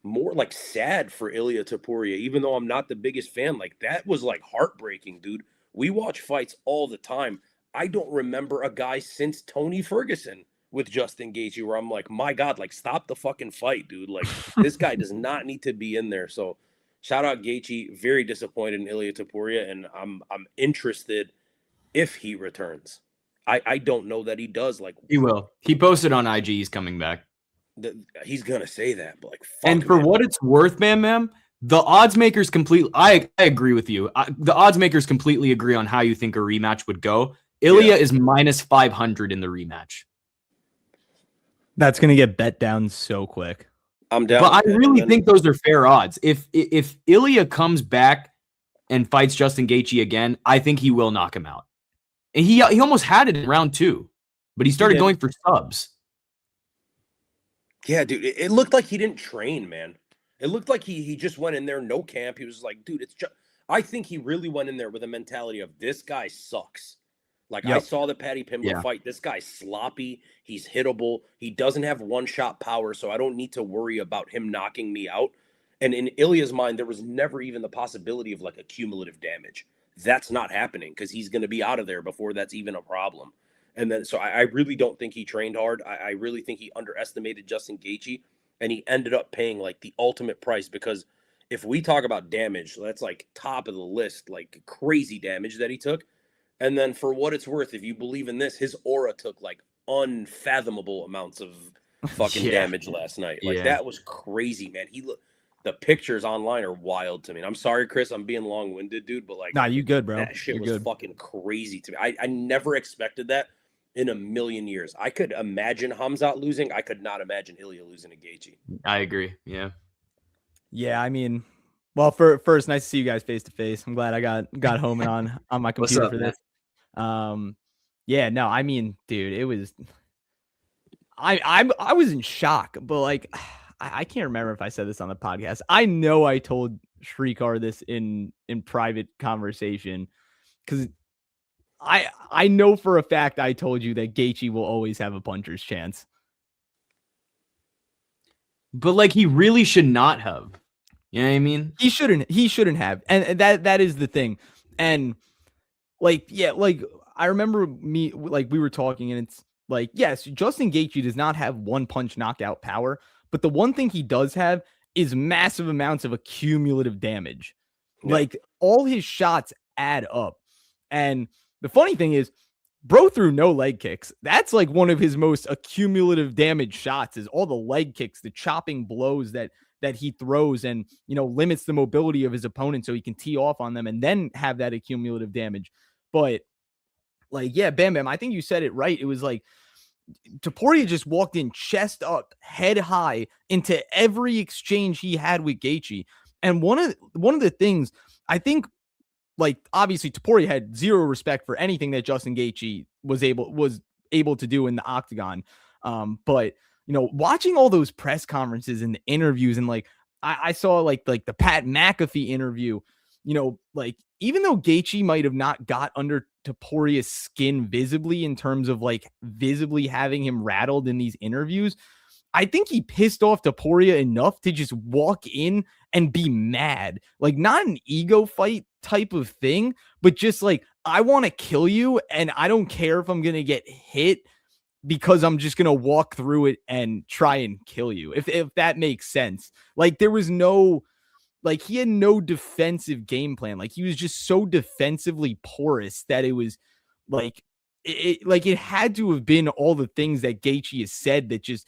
more like sad for Ilia Topuria, even though I'm not the biggest fan. Like, that was like heartbreaking, dude. We watch fights all the time. I don't remember a guy since Tony Ferguson with Justin Gaethje where I'm like, my God, like, stop the fucking fight, dude. Like, this guy does not need to be in there. So, Shout out Gaethje. Very disappointed in Ilia Topuria, and I'm interested if he returns. I don't know that he does. Like He will. He posted on IG he's coming back. he's gonna say that, but like, fuck, And for man. what it's worth, ma'am, the odds makers completely. I agree with you. The odds makers completely agree on how you think a rematch would go. Ilia is minus 500 in the rematch. That's gonna get bet down so quick. I'm down. But I really think those are fair odds. If Ilia comes back and fights Justin Gaethje again, I think he will knock him out. And he almost had it in round 2, but he started going for subs. Yeah, dude, it looked like he didn't train, man. It looked like he just went in there, no camp. He was like, dude, it's just. I think he really went in there with a mentality of this guy sucks. Like, I saw the Paddy Pimblett fight. This guy's sloppy. He's hittable. He doesn't have one-shot power, so I don't need to worry about him knocking me out. And in Ilya's mind, there was never even the possibility of like a cumulative damage. That's not happening because he's going to be out of there before that's even a problem. And then, so I really don't think he trained hard. I really think he underestimated Justin Gaethje, and he ended up paying like the ultimate price, because if we talk about damage, that's like top of the list, like crazy damage that he took. And then for what it's worth, if you believe in this, his aura took like unfathomable amounts of fucking damage last night. Like that was crazy, man. The pictures online are wild to me. And I'm sorry, Chris, I'm being long-winded, dude, but like, nah, you good, bro. That shit was fucking crazy to me. I never expected that in a million years. I could imagine Hamzat losing. I could not imagine Ilia losing to Gaethje. I agree. Yeah. Yeah, I mean, well, first, nice to see you guys face to face. I'm glad I got home and on my computer for this. Yeah, no, I mean, dude, it was. I was in shock, but like, I can't remember if I said this on the podcast. I know I told Shrikar this in private conversation, because I know for a fact I told you that Gaethje will always have a puncher's chance. But like, he really should not have. You know what I mean? He shouldn't have. And that is the thing. And like, yeah, like I remember we were talking, and it's like, yes, Justin Gaethje does not have one punch knockout power, but the one thing he does have is massive amounts of accumulative damage. Yeah. Like, all his shots add up. And the funny thing is, bro threw no leg kicks. That's like one of his most accumulative damage shots, is all the leg kicks, the chopping blows that he throws, and, you know, limits the mobility of his opponent so he can tee off on them and then have that accumulative damage. But like, yeah, Bam Bam, I think you said it right. It was like Topuria just walked in chest up, head high into every exchange he had with Gaethje. And one of the things I think, like, obviously Topuria had zero respect for anything that Justin Gaethje was able to do in the octagon. But, you know, watching all those press conferences and the interviews, and like I saw like the Pat McAfee interview, you know, like, even though Gaethje might have not got under Topuria's skin visibly in terms of like visibly having him rattled in these interviews, I think he pissed off Topuria enough to just walk in and be mad. Like, not an ego fight type of thing, but just like, I want to kill you, and I don't care if I'm going to get hit, because I'm just going to walk through it and try and kill you. If that makes sense. Like, there was no, like, he had no defensive game plan. Like, he was just so defensively porous that it was like, it had to have been all the things that Gaethje has said that just,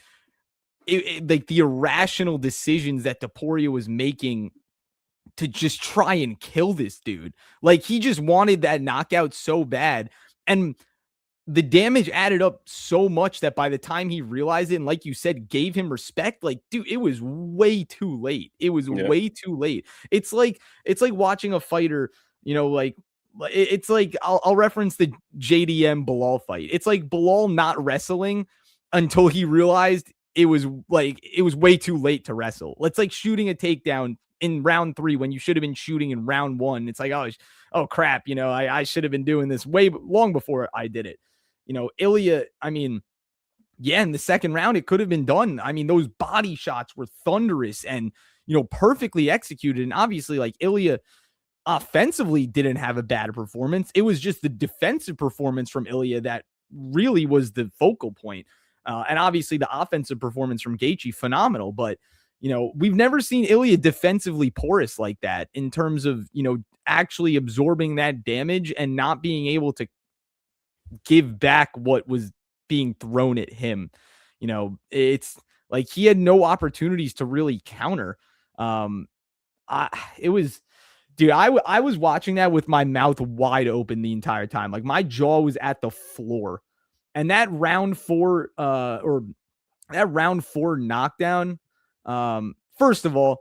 like, the irrational decisions that Topuria was making to just try and kill this dude. Like, he just wanted that knockout so bad. And the damage added up so much that by the time he realized it, and like you said, gave him respect, like, dude, it was way too late. It was way too late. It's like watching a fighter, you know, like, it's like, I'll reference the JDM Bilal fight. It's like Bilal not wrestling until he realized it was way too late to wrestle. It's like shooting a takedown in round 3 when you should have been shooting in round 1. It's like, oh crap, you know, I should have been doing this way long before I did it. You know, Ilia, I mean, yeah, in the second round, it could have been done. I mean, those body shots were thunderous and, you know, perfectly executed. And obviously, like, Ilia offensively didn't have a bad performance. It was just the defensive performance from Ilia that really was the focal point. And obviously the offensive performance from Gaethje, phenomenal. But, we've never seen Ilya defensively porous like that in terms of, actually absorbing that damage and not being able to give back what was being thrown at him. It's like he had no opportunities to really counter. It was, dude, I was watching that with my mouth wide open the entire time. Like my jaw was at the floor. And that round 4 knockdown, first of all,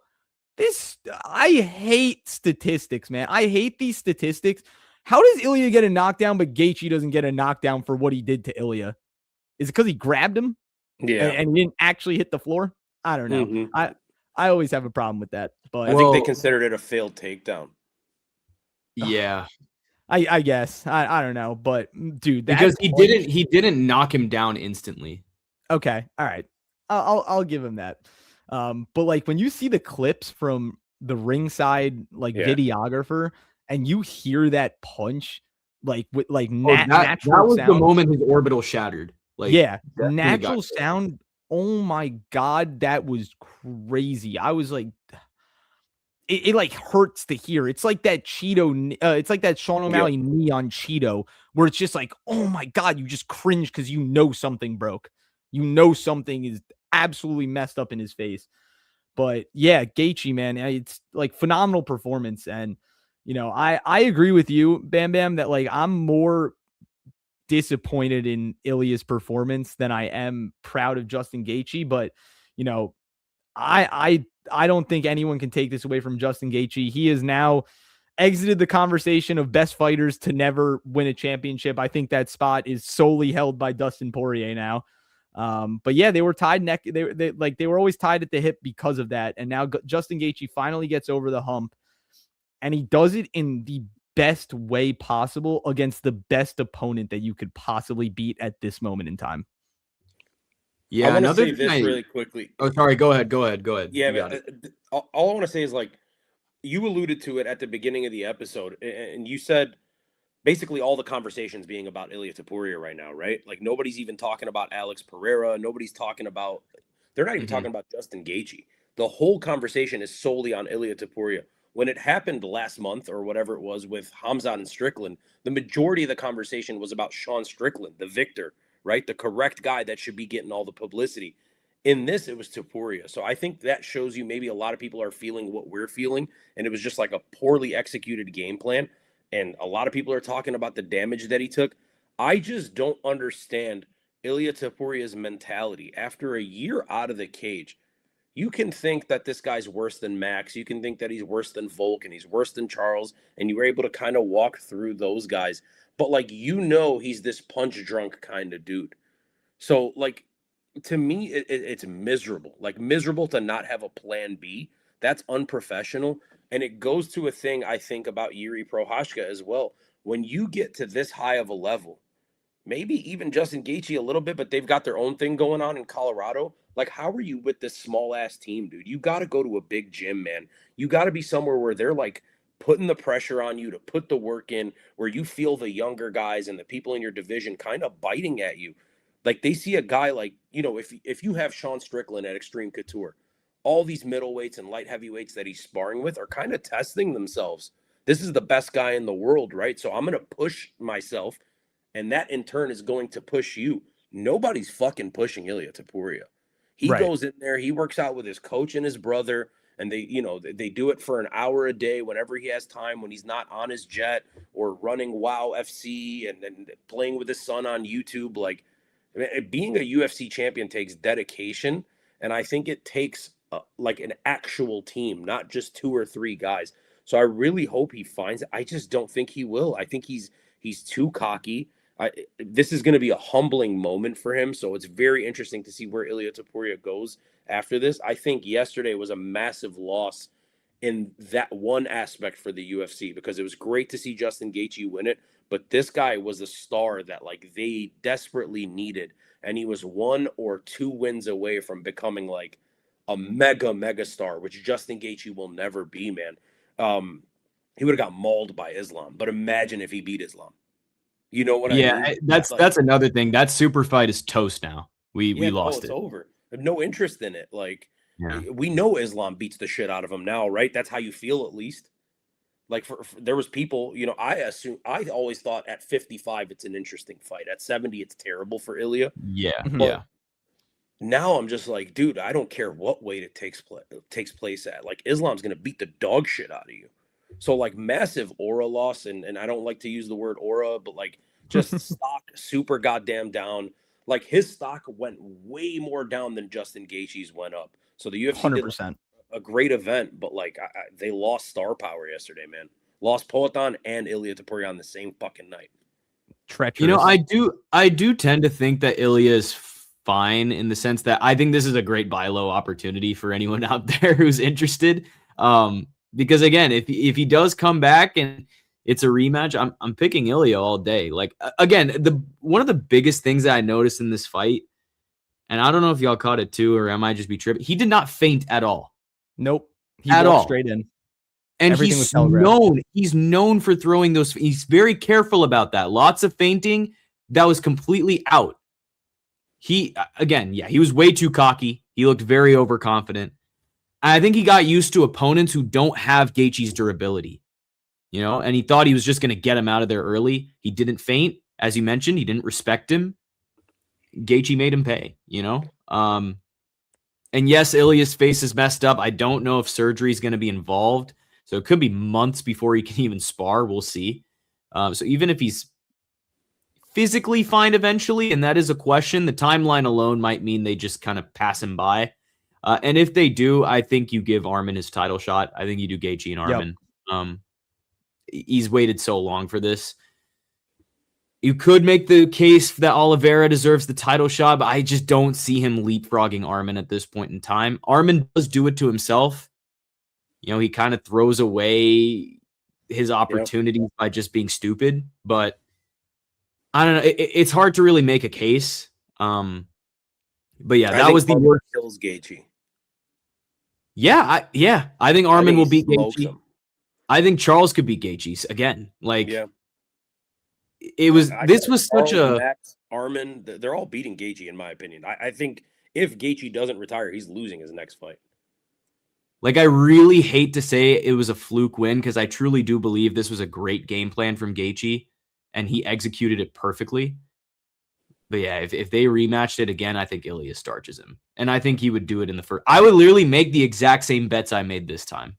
I hate statistics, man. I hate these statistics. How does Ilya get a knockdown, but Gaethje doesn't get a knockdown for what he did to Ilya? Is it because he grabbed him? Yeah. And he didn't actually hit the floor? I don't know. Mm-hmm. I always have a problem with that. But I think they considered it a failed takedown. Yeah. I guess. I don't know. But dude, because he didn't knock him down instantly. Okay. All right. I'll give him that. But like when you see the clips from the ringside videographer and you hear that punch that was sound, the moment his orbital shattered. Natural sound. Oh my God, that was crazy. I was like, it like hurts to hear. It's like that Cheeto. It's like that Sean O'Malley knee on Cheeto, where it's just like, oh my God, you just cringe because something broke. Something is absolutely messed up in his face. But yeah, Gaethje, man, it's like phenomenal performance. And, I agree with you, Bam Bam, that like I'm more disappointed in Ilya's performance than I am proud of Justin Gaethje. But, I don't think anyone can take this away from Justin Gaethje. He has now exited the conversation of best fighters to never win a championship. I think that spot is solely held by Dustin Poirier now. But yeah, they were tied neck. They were always tied at the hip because of that. And now Justin Gaethje finally gets over the hump, and he does it in the best way possible against the best opponent that you could possibly beat at this moment in time. Yeah, I want to say this really quickly. Oh, sorry. Go ahead. Yeah, all I want to say is like you alluded to it at the beginning of the episode, and you said basically all the conversations being about Ilia Topuria right now, right? Like nobody's even talking about Alex Pereira. Nobody's talking about. They're not even talking about Justin Gaethje. The whole conversation is solely on Ilia Topuria. When it happened last month or whatever it was with Khamzat and Strickland, the majority of the conversation was about Sean Strickland, the victor, right? The correct guy that should be getting all the publicity. In this, it was Topuria. So I think that shows you maybe a lot of people are feeling what we're feeling, and it was just like a poorly executed game plan. And a lot of people are talking about the damage that he took. I just don't understand Ilia Topuria's mentality. After a year out of the cage, you can think that this guy's worse than Max. You can think that he's worse than Volk and he's worse than Charles, and you were able to kind of walk through those guys. But, like, he's this punch-drunk kind of dude. So, like, to me, it's miserable. Like, miserable to not have a plan B. That's unprofessional. And it goes to a thing I think about Jiří Procházka as well. When you get to this high of a level, maybe even Justin Gaethje a little bit, but they've got their own thing going on in Colorado. Like, how are you with this small-ass team, dude? You got to go to a big gym, man. You got to be somewhere where they're, like, putting the pressure on you to put the work in, where you feel the younger guys and the people in your division kind of biting at you. Like, they see a guy like, if you have Sean Strickland at Extreme Couture, all these middleweights and light heavyweights that he's sparring with are kind of testing themselves. This is the best guy in the world, right? So I'm going to push myself, and that in turn is going to push you. Nobody's fucking pushing Ilia Topuria. He goes in there, he works out with his coach and his brother, and they do it for an hour a day whenever he has time, when he's not on his jet or running WoW FC and then playing with his son on YouTube. Like, being a UFC champion takes dedication, and I think it takes like an actual team, not just 2 or 3 guys. So I really hope he finds it. I just don't think he will. I think he's too cocky. This is going to be a humbling moment for him. So it's very interesting to see where Ilia Topuria goes after this. I think yesterday was a massive loss in that one aspect for the UFC, because it was great to see Justin Gaethje win it, but this guy was a star that like they desperately needed, and he was 1 or 2 wins away from becoming like a mega star, which Justin Gaethje will never be, man. He would have got mauled by Islam, but imagine if he beat Islam. You know what I mean? Yeah, that's another thing. That super fight is toast now. We lost it. It's over. I have no interest in it. Like, Yeah. we know Islam beats the shit out of him now, right? That's how you feel, at least. Like there was people, I always thought at 55 it's an interesting fight. At 70 it's terrible for Ilya. Yeah. Mhm. Yeah. Now I'm just like, dude, I don't care what weight it takes place at. Like Islam's gonna beat the dog shit out of you. So like massive aura loss, and I don't like to use the word aura, but like just stock super goddamn down. Like his stock went way more down than Justin Gaethje's went up. So the UFC did 100%. a great event, but like they lost star power yesterday, man. Lost Poatan and Ilya Topuria on the same fucking night. Treacherous. I do tend to think that Ilya is fine in the sense that I think this is a great buy low opportunity for anyone out there who's interested. Because again, if he does come back and it's a rematch, I'm picking Ilya all day. Like again, one of the biggest things that I noticed in this fight, and I don't know if y'all caught it too, or I might just be tripping. He did not faint at all. Nope. He At walked all. straight in. And Everything was he's telegraphed. known for throwing those. He's very careful about that. Lots of feinting. That was completely out. He was way too cocky. He looked very overconfident. I think he got used to opponents who don't have Gaethje's durability, and he thought he was just going to get him out of there early. He didn't faint, as you mentioned. He didn't respect him. Gaethje made him pay, and yes, Ilya's face is messed up. I don't know if surgery is going to be involved. So it could be months before he can even spar. We'll see. So even if he's physically fine eventually, and that is a question, the timeline alone might mean they just kind of pass him by. And if they do, I think you give Arman his title shot. I think you do Gaethje and Arman. He's waited so long for this. You could make the case that Oliveira deserves the title shot, but I just don't see him leapfrogging Arman at this point in time. Arman does do it to himself. He kind of throws away his opportunities by just being stupid. But I don't know. It's hard to really make a case. But yeah, that was the worst. Kills Gaethje. Yeah, I think Arman will beat Gaethje. Him. I think Charles could beat Gaethje again. Like, it was. This was such a Max, Arman. They're all beating Gaethje in my opinion. I think if Gaethje doesn't retire, he's losing his next fight. Like, I really hate to say it was a fluke win because I truly do believe this was a great game plan from Gaethje, and he executed it perfectly. But yeah, if they rematched it again, I think Ilya starches him. And I think he would do it in the first. I would literally make the exact same bets I made this time.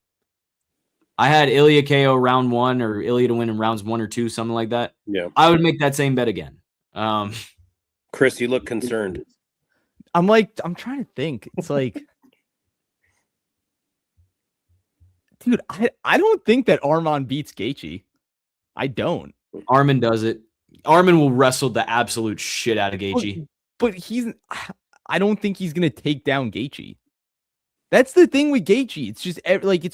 I had Ilya KO round 1 or Ilya to win in rounds 1 or 2, something like that. Yeah. I would make that same bet again. Chris, you look concerned. I'm trying to think. It's like, dude, I don't think that Arman beats Gaethje. I don't. Arman does it. Arman will wrestle the absolute shit out of Gaethje. But I don't think he's going to take down Gaethje. That's the thing with Gaethje. It's just like,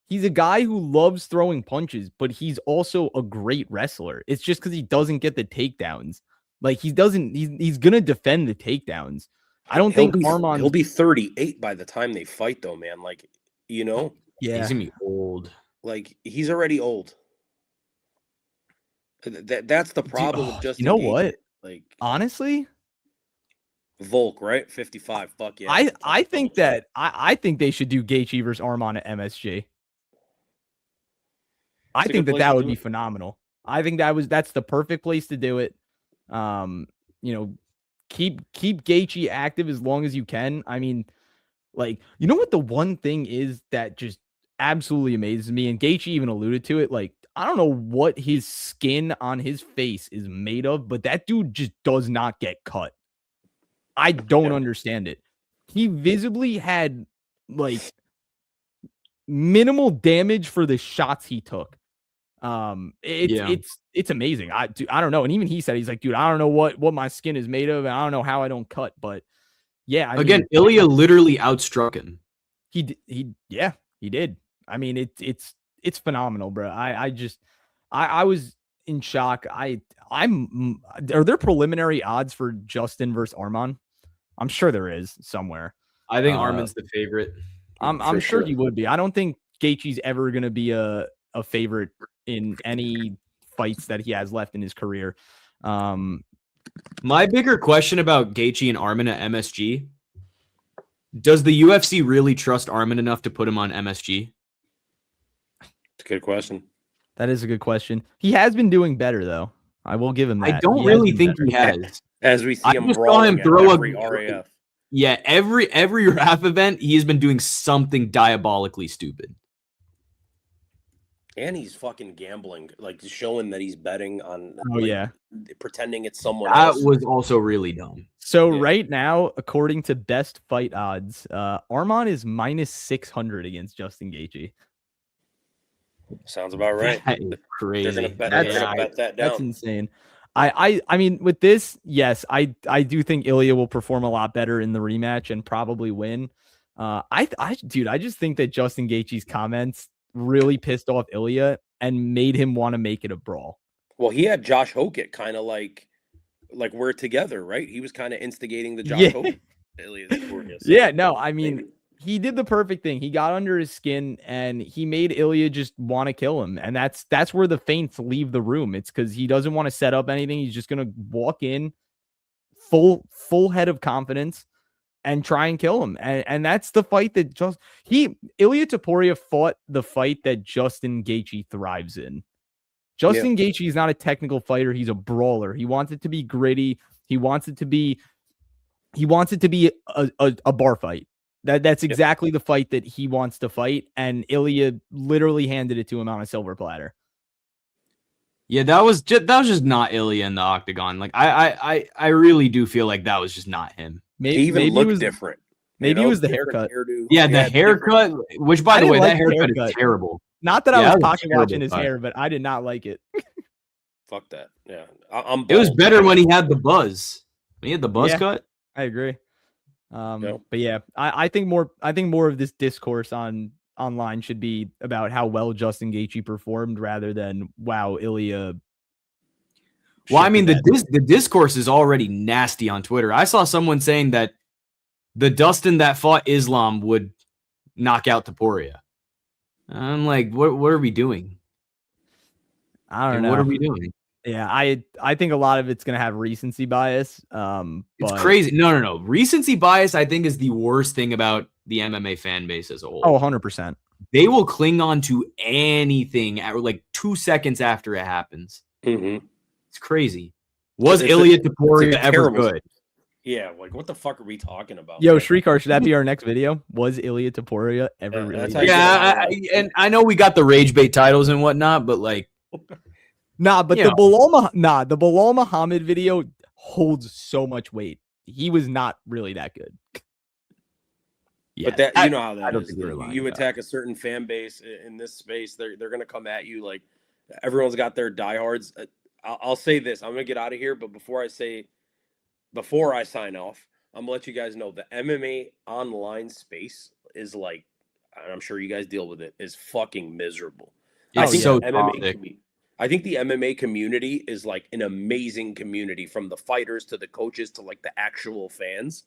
he's a guy who loves throwing punches, but he's also a great wrestler. It's just because he doesn't get the takedowns. Like, he's going to defend the takedowns. I don't think Arman. He'll be 38 by the time they fight, though, man. Like, Yeah. He's going to be old. Like, he's already old. That's the problem with Justin. You know Gaethje. what? Like, honestly, Volk, right? 55. Fuck yeah. I think that I think they should do Gaethje versus Arman at MSG. I think that would be phenomenal. I think that's the perfect place to do it. Keep Gaethje active as long as you can. I mean, like, you know what the one thing is that just absolutely amazes me, and Gaethje even alluded to it. Like, I don't know what his skin on his face is made of, but that dude just does not get cut. I don't understand it. He visibly had like minimal damage for the shots he took. It's amazing. I don't know. And even he said, he's like, dude, I don't know what my skin is made of, and I don't know how I don't cut. But yeah, Ilya literally outstruck him. He did. I mean, it's phenomenal, bro. I was in shock. Are there preliminary odds for Justin versus Arman? I'm sure there is somewhere. I think Arman's the favorite. I'm sure he would be. I don't think Gaethje's ever going to be a favorite in any fights that he has left in his career. My bigger question about Gaethje and Arman at MSG Does the UFC really trust Arman enough to put him on MSG? It's a good question. That is a good question. He has been doing better, though. I will give him that. I don't He has really been think better. he has. As we see I him just saw brawling him throw at every a RAF. Yeah, every RAF event, he has been doing something diabolically stupid. And he's fucking gambling, like showing that he's betting on. Oh, yeah. Pretending it's someone That else. was also really dumb. So Yeah. right now, according to best fight odds, Arman is minus 600 against Justin Gaethje. Sounds about right. That is crazy. They're gonna bet, That's- they're gonna bet that down. That's insane. I mean, with this, yes, I do think Ilya will perform a lot better in the rematch and probably win. Dude, I just think that Justin Gaethje's comments really pissed off Ilya and made him want to make it a brawl. Well, he had Josh Hokit kind of like we're together, right? He was kind of instigating the Josh Yeah. Hokit. Topuria, so Yeah, no, I mean, maybe. he did the perfect thing. He got under his skin and he made Ilya just want to kill him. And that's where the feints leave the room. It's because he doesn't want to set up anything. He's just gonna walk in full head of confidence and try and kill him. And that's the fight that Ilya Topuria fought the fight that Justin Gaethje thrives in. Justin Gaethje is not a technical fighter. He's a brawler. He wants it to be gritty. He wants it to be a bar fight. That's exactly the fight that he wants to fight. And Ilya literally handed it to him on a silver platter. Yeah, that was just not Ilya in the octagon. Like I really do feel like that was just not him. He even looked different. Maybe it was the different haircut. hairdo. Yeah, the haircut, which by I the didn't way, like that the haircut is haircut. terrible. Not that Yeah, I that was was a pocket watching terrible his cut. hair, but I did not like it. Fuck that. Yeah, I'm. It was bald. better when he had the buzz. When he had the buzz Yeah. cut. I agree. Yep. But yeah, I think more of this discourse online should be about how well Justin Gaethje performed rather than wow, Ilya. Well, I mean, shit the bed. the discourse is already nasty on Twitter. I saw someone saying that the Dustin that fought Islam would knock out Topuria. I'm like, what are we doing? I don't know. What are we doing? Yeah, I think a lot of it's gonna have recency bias. It's But crazy. No. Recency bias, I think, is the worst thing about the MMA fan base as a whole. Oh, 100%. They will cling on to anything at like 2 seconds after it happens. Mhm. It's crazy. Was It's a- Ilya it's Topuria like a ever terrible- good? Yeah, like what the fuck are we talking about? Yo, Shrikar, should that be our next video? Was Ilya Topuria ever Yeah, really? that's that how you good? get Yeah, and I know we got the rage bait titles and whatnot, but like, Nah, but you the know. the Bilal Muhammad video holds so much weight. He was not really that good. yeah, But that I- you know how I that don't is. think we're lying You about attack a certain fan base in this space, they're gonna come at you like everyone's got their diehards. I'll say this: I'm gonna get out of here, but before I sign off, I'm gonna let you guys know the MMA online space is like, and I'm sure you guys deal with it, is fucking miserable. It's yeah. so MMA toxic. I think the MMA community is like an amazing community, from the fighters to the coaches to like the actual fans.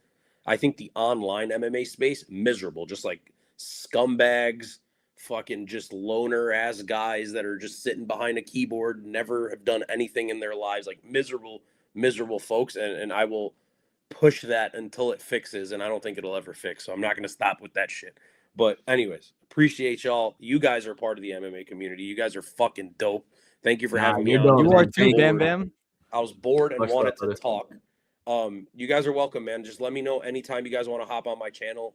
I think the online MMA space, miserable, just like scumbags, fucking just loner ass guys that are just sitting behind a keyboard, never have done anything in their lives, like miserable folks. And I will push that until it fixes, and I don't think it'll ever fix. So I'm not going to stop with that shit. But anyways, appreciate y'all. You guys are part of the MMA community. You guys are fucking dope. Thank you for having me you're on. dope, You man. are too, Thank Bam you. Bam. I was bored and Much wanted love, to brother. talk. You guys are welcome, man. Just let me know anytime you guys want to hop on my channel.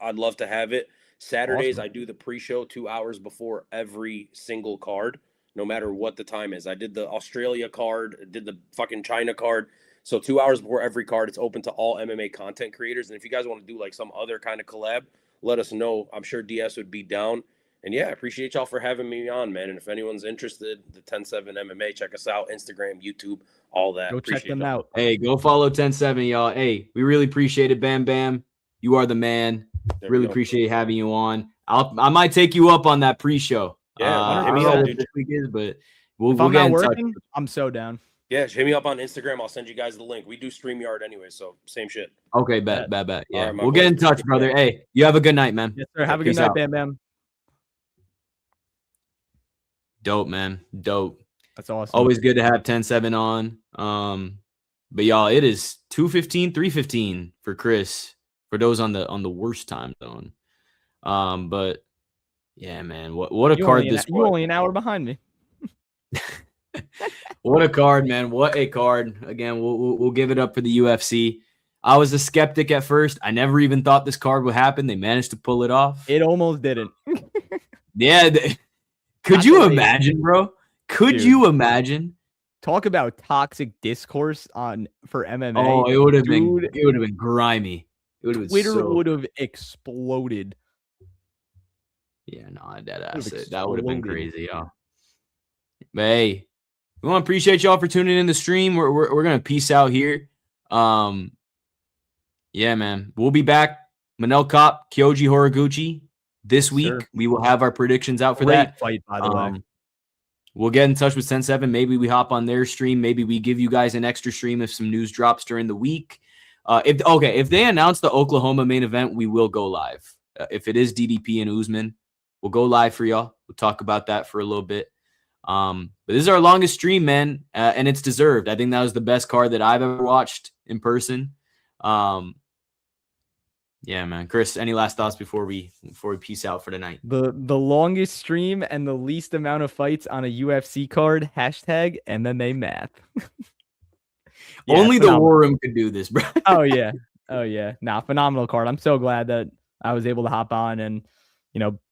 I'd love to have it. Saturdays, Awesome. I do the pre-show 2 hours before every single card, no matter what the time is. I did the Australia card, did the fucking China card. So 2 hours before every card, it's open to all MMA content creators. And if you guys want to do like some other kind of collab, let us know. I'm sure DS would be down. And yeah, I appreciate y'all for having me on, man. And if anyone's interested, the 10-7 MMA, check us out. Instagram, YouTube, all that. Go check Appreciate them y'all. out. Hey, go follow 10-7, y'all. Hey, we really appreciate it, Bam Bam. You are the man. There we Really go. appreciate having you on. I might take you up on that pre-show. Yeah, I 100%. don't know what dude. this week is, but we'll If I'm get not in touch. working, I'm so down. Yeah, hit me up on Instagram. I'll send you guys the link. We do StreamYard anyway, so same shit. Okay, bet. Yeah, right, my we'll get in boys. touch, brother. Hey, you have a good night, man. Yes, sir. Have a good Peace night, out. Bam Bam. Dope, man. Dope. That's awesome. Always good to have 10-7 on. But y'all, it is 2:15, 3:15 for Chris for those on the worst time zone. But yeah, man, what a card this You was. only an hour behind me. What a card, man. What a card. Again, we'll give it up for the UFC. I was a skeptic at first. I never even thought this card would happen. They managed to pull it off. It almost didn't. Yeah. Could you imagine, bro? Could you imagine? Talk about toxic discourse for MMA. Oh, it would have been grimy. It would have been Twitter would have exploded. Yeah, no, that would have been crazy, y'all. But hey, we want to appreciate y'all for tuning in the stream. We're gonna peace out here. Yeah, man. We'll be back. Manel Kopp, Kyoji Horiguchi. This week, we will have our predictions out for that fight, by the way. We'll get in touch with 10-7. Maybe we hop on their stream. Maybe we give you guys an extra stream if some news drops during the week. If they announce the Oklahoma main event, we will go live. If it is DDP and Usman, we'll go live for y'all. We'll talk about that for a little bit. But this is our longest stream, man, and it's deserved. I think that was the best card that I've ever watched in person. Yeah, man. Chris, any last thoughts before we peace out for tonight? The longest stream and the least amount of fights on a UFC card, hashtag, and then they math. Yeah, only the War Room could do this, bro. Oh, yeah. Nah, phenomenal card. I'm so glad that I was able to hop on and,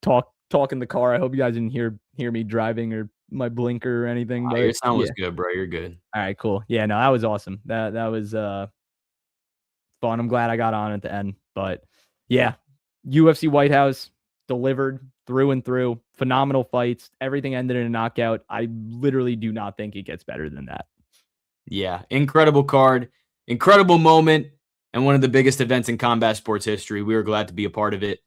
talk in the car. I hope you guys didn't hear me driving or my blinker or anything. But your sound was good, bro. You're good. All right, cool. Yeah, no, that was awesome. That was fun. I'm glad I got on at the end. But yeah, UFC White House delivered through and through. Phenomenal fights. Everything ended in a knockout. I literally do not think it gets better than that. Yeah, incredible card, incredible moment, and one of the biggest events in combat sports history. We were glad to be a part of it.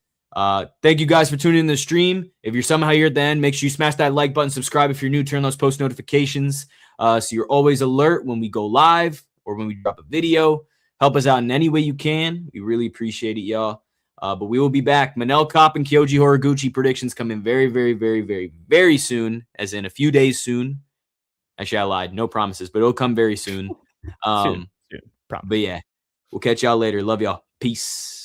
Thank you guys for tuning in the stream. If you're somehow here at the end, make sure you smash that like button, subscribe if you're new, turn those post notifications so you're always alert when we go live or when we drop a video. Help us out in any way you can. We really appreciate it, y'all. But we will be back. Manel Kopp and Kyoji Horiguchi predictions coming very, very, very, very, very soon, as in a few days soon. Actually, I lied. No promises, but it'll come very soon. Soon. But yeah, we'll catch y'all later. Love y'all. Peace.